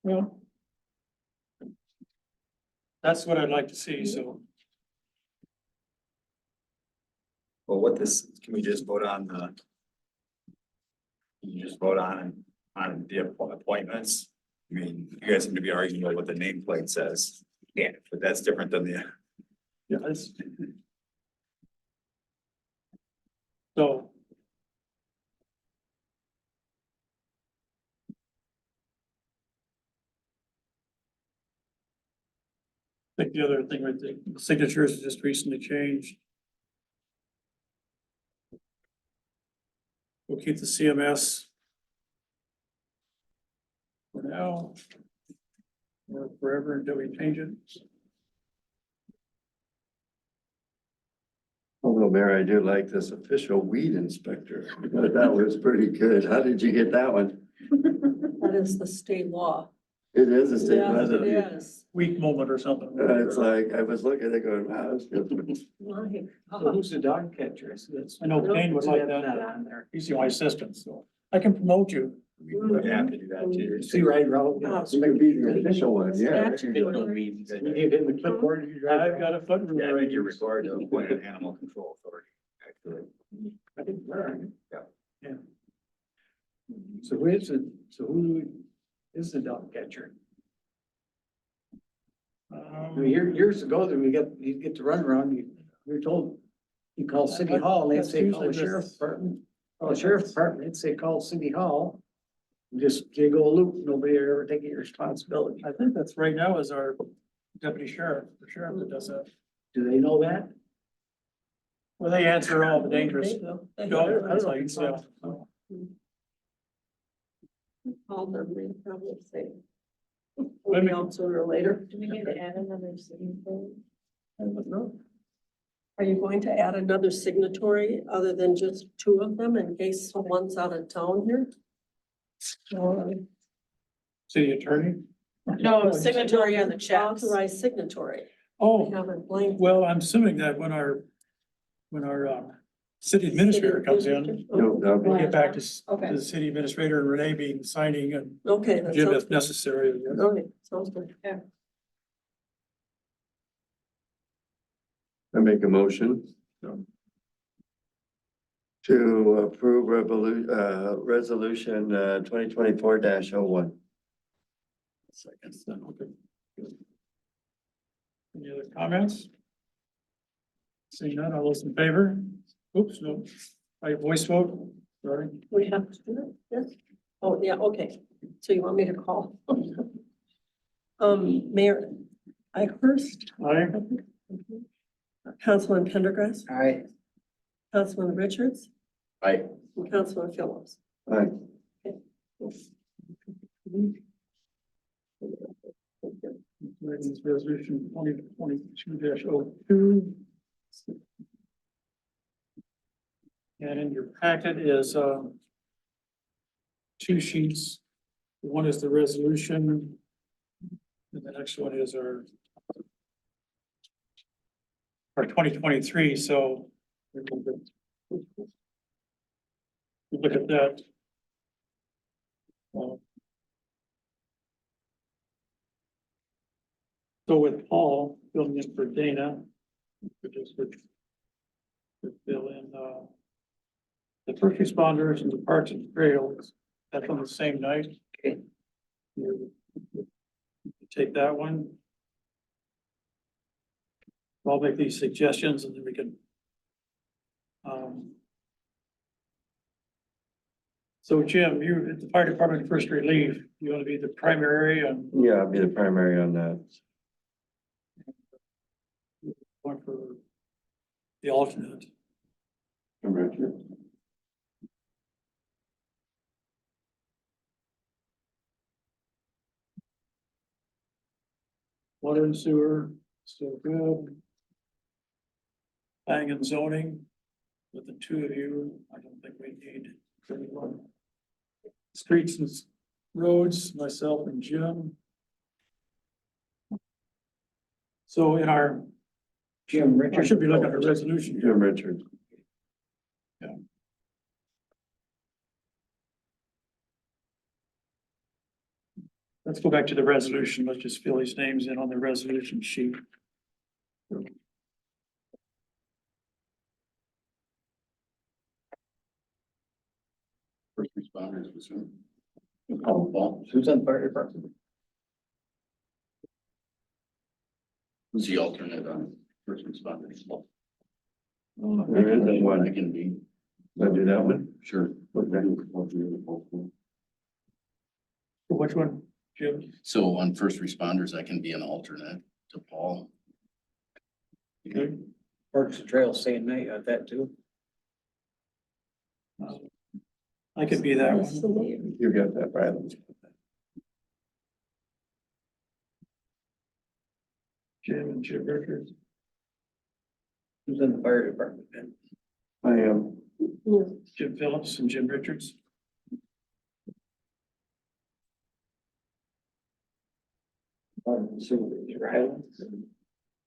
Well, that's what I'd like to see, so. Well, can we just vote on the? You just vote on the appointments? I mean, you guys seem to be arguing about what the nameplate says. Yeah, but that's different than the. Yeah, it's. So. I think the other thing with the signatures just recently changed. We'll keep the CMS. For now. Or forever until we change it. Although, Mayor, I do like this official weed inspector. That was pretty good. How did you get that one? That is the state law. It is a state Yes, it resident. is. Weak moment or something. It's like, I was looking at it going, wow, that's good. My So who's the dog catcher? So that's- I know Kane would like That's that. not on there. He's my assistant, so I can promote you. You have to do that too. See right, Raul? You could be the official one, yeah. You give him the clipboard, you drive. I've got a foot. Yeah, I think you're required to appoint an animal control authority, actually. I think we're. Yeah. Yeah. So who is it? So who do we? is the dog catcher. Um, Years ago, that you'd get to run around, you're told, you call City Hall, and they'd That's say, call the usually sheriff's just- department. Call the sheriff's department, they'd say, call City Hall. Just jiggle a loop, nobody ever taking your responsibility. I think that's right now is our deputy sheriff, the sheriff that does that. Do they know that? Well, they answer all the dangerous They do. They dog do. complaints, yeah. Call them, they probably say. Let We'll me- be out sooner or later. Do we need to add another signature? I don't know. Are you going to add another signatory other than just two of them in case someone's out of town here? Or City attorney? No, signatory on the checks. authorized signatory? Oh, We haven't blanked. well, I'm assuming that when our city administrator comes in, No, that'll be- we'll get back to Okay. to the city administrator and Renee being signing and Okay. that Jim sounds if good. necessary. Okay, sounds good. Yeah. I make a motion to approve resolution, 2024-01. Second. Okay. Good. Any other comments? Seeing none, all those in favor? Oops, no, by voice vote, sorry. We have to do that, yes? Oh, yeah, okay. So you want me to call? Mayor Ikerst, Aye. Councilman Pendergrass, Aye. Councilman Richards, I, and Councilman Phillips. Aye. Resolution 2022-02. And in your packet is two sheets. One is the resolution. And the next one is our 2023, so we look at that. So with Paul filling in for Dana, we just would fill in the first responders and the parks and trails, that's on the same night. Okay. You take that one. I'll make these suggestions and then we can. So Jim, you, at the fire department first relief, you want to be the primary and Yeah, I'll be the primary on that. one for the alternate. Water and sewer, still good. Planning and zoning, with the two of you, I don't think we need anyone. Streets and roads, myself and Jim. So in our, Jim I Richards. should be looking at a resolution here. Jim Richards. Let's go back to the resolution. Let's just fill these names in on the resolution sheet. first responders was who? Who's on the fire department? Who's the alternate on first responders? There isn't I one. can be, I'll do that one. sure. Which one, Jim? So on first responders, I can be an alternate to Paul. Okay. Parks and Trails same night, that too. I could be that That's the one. name. You got that, Bradley. Jim and Jim Richards. Who's in the fire department then? I am. Yeah. Jim Phillips and Jim Richards.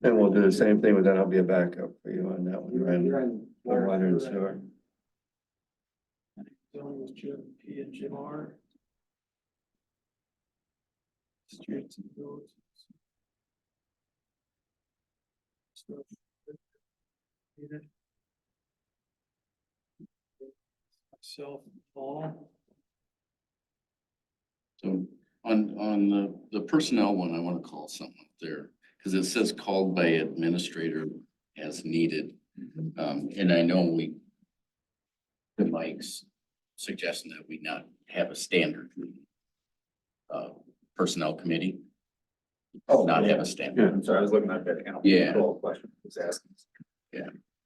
And we'll do the same thing with that. I'll be a backup for you on that one, Ryan. Water and sewer. Zoning was Jim P and Jim R. Streets and roads. Myself, Paul. So on the personnel one, I want to call something up there, because it says called by administrator as needed. And I know the Mike's suggesting that we not have a standard personnel committee, not have a standard. I'm sorry, I was looking at that. animal Yeah. control question I was asking.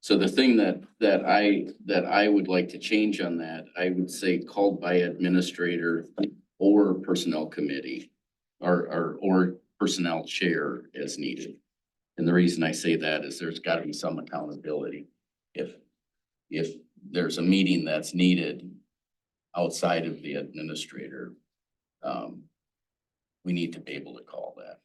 So the thing that I would like to change on that, I would say called by administrator or personnel committee or personnel chair as needed. And the reason I say that is there's gotta be some accountability. If there's a meeting that's needed outside of the administrator, we need to be able to call that.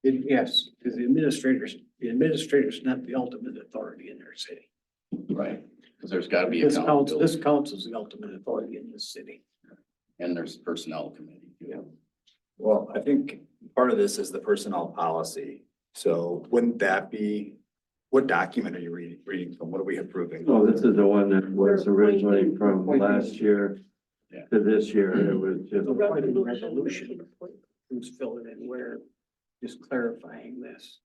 Yes, because the administrator's not the ultimate authority in their city. Right. Because there's gotta be This council, accountability, this council is the ultimate authority in this city. and there's personnel committee. too. Well, I think part of this is the personnel policy. So wouldn't that be, what document are you reading from? What are we approving? Oh, this is the one that was originally from Appointing. last year Yeah. to this year. It was just, The resolution, who's filling in where, just clarifying this.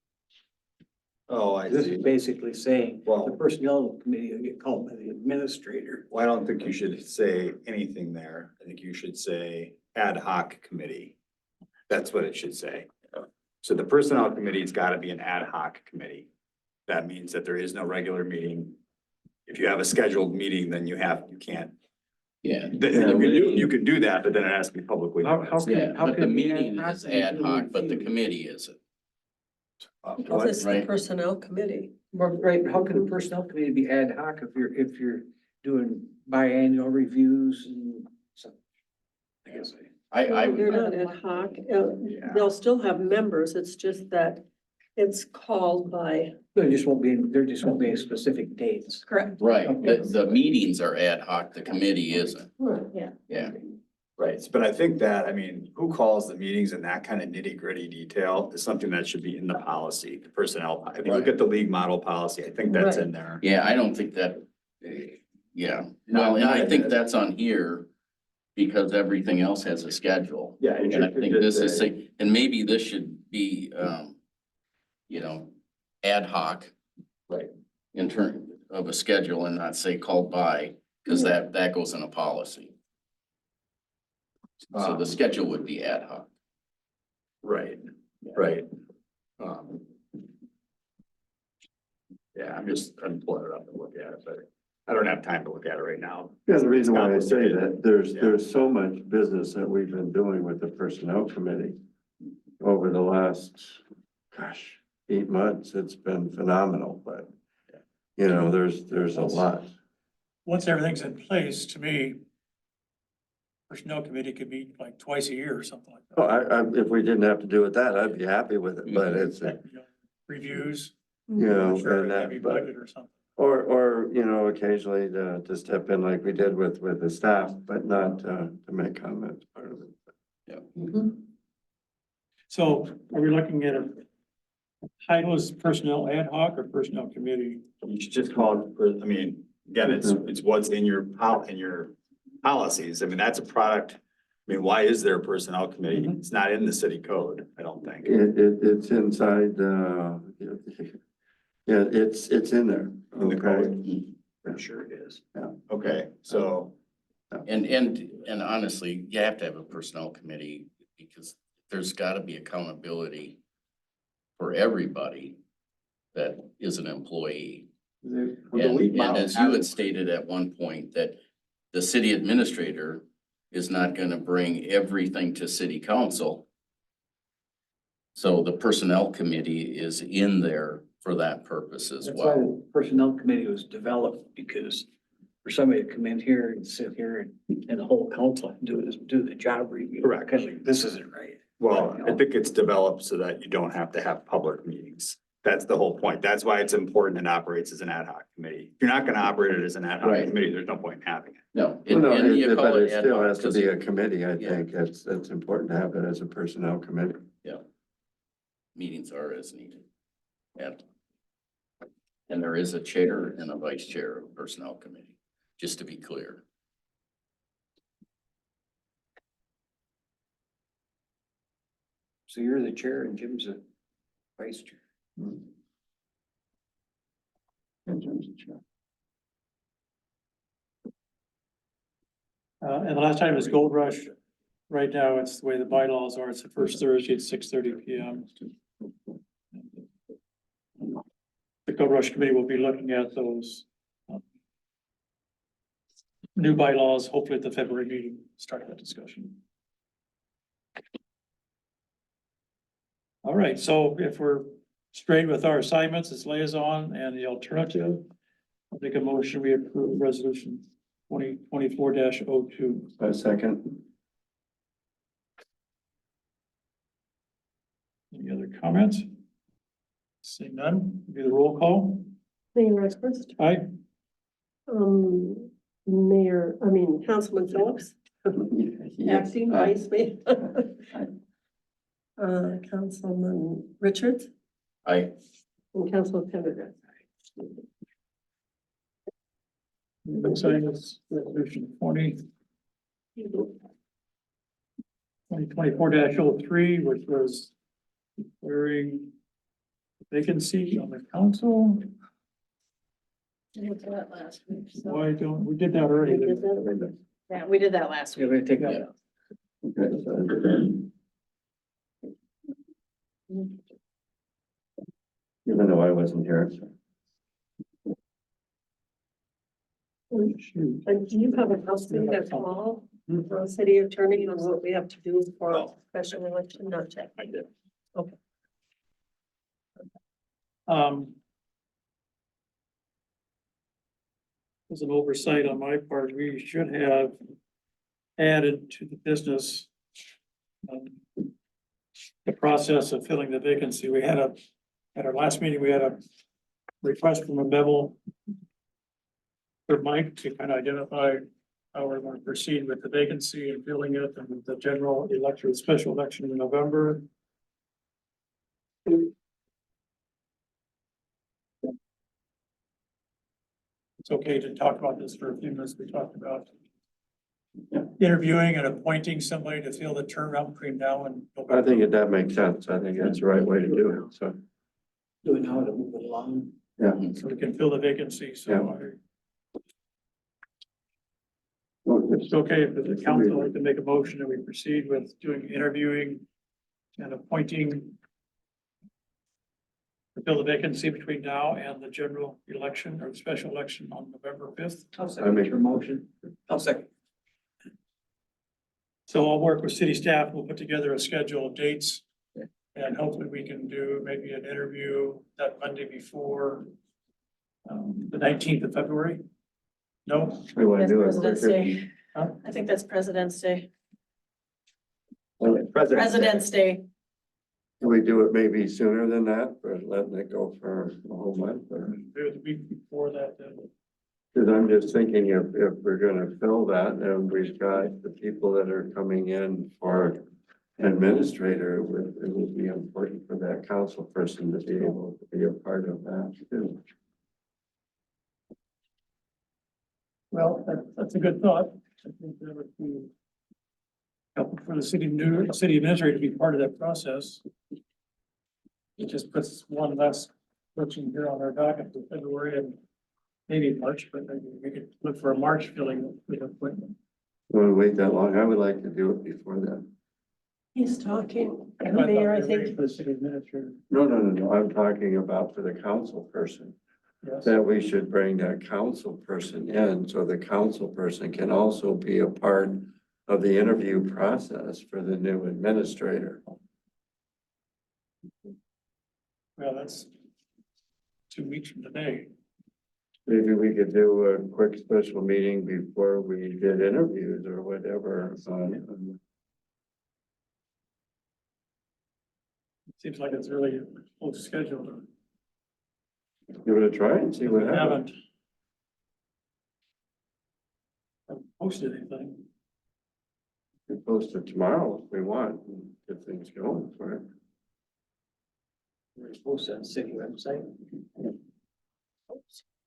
Oh, I This see. is basically saying, Well- the personnel committee will get called by the administrator. Well, I don't think you should say anything there. I think you should say ad hoc committee. That's what it should say. So the personnel committee's gotta be an ad hoc committee. That means that there is no regular meeting. If you have a scheduled meeting, then you can't. Yeah. You can do that, but then it has to be publicly. How noticed. can- Yeah, how but the can we meeting ad is hoc ad do hoc, but the reviews? committee isn't. Because it's the Right. personnel committee. Right, how can a personnel committee be ad hoc if you're doing biannual reviews and stuff? I guess I would. They're not ad hoc. Yeah. They'll still have members. It's just that it's called by. there just won't be specific dates. Correct. Right, the meetings are ad hoc, the committee isn't, Yeah. yeah. Right, but I think that, I mean, who calls the meetings and that kind of nitty gritty detail is something that should be in the policy, the personnel. If you look at the league model policy, I think that's in there. Yeah, I don't think that, yeah, well, and I think that's on here because everything else has a schedule. Yeah. And I think this is, and maybe this should be, ad hoc. Right. In terms of a schedule and not say called by, because that goes in a policy. So the schedule would be ad hoc. Right, right. Yeah, I'm pulling it up and look at it, but I don't have time to look at it right now. yeah, the reason why I say that, Yeah. there's so much business that we've been doing with the personnel committee over the last, 8 months. It's been phenomenal, but there's a lot. Once everything's in place, to me, personnel committee could meet like twice a year or something like Oh, that. if we didn't have to do with that, I'd be happy with it, but it's, Reviews, and maybe that, but, budget or something. or occasionally to step in like we did with the staff, but not, to make comments part of it. So are we looking at a title as personnel ad hoc or personnel committee? You should just call it, I mean, again, it's what's in your policies. I mean, that's a product. I mean, why is there a personnel committee? It's not in the city code, I don't think. It's inside, yeah, it's in there. In the Okay. code. I'm sure it is. Okay, so, And honestly, you have to have a personnel committee because there's gotta be accountability for everybody that is an employee. well, the league And model as you had has- stated at one point, that the city administrator is not gonna bring everything to city council. So the personnel committee is in there for that purpose as That's why well. the personnel committee was developed, because for somebody to come in here and sit here and the whole council do the job review. Correct. Kind of like, this isn't right. Well, I think it's developed so that you don't have to have public meetings. That's the whole point. That's why it's important and operates as an ad hoc committee. If you're not gonna operate it as an ad hoc Right. committee, there's no point in having it. No, Well, and no, you call but it it ad still hoc has to 'cause be a committee, I Yeah. think. It's important to have it as a personnel committee. meetings are as needed. And there is a chair and a vice chair of personnel committee, just to be clear. So you're the chair and Jim's the vice chair. And the last time was Gold Rush. Right now, it's the way the bylaws are. It's the first Thursday at 6:30 PM. The Gold Rush Committee will be looking at those new bylaws, hopefully at the February meeting, start that discussion. All right, so if we're straight with our assignments, it's liaison and the alternative, I'll make a motion, we approve resolution 2024-02. A second. Any other comments? Seeing none, do the roll call. Mayor Express, Aye. Councilman Phillips, acting Aye. vice mayor. Councilman Richards I, and Councilman Pendergrass. Signing this resolution 2024-03, which was declaring vacancy on the council. We did that last week, so. Why don't, we did that already. Yeah, we did that last Yeah, week. we take that. Even though I wasn't here. Shoot. And do you have a copy that's all for city attorney on what we have to do for a special election? Not yet. I did. Okay. As an oversight on my part, we should have added to the business the process of filling the vacancy. We had at our last meeting, we had a request from a memo for Mike to kind of identify how we're going to proceed with the vacancy and filling it and the general election, special election in November. It's okay to talk about this for a few minutes. We talked about interviewing and appointing somebody to fill the turnaround between now and. I think that makes sense. I think that's the right way to do it, so. Doing how to move it along. Yeah. So we can fill the vacancy, so it's okay if the council would like to make a motion that we proceed with doing interviewing and appointing to fill the vacancy between now and the general election or the special election on November 5th. I'll second your motion. I'll second. So I'll work with city staff. We'll put together a schedule of dates. And hopefully we can do maybe an interview that Monday before the 19th of February. No? We want to That's do it. President's Day. Huh? I think that's President's Day. President. President's Day. Can we do it maybe sooner than that, or letting it go for a whole month, or? Do the week before that, then. Cause I'm just thinking if we're gonna fill that and we've got the people that are coming in for administrator, it would be important for that council person to be able to be a part of that too. Well, that's a good thought. I think that would be helpful for the city administrator to be part of that process. It just puts one less question here on our docket for February and maybe March, but maybe we could look for a March filling with appointment. Want to wait that long? I would like to do it before then. He's talking, Mayor, I think. For the city administrator. No. I'm talking about for the council person. Yes. That we should bring that council person in, so the council person can also be a part of the interview process for the new administrator. Well, that's 2 weeks from today. Maybe we could do a quick special meeting before we did interviews or whatever. Seems like it's really a close schedule. Give it a try and see what We happens. haven't posted anything. We post it tomorrow if we want, and get things going for it. We're supposed to have city website.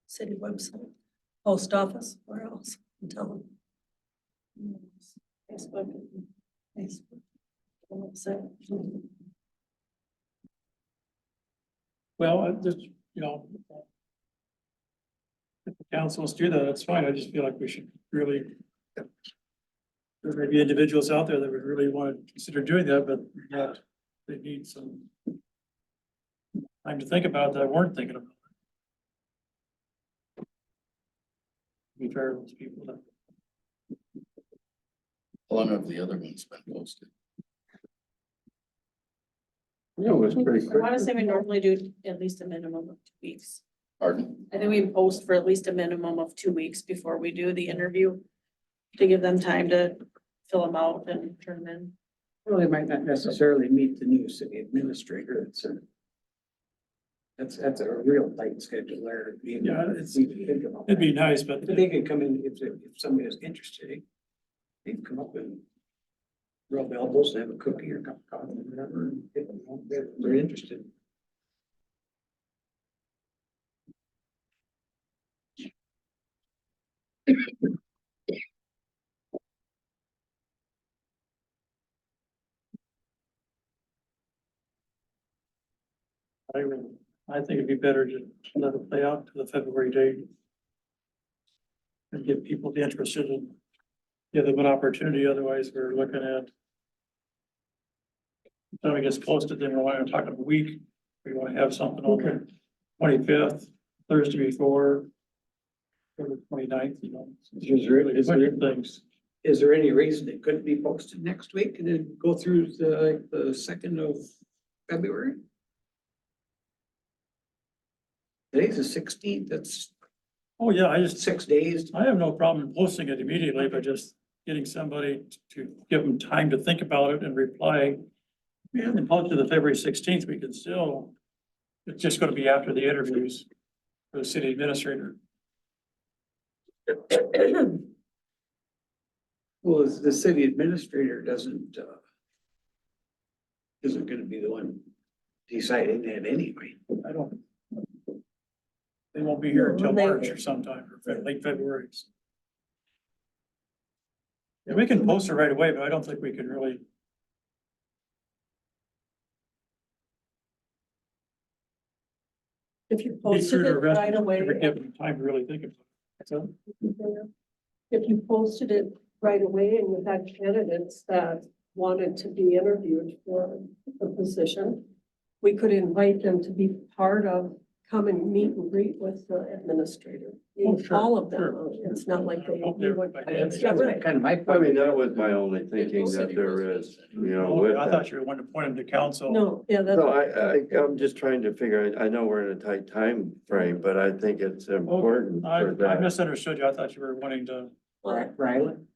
City website, post office, where else? tell them. Facebook. Facebook. So, Well, I just, you know, if the council wants to do that, that's fine. I just feel like we should really, there may be individuals out there that would really want to consider doing that, but not, they need some time to think about that, weren't thinking about it. Be fair to those people that. How long have the other ones been posted? Yeah, it was pretty I quick. wanna say we normally do at least a minimum of 2 weeks. Pardon? I think we post for at least a minimum of 2 weeks before we do the interview. To give them time to fill them out and turn them in. Well, they might not necessarily meet the new city administrator. That's a real tight schedule there. Yeah, it's- Think about It'd be that. nice, but But they could come in if somebody is interested. They can come up and rub elbows and have a cookie or cup of coffee or whatever. And if they're interested. I think it'd be better to let it play out to the February date. And get people interested and give them an opportunity, otherwise we're looking at. Time it gets posted, then we're only talking a week, we want to have something on the 25th, Thursday before. Or the 29th, you know. Is there any reason it couldn't be posted next week and then go through the 2nd of February? Today's the 16th, that's Oh, yeah, I just, 6 days. I have no problem posting it immediately, but just getting somebody to give them time to think about it and reply. And post to the February 16th, we can still, it's just gonna be after the interviews for the city administrator. Well, the city administrator isn't gonna be the one deciding that anyway. I don't. They won't be here until Well, they- March or sometime, or late February. Yeah, we can post it right away, but I don't think we can really. if you be posted true to it the rest, right away. give them time to really think about it. So, If you posted it right away and you had candidates that wanted to be interviewed for the position, we could invite them to be part of, come and meet and greet with the administrator. Oh, sure, All of them, sure. It's not like they. Hope we would- everybody- Yeah, right. Kind of my I point. mean, that was my only thinking that there is, you know, with I that. thought you were wanting to point them to council. No, yeah, that's. No, I'm just trying to figure, I know we're in a tight time frame, but I think it's important I for that. misunderstood you. I thought you were wanting to. Ryland,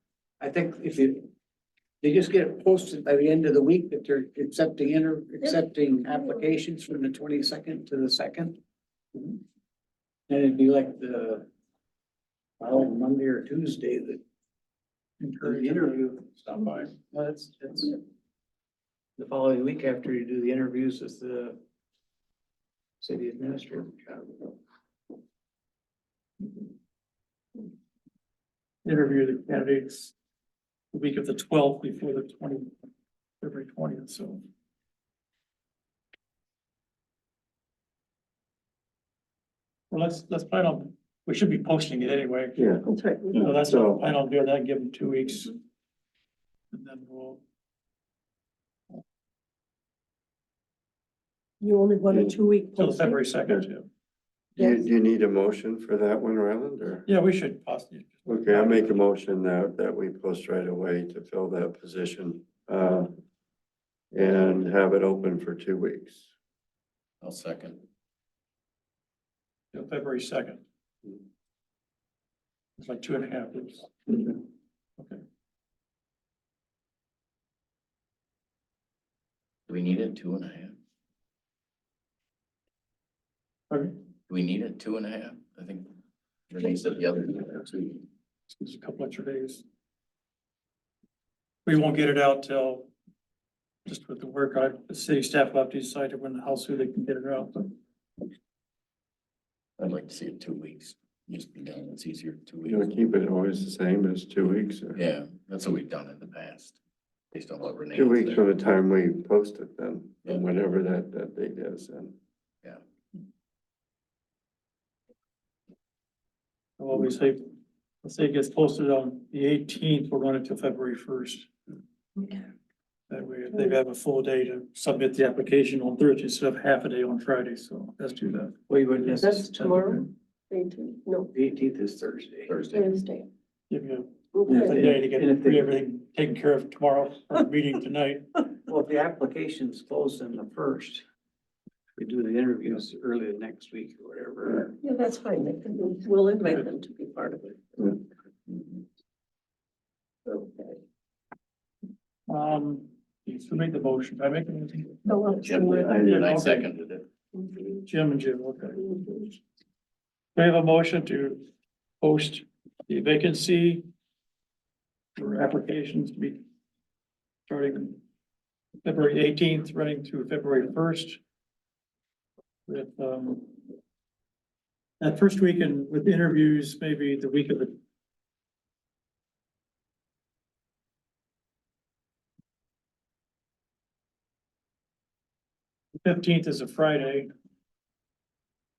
I think if they just get it posted by the end of the week that they're accepting applications from the 22nd to the 2nd. And it'd be like the following Monday or Tuesday that Encourage the interview. Stop by. Well, that's the following week after you do the interviews with the city administrator. Interview the candidates the week of the 12th before the February 20th, so. Well, let's plan on, we should be posting it anyway. Yeah, That's right. So that's, So- plan on doing that, give them 2 weeks. And then we'll, You only want a 2-week. till the posting? February 2nd, yeah. do you need a motion for that one, Ryland, or? Yeah, we should possibly. Okay, I make a motion that we post right away to fill that position, and have it open for 2 weeks. I'll second. Till February 2nd. It's like 2.5 weeks. Okay. Do we need it 2.5? Okay. Do we need it 2.5? I think Renee said the other two. Just a couple extra days. We won't get it out till, just with the work, the city staff will have to decide when, how soon they can get it out. I'd like to see it 2 weeks. Just be done, it's easier 2 You know, weeks. keep it always the same as 2 weeks or Yeah, that's what we've done in the past. Based on what Renee. 2 weeks said. from the time we post it then, Yeah. whatever that date is then. Well, we say, let's say it gets posted on the 18th, we'll run it till February 1st. That way, if they have a full day to submit the application on Thursday instead of half a day on Friday, so let's do that. We would. That's tomorrow? 18th, no, The 18th is Thursday. Thursday. Wednesday. Give you a Okay. day to get And if they- everything taken care of tomorrow, or meeting tonight. Well, if the application's closed on the first, we do the interviews early the next week or whatever. Yeah, that's fine. They can, we'll invite them to be part of it. Okay. To make the motion, I make anything? So, Jim, did. I seconded it. Jim and Jim, okay. We have a motion to post the vacancy for applications to be starting February 18th, running through February 1st. With, that first week and with interviews, maybe the week of the 15th is a Friday.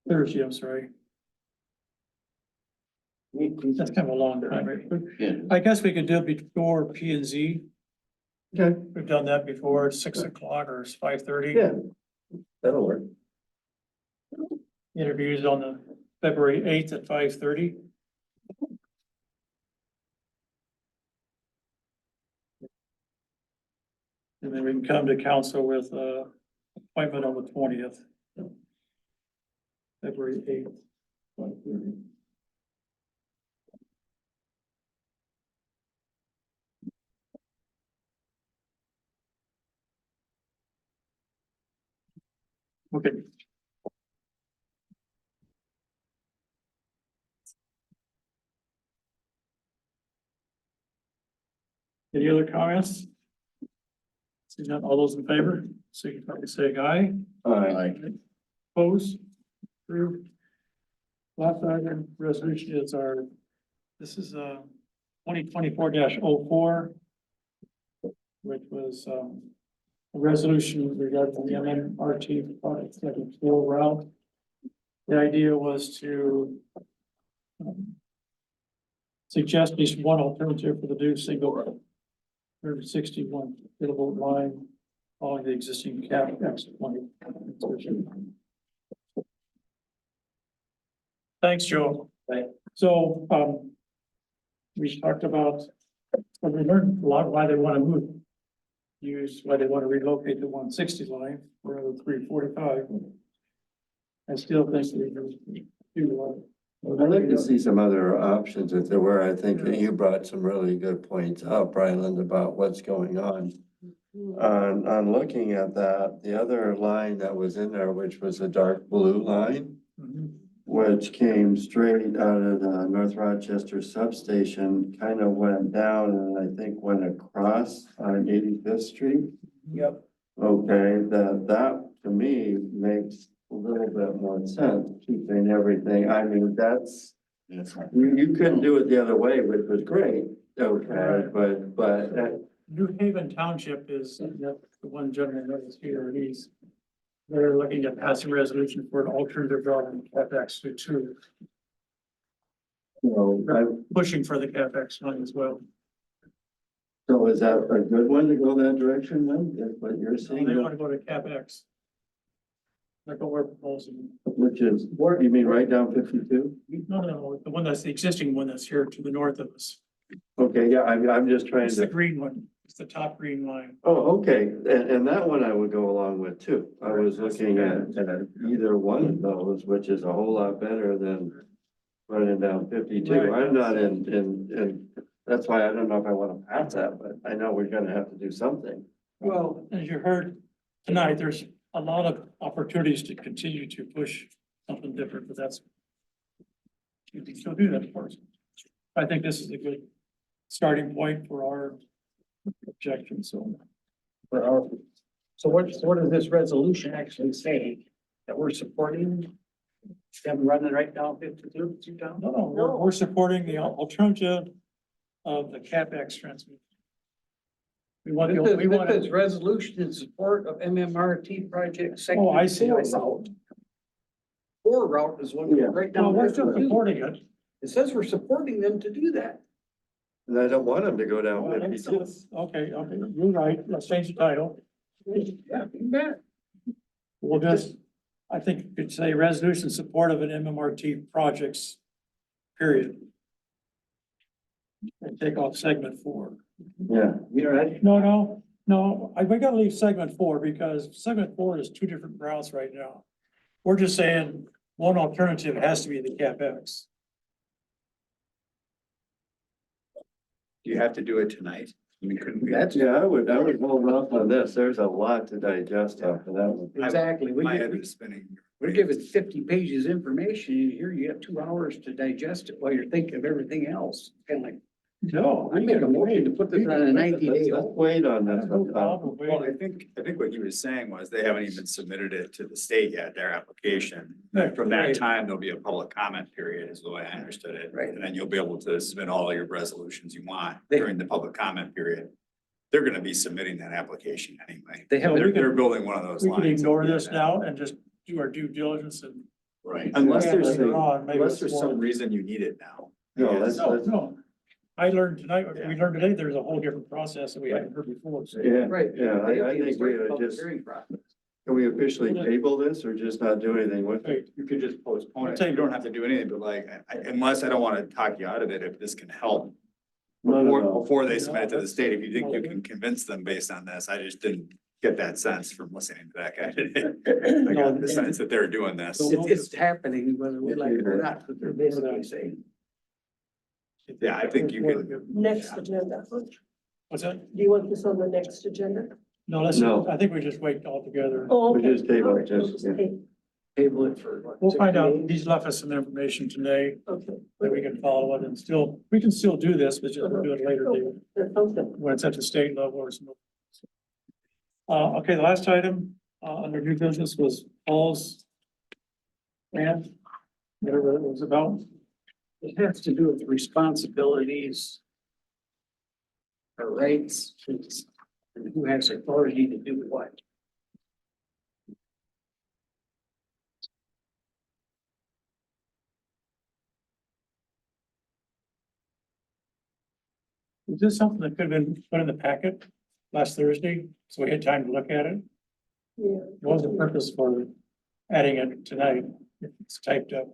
Thursday, I'm sorry. That's kind of a long time, right? But Yeah. I guess we could do it before P and Z. Okay. We've done that before, it's 6 o'clock or it's 5:30. Yeah, that'll work. Interviews on the February 8th at 5:30. And then we can come to council with appointment on the 20th. February 8th. 5:30. Okay. Any other comments? Seeing none, all those in favor, signify by saying aye. Aye. Opposed? Approved. Last item, resolution is this is 2024-04. Which was a resolution regarding the MMRT product second floor route. The idea was to suggest at least one alternative for the new single 161 kilovolt line following the existing CapEx 20. Thanks, Joe. So, we talked about, and we learned a lot why they want to move. Why they want to relocate the 160 line for the 345. I still think we do. I'd like to see some other options if there were. I think that you brought some really good points up, Ryland, about what's going on. On looking at that, the other line that was in there, which was a dark blue line, which came straight out of the North Rochester substation, kind of went down and I think went across on 85th Street. Yep. Okay, that to me makes a little bit more sense, keeping everything. I mean, that's, Yes. you couldn't do it the other way, which was great. Okay, but New Haven Township is the one gentleman that is here, they're looking to pass a resolution for an alternative route in CapEx to two. you know, Pushing for the CapEx line as well. so is that a good one to go that direction then? Is what you're So saying? they want to go to CapEx. Like what we're proposing. Which is, you mean right down 52? No, the one that's the existing one that's here to the north of us. Okay, yeah, I'm just trying It's the to. green one. It's the top green line. Oh, okay, and that one I would go along with too. I was looking at either one of those, which is a whole lot better than running down 52. Right. I'm not in, that's why I don't know if I want to pass that, but I know we're gonna have to do something. Well, as you heard tonight, there's a lot of opportunities to continue to push something different, but that's. You can still do that, of course. I think this is a good starting point for our objection, so. So what does this resolution actually say that we're supporting? Them running right down 52 down? No, we're supporting the alternative of the CapEx transmission. We want, we want. This is resolution in support of MMRT project. Section Oh, I see, I see. 4 route. 4 route is one right No, down. we're there. still supporting it. It says we're supporting them to do that. And I don't want them to go down Well, that's- 52. Okay, you're right. Let's change the title. Yeah, you bet. We'll just, I think you could say resolution in support of an MMRT projects, period. And take off segment 4. Yeah. You're right. No, we gotta leave segment 4 because segment 4 is 2 different routes right now. We're just saying one alternative has to be the CapEx. Do you have to do it tonight? I mean, couldn't we? That's Yeah, I would hold off on this. There's a lot to digest after that one. exactly. My head was spinning. We're given 50 pages information and here you have 2 hours to digest it while you're thinking of everything else. Kind of like, no, I make a motion to put this on a 90-day. Let's wait on this. No one. problem. Well, I think what he was saying was they haven't even submitted it to the state yet, their application. Right, From that right. time, there'll be a public comment period is the way I understood it. Right. And then you'll be able to submit all your resolutions you want They- during the public comment period. They're gonna be submitting that application anyway. They have- They're building one of those We lines. can ignore this now and just do our due diligence and. Right. Unless Yeah, there's, later on, maybe unless it's there's more- some reason you need it now. No, Yeah. No. I learned tonight, we learned today, there's a whole different process that we hadn't heard before. So Yeah, Right. yeah, They have I to think start we would public just, hearing process. can we officially table this or just not do anything with it? Right. You could just postpone it. You don't have to do anything, but like, unless I don't wanna talk you out of it, if this can help. Before they submit it to the state, if you think you can convince them based on this, I just didn't get that sense from listening to that guy today. I got the sense that they're doing this. It's happening whether we like it or not, but they're basically saying. Yeah, I think you can. Next agenda. What's that? Do you want this on the next agenda? No, No. I think we just wait altogether. Oh, We okay. just table All it, right, we'll just, yeah. Table it for what? We'll find 60 out. days? He's left us some information today Okay. that we can follow it and still, we can still do this, but just we'll do it later, David, That sounds good. when it's at the state level or something. Okay, the last item, under new business was Paul's grant, whatever it was about. It has to do with responsibilities. Or rights, and who has authority to do what. Is this something that could have been put in the packet last Thursday, so we had time to look at it? Yeah. What was the purpose for adding it tonight? If it's typed up.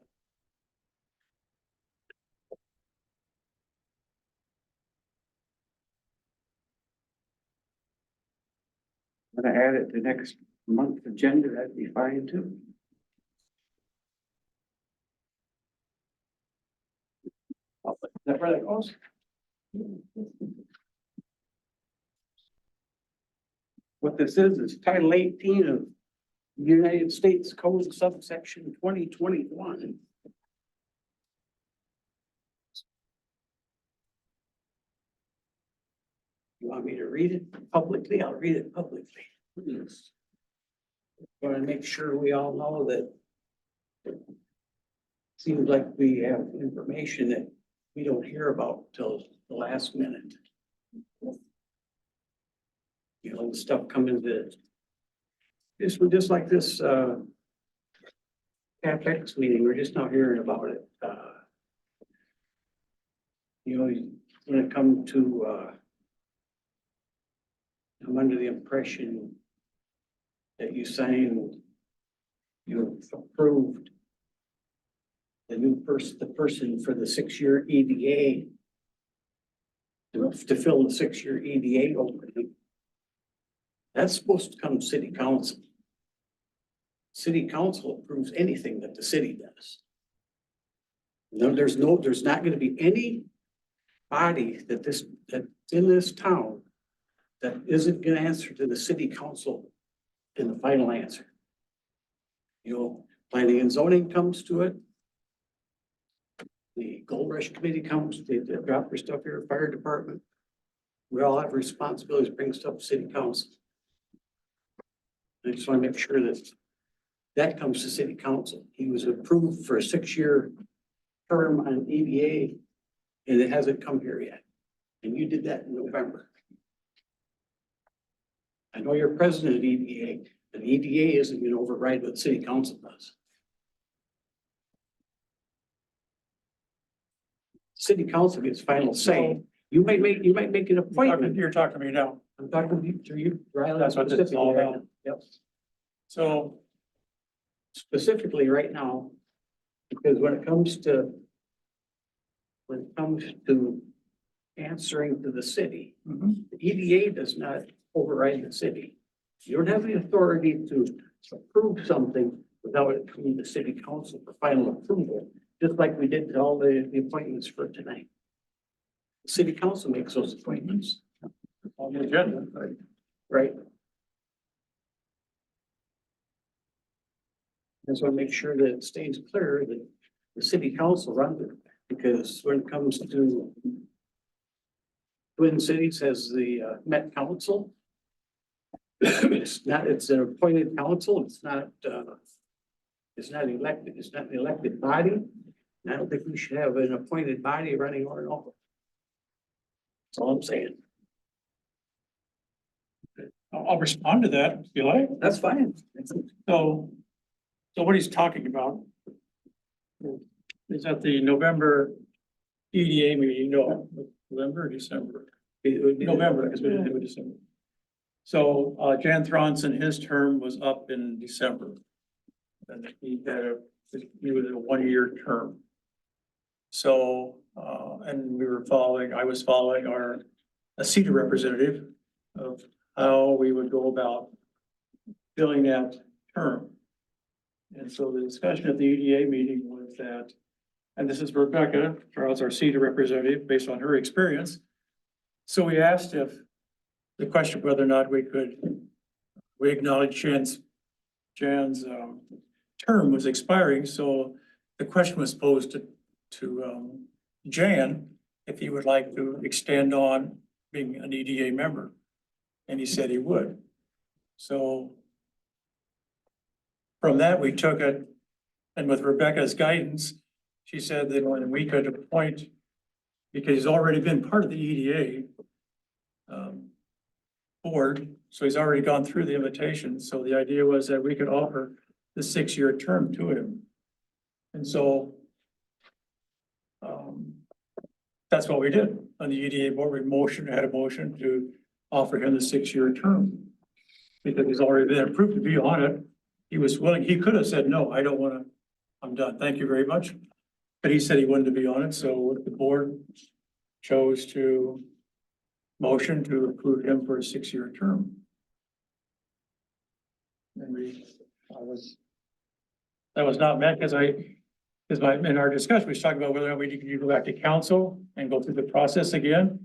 I'm gonna add it to next month's agenda, that'd be fine too. Is that where that goes? What this is Title 18 of United States Code subsection 2021. You want me to read it publicly? I'll read it publicly. Want to make sure we all know that. Seems like we have information that we don't hear about till the last minute. You know, the stuff coming to. This was just like this, CapEx meeting, we're just not hearing about it. You know, when it comes to, I'm under the impression that you signed, you approved the new person, the person for the 6-year EDA to fill the 6-year EDA opening. That's supposed to come city council. City council approves anything that the city does. No, there's not gonna be any body that's in this town that isn't gonna answer to the city council in the final answer. You know, planning and zoning comes to it. The Gold Rush Committee comes, they drop their stuff here, fire department. We all have responsibilities, to bring stuff to city council. I just want to make sure that That comes to city council. He was approved for a 6-year term on EDA, and it hasn't come here yet. And you did that in November. I know you're president of EDA, but EDA isn't gonna override what city council does. City council gets final say. You might make an appointment. You're talking to me now. I'm talking to you, Riley. That's what this is all specifically right about. now. Yep. So, Specifically right now, because when it comes to answering to the city, mhm. the EDA does not override the city. You don't have the authority to approve something without it coming to city council for final approval, just like we did all the appointments for tonight. The city council makes those appointments, On the agenda, right? And so make sure that it stays clear that the city council runs it, because when it comes to Twin Cities has the Met Council. It's an appointed council, it's not elected, it's not an elected body. And I don't think we should have an appointed body running on and over. That's all I'm saying. I'll respond to that if you like. That's fine. So what he's talking about is at the November EDA meeting, no, November or December? It would be November, because we didn't do it December. So, Jan Thronson, his term was up in December. And he was a 1-year term. So, and I was following a CETA representative of how we would go about filling that term. And so the discussion at the EDA meeting was that, and this is Rebecca Charles, our CETA representative, based on her experience. So we asked if the question whether or not we acknowledge Jan's term was expiring. So the question was posed to Jan if he would like to extend on being an EDA member. And he said he would. So from that, we took it, and with Rebecca's guidance, she said that when we could appoint, because he's already been part of the EDA board, so he's already gone through the invitation. So the idea was that we could offer the 6-year term to him. And so that's what we did on the EDA board. We had a motion to offer him the 6-year term because he's already been approved to be on it. He was willing, he could have said, no, I don't want to, I'm done. Thank you very much. But he said he wanted to be on it. So the board chose to motion to approve him for a 6-year term. And that was not met because in our discussion, we was talking about whether or not we could go back to council and go through the process again.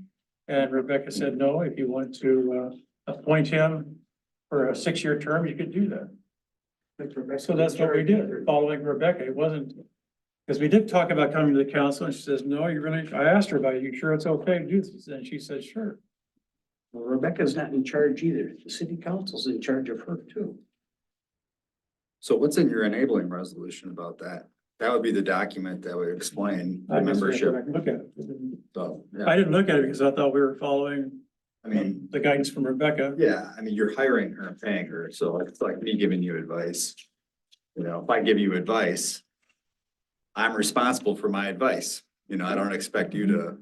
And Rebecca said, no, if you want to appoint him for a 6-year term, you could do that. So that's what we did, following Rebecca. It wasn't, because we did talk about coming to the council and she says, no, I asked her about it. You sure it's okay to do this? And she said, sure. Well, Rebecca's not in charge either. The city council's in charge of her too. So what's in your enabling resolution about that? That would be the document that would explain the I guess we have to go membership. back and look at it. So, I yeah, didn't look at it because I thought we were following I mean, the guidance from Rebecca. yeah, I mean, you're hiring her and paying her, so it's like me giving you advice. You know, if I give you advice, I'm responsible for my advice. You know, I don't expect you to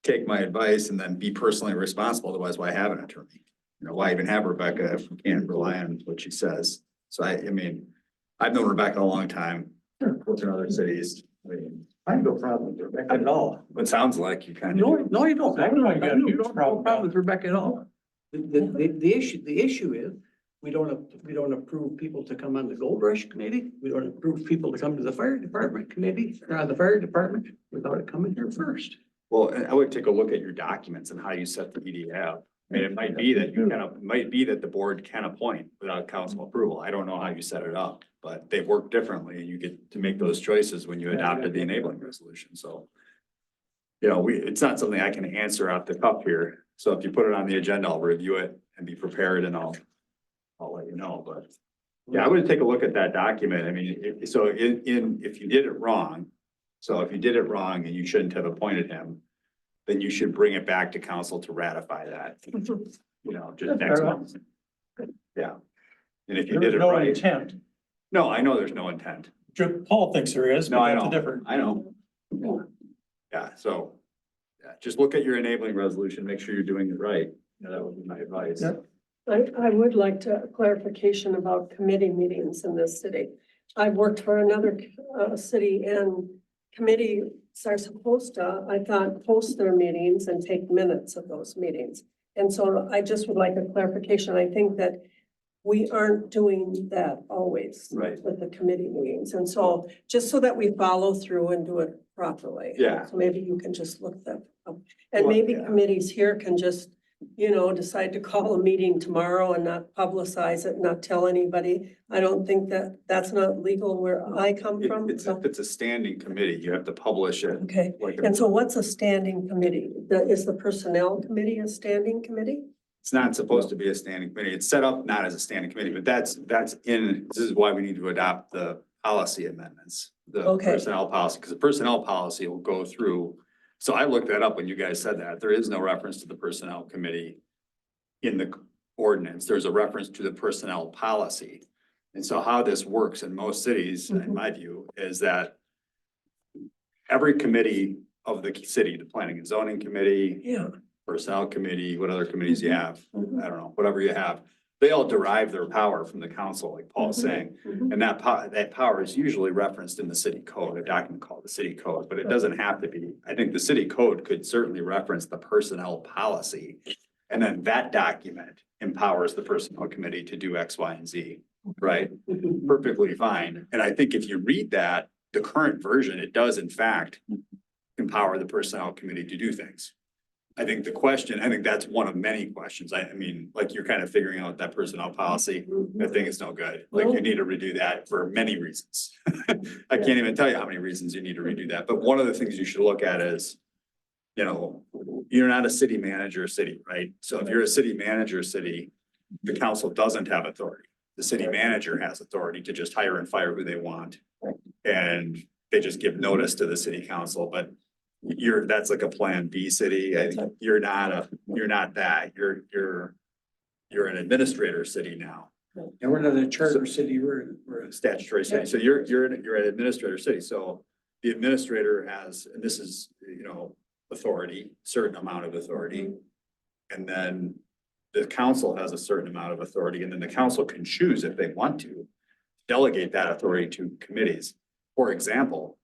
take my advice and then be personally responsible. Otherwise, why have an attorney? You know, why even have Rebecca if we can't rely on what she says? So I mean, I've known Rebecca a long time, worked in other cities. I mean, I have no problem with Rebecca at all. it sounds like you kind No, of. no, you don't. I don't know, you got a huge No problem with Rebecca at all. The issue is, we don't approve people to come on the Gold Rush committee. We don't approve people to come to the fire department committee, or the fire department without it coming here first. Well, and I would take a look at your documents and how you set the EDA up. I mean, it might be that the board can appoint without council approval. I don't know how you set it up, but they work differently and you get to make those choices when you adopted the enabling resolution, so. You know, it's not something I can answer off the cuff here. So if you put it on the agenda, I'll review it and be prepared and I'll let you know, but Yeah, I would take a look at that document. I mean, so if you did it wrong, so if you did it wrong and you shouldn't have appointed him, then you should bring it back to council to ratify that, you know, just next month. Yeah. And if you did There's it no right, intent. no, I know there's no intent. Paul thinks there is, No, but I that's a know, different. I know. Yeah, so, yeah, just look at your enabling resolution, make sure you're doing it right. You know, that would be my advice. Yeah. I would like to clarification about committee meetings in this city. I've worked for another city and committees are supposed to, I thought, post their meetings and take minutes of those meetings. And so I just would like a clarification. I think that we aren't doing that always. Right. With the committee meetings. And so just so that we follow through and do it properly. Yeah. So maybe you can just look that up. And Well, maybe yeah. committees here can just, you know, decide to call a meeting tomorrow and not publicize it, not tell anybody. I don't think that that's not legal where I come from. If So, it's a standing committee, you have to publish it. okay. Like, And so what's a standing committee? Is the personnel committee a standing committee? it's not supposed to be a standing committee. It's set up not as a standing committee, but this is why we need to adopt the policy amendments. The Okay. personnel policy, because the personnel policy will go through. So I looked that up when you guys said that. There is no reference to the personnel committee in the ordinance. There's a reference to the personnel policy. And so how this works in most cities, in my view, is that every committee of the city, the planning and zoning committee, Yeah. personnel committee, what other committees you have, Mhm. I don't know, whatever you have, they all derive their power from the council, like Paul's saying. Mhm. And that power is usually referenced in the city code, a document called the city code, but it doesn't have to be. I think the city code could certainly reference the personnel policy. And then that document empowers the personnel committee to do X, Y, and Z, right? Perfectly fine. And I think if you read that, the current version, it does in fact empower the personnel committee to do things. I think that's one of many questions. I mean, like you're kind of figuring out that personnel policy, I think it's no good. Like you need to redo that for many reasons. I can't even tell you how many reasons you need to redo that, but one of the things you should look at is, you know, you're not a city manager city, right? So if you're a city manager city, the council doesn't have authority. The city manager has authority to just hire and fire who they want. And they just give notice to the city council, but that's like a plan B city. I think you're not that. You're an administrator city now. And we're not a charter city, we're a Statutory city. So you're an administrator city. So the administrator has, and this is, you know, authority, certain amount of authority. And then the council has a certain amount of authority, and then the council can choose if they want to delegate that authority to committees. For example,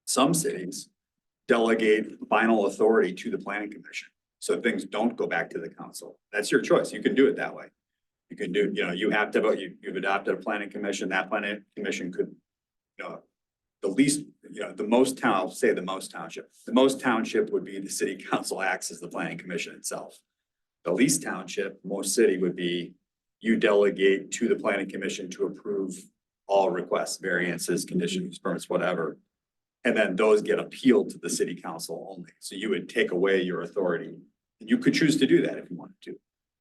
some cities delegate final authority to the planning commission. So things don't go back to the council. That's your choice. You can do it that way. You can do, you know, you have to vote, you've adopted a planning commission, that planning commission could, you know, the least, you know, the most township. The most township would be the city council acts as the planning commission itself. The least township, most city would be you delegate to the planning commission to approve all requests, variances, conditions, permits, whatever. And then those get appealed to the city council only. So you would take away your authority. And you could choose to do that if you wanted to.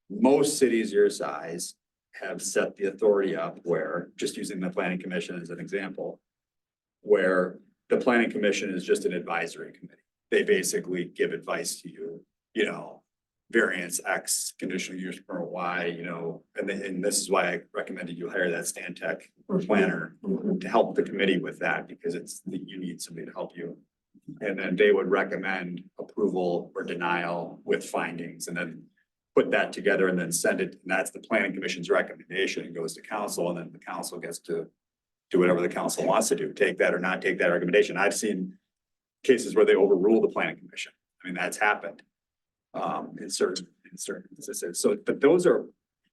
Most cities your size have set the authority up where, just using the planning commission as an example, where the planning commission is just an advisory committee. They basically give advice to you, you know, variance X, conditional use permit Y, you know, and this is why I recommended you hire that Stantec planner to help the committee with that, because you need somebody to help you. And then they would recommend approval or denial with findings, and then put that together and then send it. And that's the planning commission's recommendation. It goes to council, and then the council gets to do whatever the council wants to do, take that or not take that recommendation. I've seen cases where they overrule the planning commission. I mean, that's happened in certain instances. So, but those are,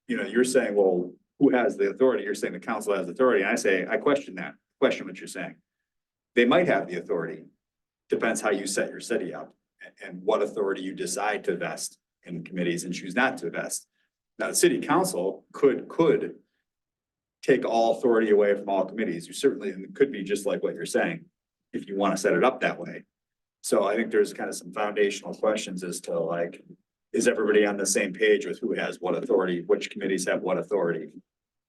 you know, you're saying, well, who has the authority? You're saying the council has authority. And I say, I question what you're saying. They might have the authority. Depends how you set your city up and what authority you decide to vest in committees and choose not to vest. Now, the city council could take all authority away from all committees. You certainly, and it could be just like what you're saying, if you want to set it up that way. So I think there's kind of some foundational questions as to like, is everybody on the same page with who has what authority, which committees have what authority?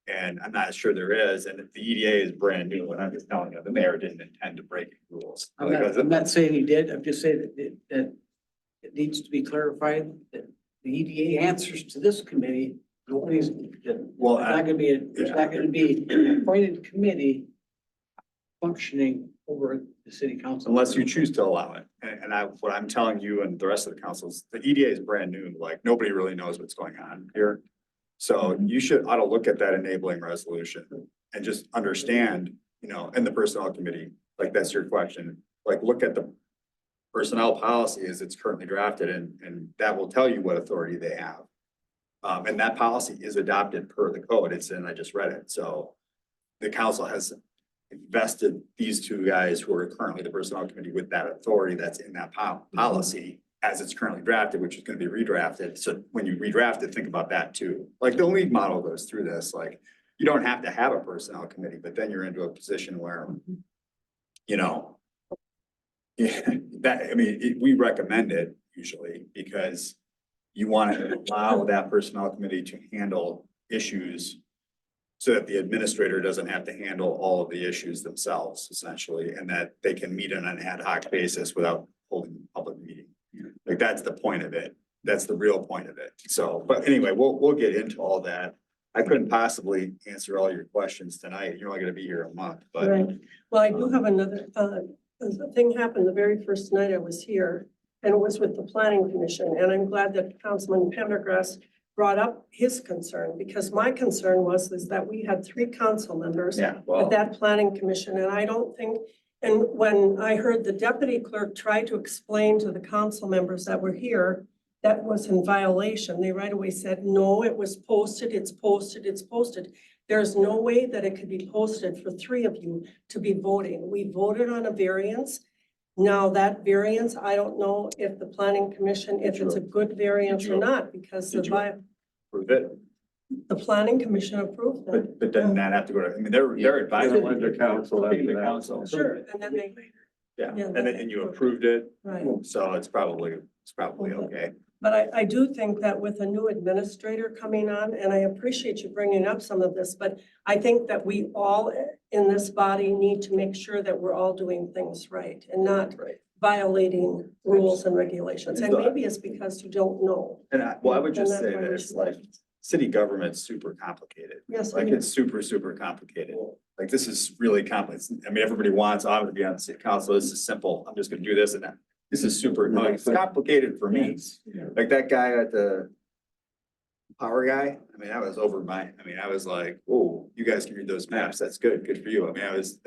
And I'm not sure there is, and the EDA is brand new, and I'm just telling you, the mayor didn't intend to break rules. I'm not saying he did, I'm just saying that it needs to be clarified that the EDA answers to this committee. Nobody's, Well, there's not gonna be, there's not gonna be an appointed committee functioning over the city council. unless you choose to allow it. And what I'm telling you and the rest of the councils, the EDA is brand new, like, nobody really knows what's going on here. So you ought to look at that enabling resolution and just understand, you know, and the personnel committee, like, that's your question. Like, look at the personnel policy as it's currently drafted, and that will tell you what authority they have. And that policy is adopted per the code. It's in, I just read it. So the council has invested these two guys who are currently the personnel committee with that authority that's in that policy as it's currently drafted, which is gonna be redrafted. So when you redraft it, think about that too. Like, the league model goes through this, like, you don't have to have a personnel committee, but then you're into a position where, you know, that, I mean, we recommend it usually because you want to allow that personnel committee to handle issues so that the administrator doesn't have to handle all of the issues themselves, essentially, and that they can meet on an ad hoc basis without holding a public meeting. Like, that's the point of it. That's the real point of it. So, but anyway, we'll get into all that. I couldn't possibly answer all your questions tonight. You're only gonna be here a month, but. Right. Well, I do have another, a thing happened the very first night I was here, and it was with the planning commission, and I'm glad that Councilman Pendergrass brought up his concern, because my concern is that we had 3 council members Yeah, at well, that planning commission, and I don't think, and when I heard the deputy clerk try to explain to the council members that were here, that was in violation, they right away said, no, it was posted, it's posted, it's posted. There's no way that it could be posted for 3 of you to be voting. We voted on a variance. Now that variance, I don't know if the planning commission, if it's a good variance or not, because Did you prove it? the planning commission approved it. But doesn't that have to go to, I mean, they're advising. Went to council after The that. council. Sure, and then they, Yeah, Yeah, and you approved it, right. so it's probably okay. But I do think that with a new administrator coming on, and I appreciate you bringing up some of this, but I think that we all in this body need to make sure that we're all doing things right and not violating rules and regulations. And maybe it's because you don't know. And I would just And that's say why we this, should- like, city government's super complicated. Yes, Like, it it's super complicated. Like, this is really complex. I mean, everybody wants Autumn to be on the city council. This is simple. I'm just gonna do this and that. This is super, like, it's complicated for me. Like, that guy at the power guy, I mean, that was over my, I mean, I was like, whoa, you guys can read those maps. That's good. Good for you. I mean, and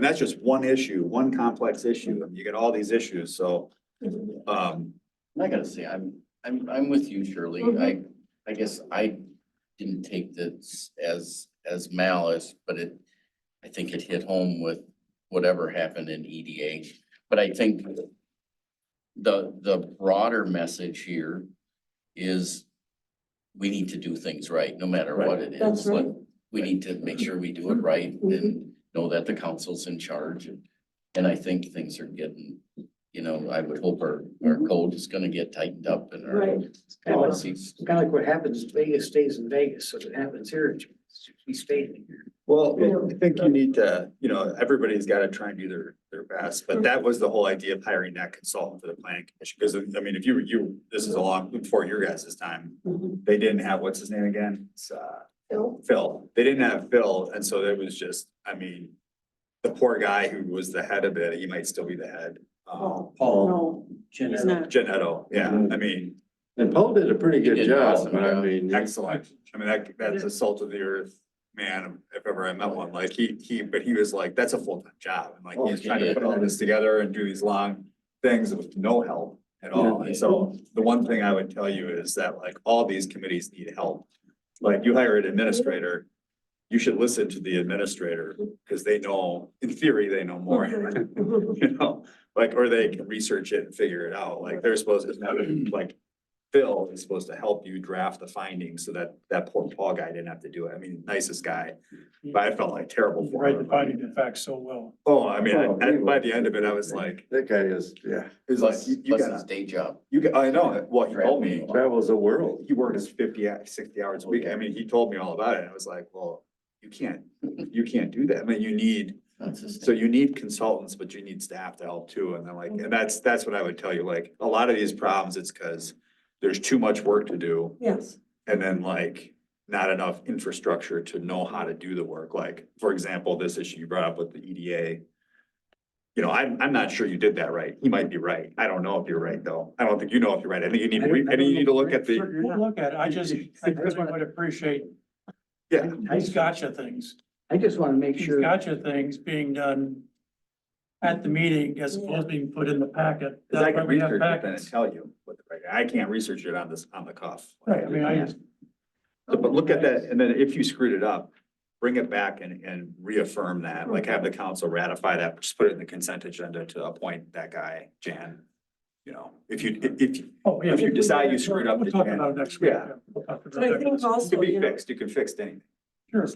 that's just one issue, one complex issue. I mean, you get all these issues, so, I gotta say, I'm with you, Shirley. I guess I didn't take this as malice, but I think it hit home with whatever happened in EDA. But I think the broader message here is we need to do things right, no matter what it That's is. right. Like, we need to make sure we do it right and know that the council's in charge. And I think things are getting, you know, I would hope our code is gonna get tightened up and our Right. policies. It's kind of like what happens, Vegas stays in Vegas, so if it happens here, we stay here. well, I think you need to, you know, everybody's gotta try and do their best, but that was the whole idea of hiring that consultant for the planning commission. Because, I mean, if this is a long, before your guys' time, they didn't have, what's his name again? It's, Phil. They didn't have Phil, and so it was just, I mean, the poor guy who was the head of it, he might still be the head. Paul. No, he's not. Janetto, yeah, I mean, And Paul did a pretty He good did an job, awesome but I job. mean. excellent. I mean, that's a salt of the earth man, if ever I met one. Like, but he was like, that's a full-time job. And like, he's trying to put all this together and do these long things with no help at all. And so the one thing I would tell you is that, like, all these committees need help. Like, you hire an administrator, you should listen to the administrator, because they know, in theory, they know more. You know, like, or they can research it and figure it out. Like, they're supposed to, like, Phil is supposed to help you draft the findings so that that poor Paul guy didn't have to do it. I mean, nicest guy, but I felt like terrible You for write the him. finding of facts so well. Oh, I mean, by the end of it, I was like, That guy is, yeah, it was like, you Plus his gotta, day job. I know it. Well, he told me. travels the world. He works 60 hours a week. I mean, he told me all about it. And I was like, well, you can't do that. I mean, so you need consultants, but you need staff to help too. And then like, and that's what I would tell you, like, a lot of these problems, it's because there's too much work to do. Yes. And then like, not enough infrastructure to know how to do the work. Like, for example, this issue you brought up with the EDA. You know, I'm not sure you did that right. He might be right. I don't know if you're right, though. I don't think you know if you're right. I think you need, I think you need to look at the, We'll look at it. I really would appreciate, yeah. these gotcha things. I just wanna make These sure. gotcha things being done at the meeting as opposed to being put in the packet. Cause I That's why can we have research it then and packets. tell you what the right, I can't research it on the cuff. Right, I mean, I just. So, but look at that, and then if you screwed it up, bring it back and reaffirm that, like have the council ratify that, just put it in the consent agenda to appoint that guy, Jan. You know, if you Oh, yeah. if you decide you screwed up, We'll talk then- about it next week. Yeah. We'll talk about But I that think next week. it also, can be you know, fixed, you can fix anything. Sure.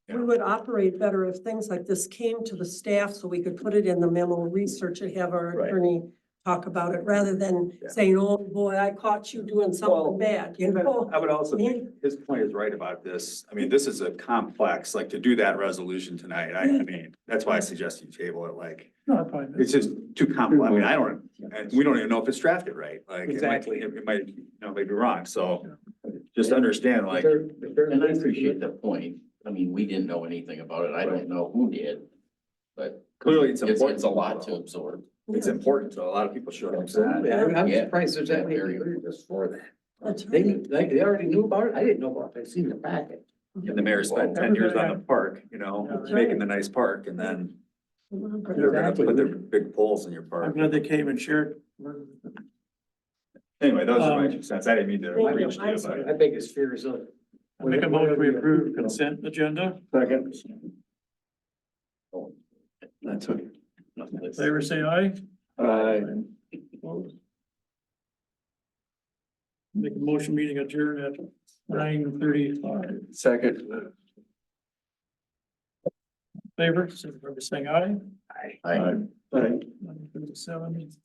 we would operate better if things like this came to the staff so we could put it in the memo, research it, have our Right. attorney talk about it, rather than Yeah. saying, oh, boy, I caught you doing Well, something bad, you know? I would also think his point is right about this. I mean, this is a complex, like to do that resolution tonight. I mean, that's why I suggest you table it, like, No, I'm fine. it's just too complex. I mean, and we don't even know if it's drafted right. Like, Exactly. it might, you know, maybe wrong. So just understand, like, And I appreciate that point. I mean, we didn't know anything about it. I don't know who did. But clearly it's important. it's a lot to absorb. It's important to a lot of people should understand. Absolutely. I'm Yeah. surprised there's that many Very- here just for that. That's They, right. they already knew about it. I didn't know about it. I seen the packet. And the mayor spent 10 years on the park, you know, That's making the nice park, and then they're gonna Exactly. put their big poles in your I'm park. glad they came and shared. Anyway, those are my 2 cents. I didn't mean to Thank you. reach to you, but. My biggest fear is of. I make a motion we approve consent agenda. Second. That's okay. Favor say aye. Opposed? Make a motion meeting adjourn at 9:35. Second. Favor, signify by saying aye. I 9:37.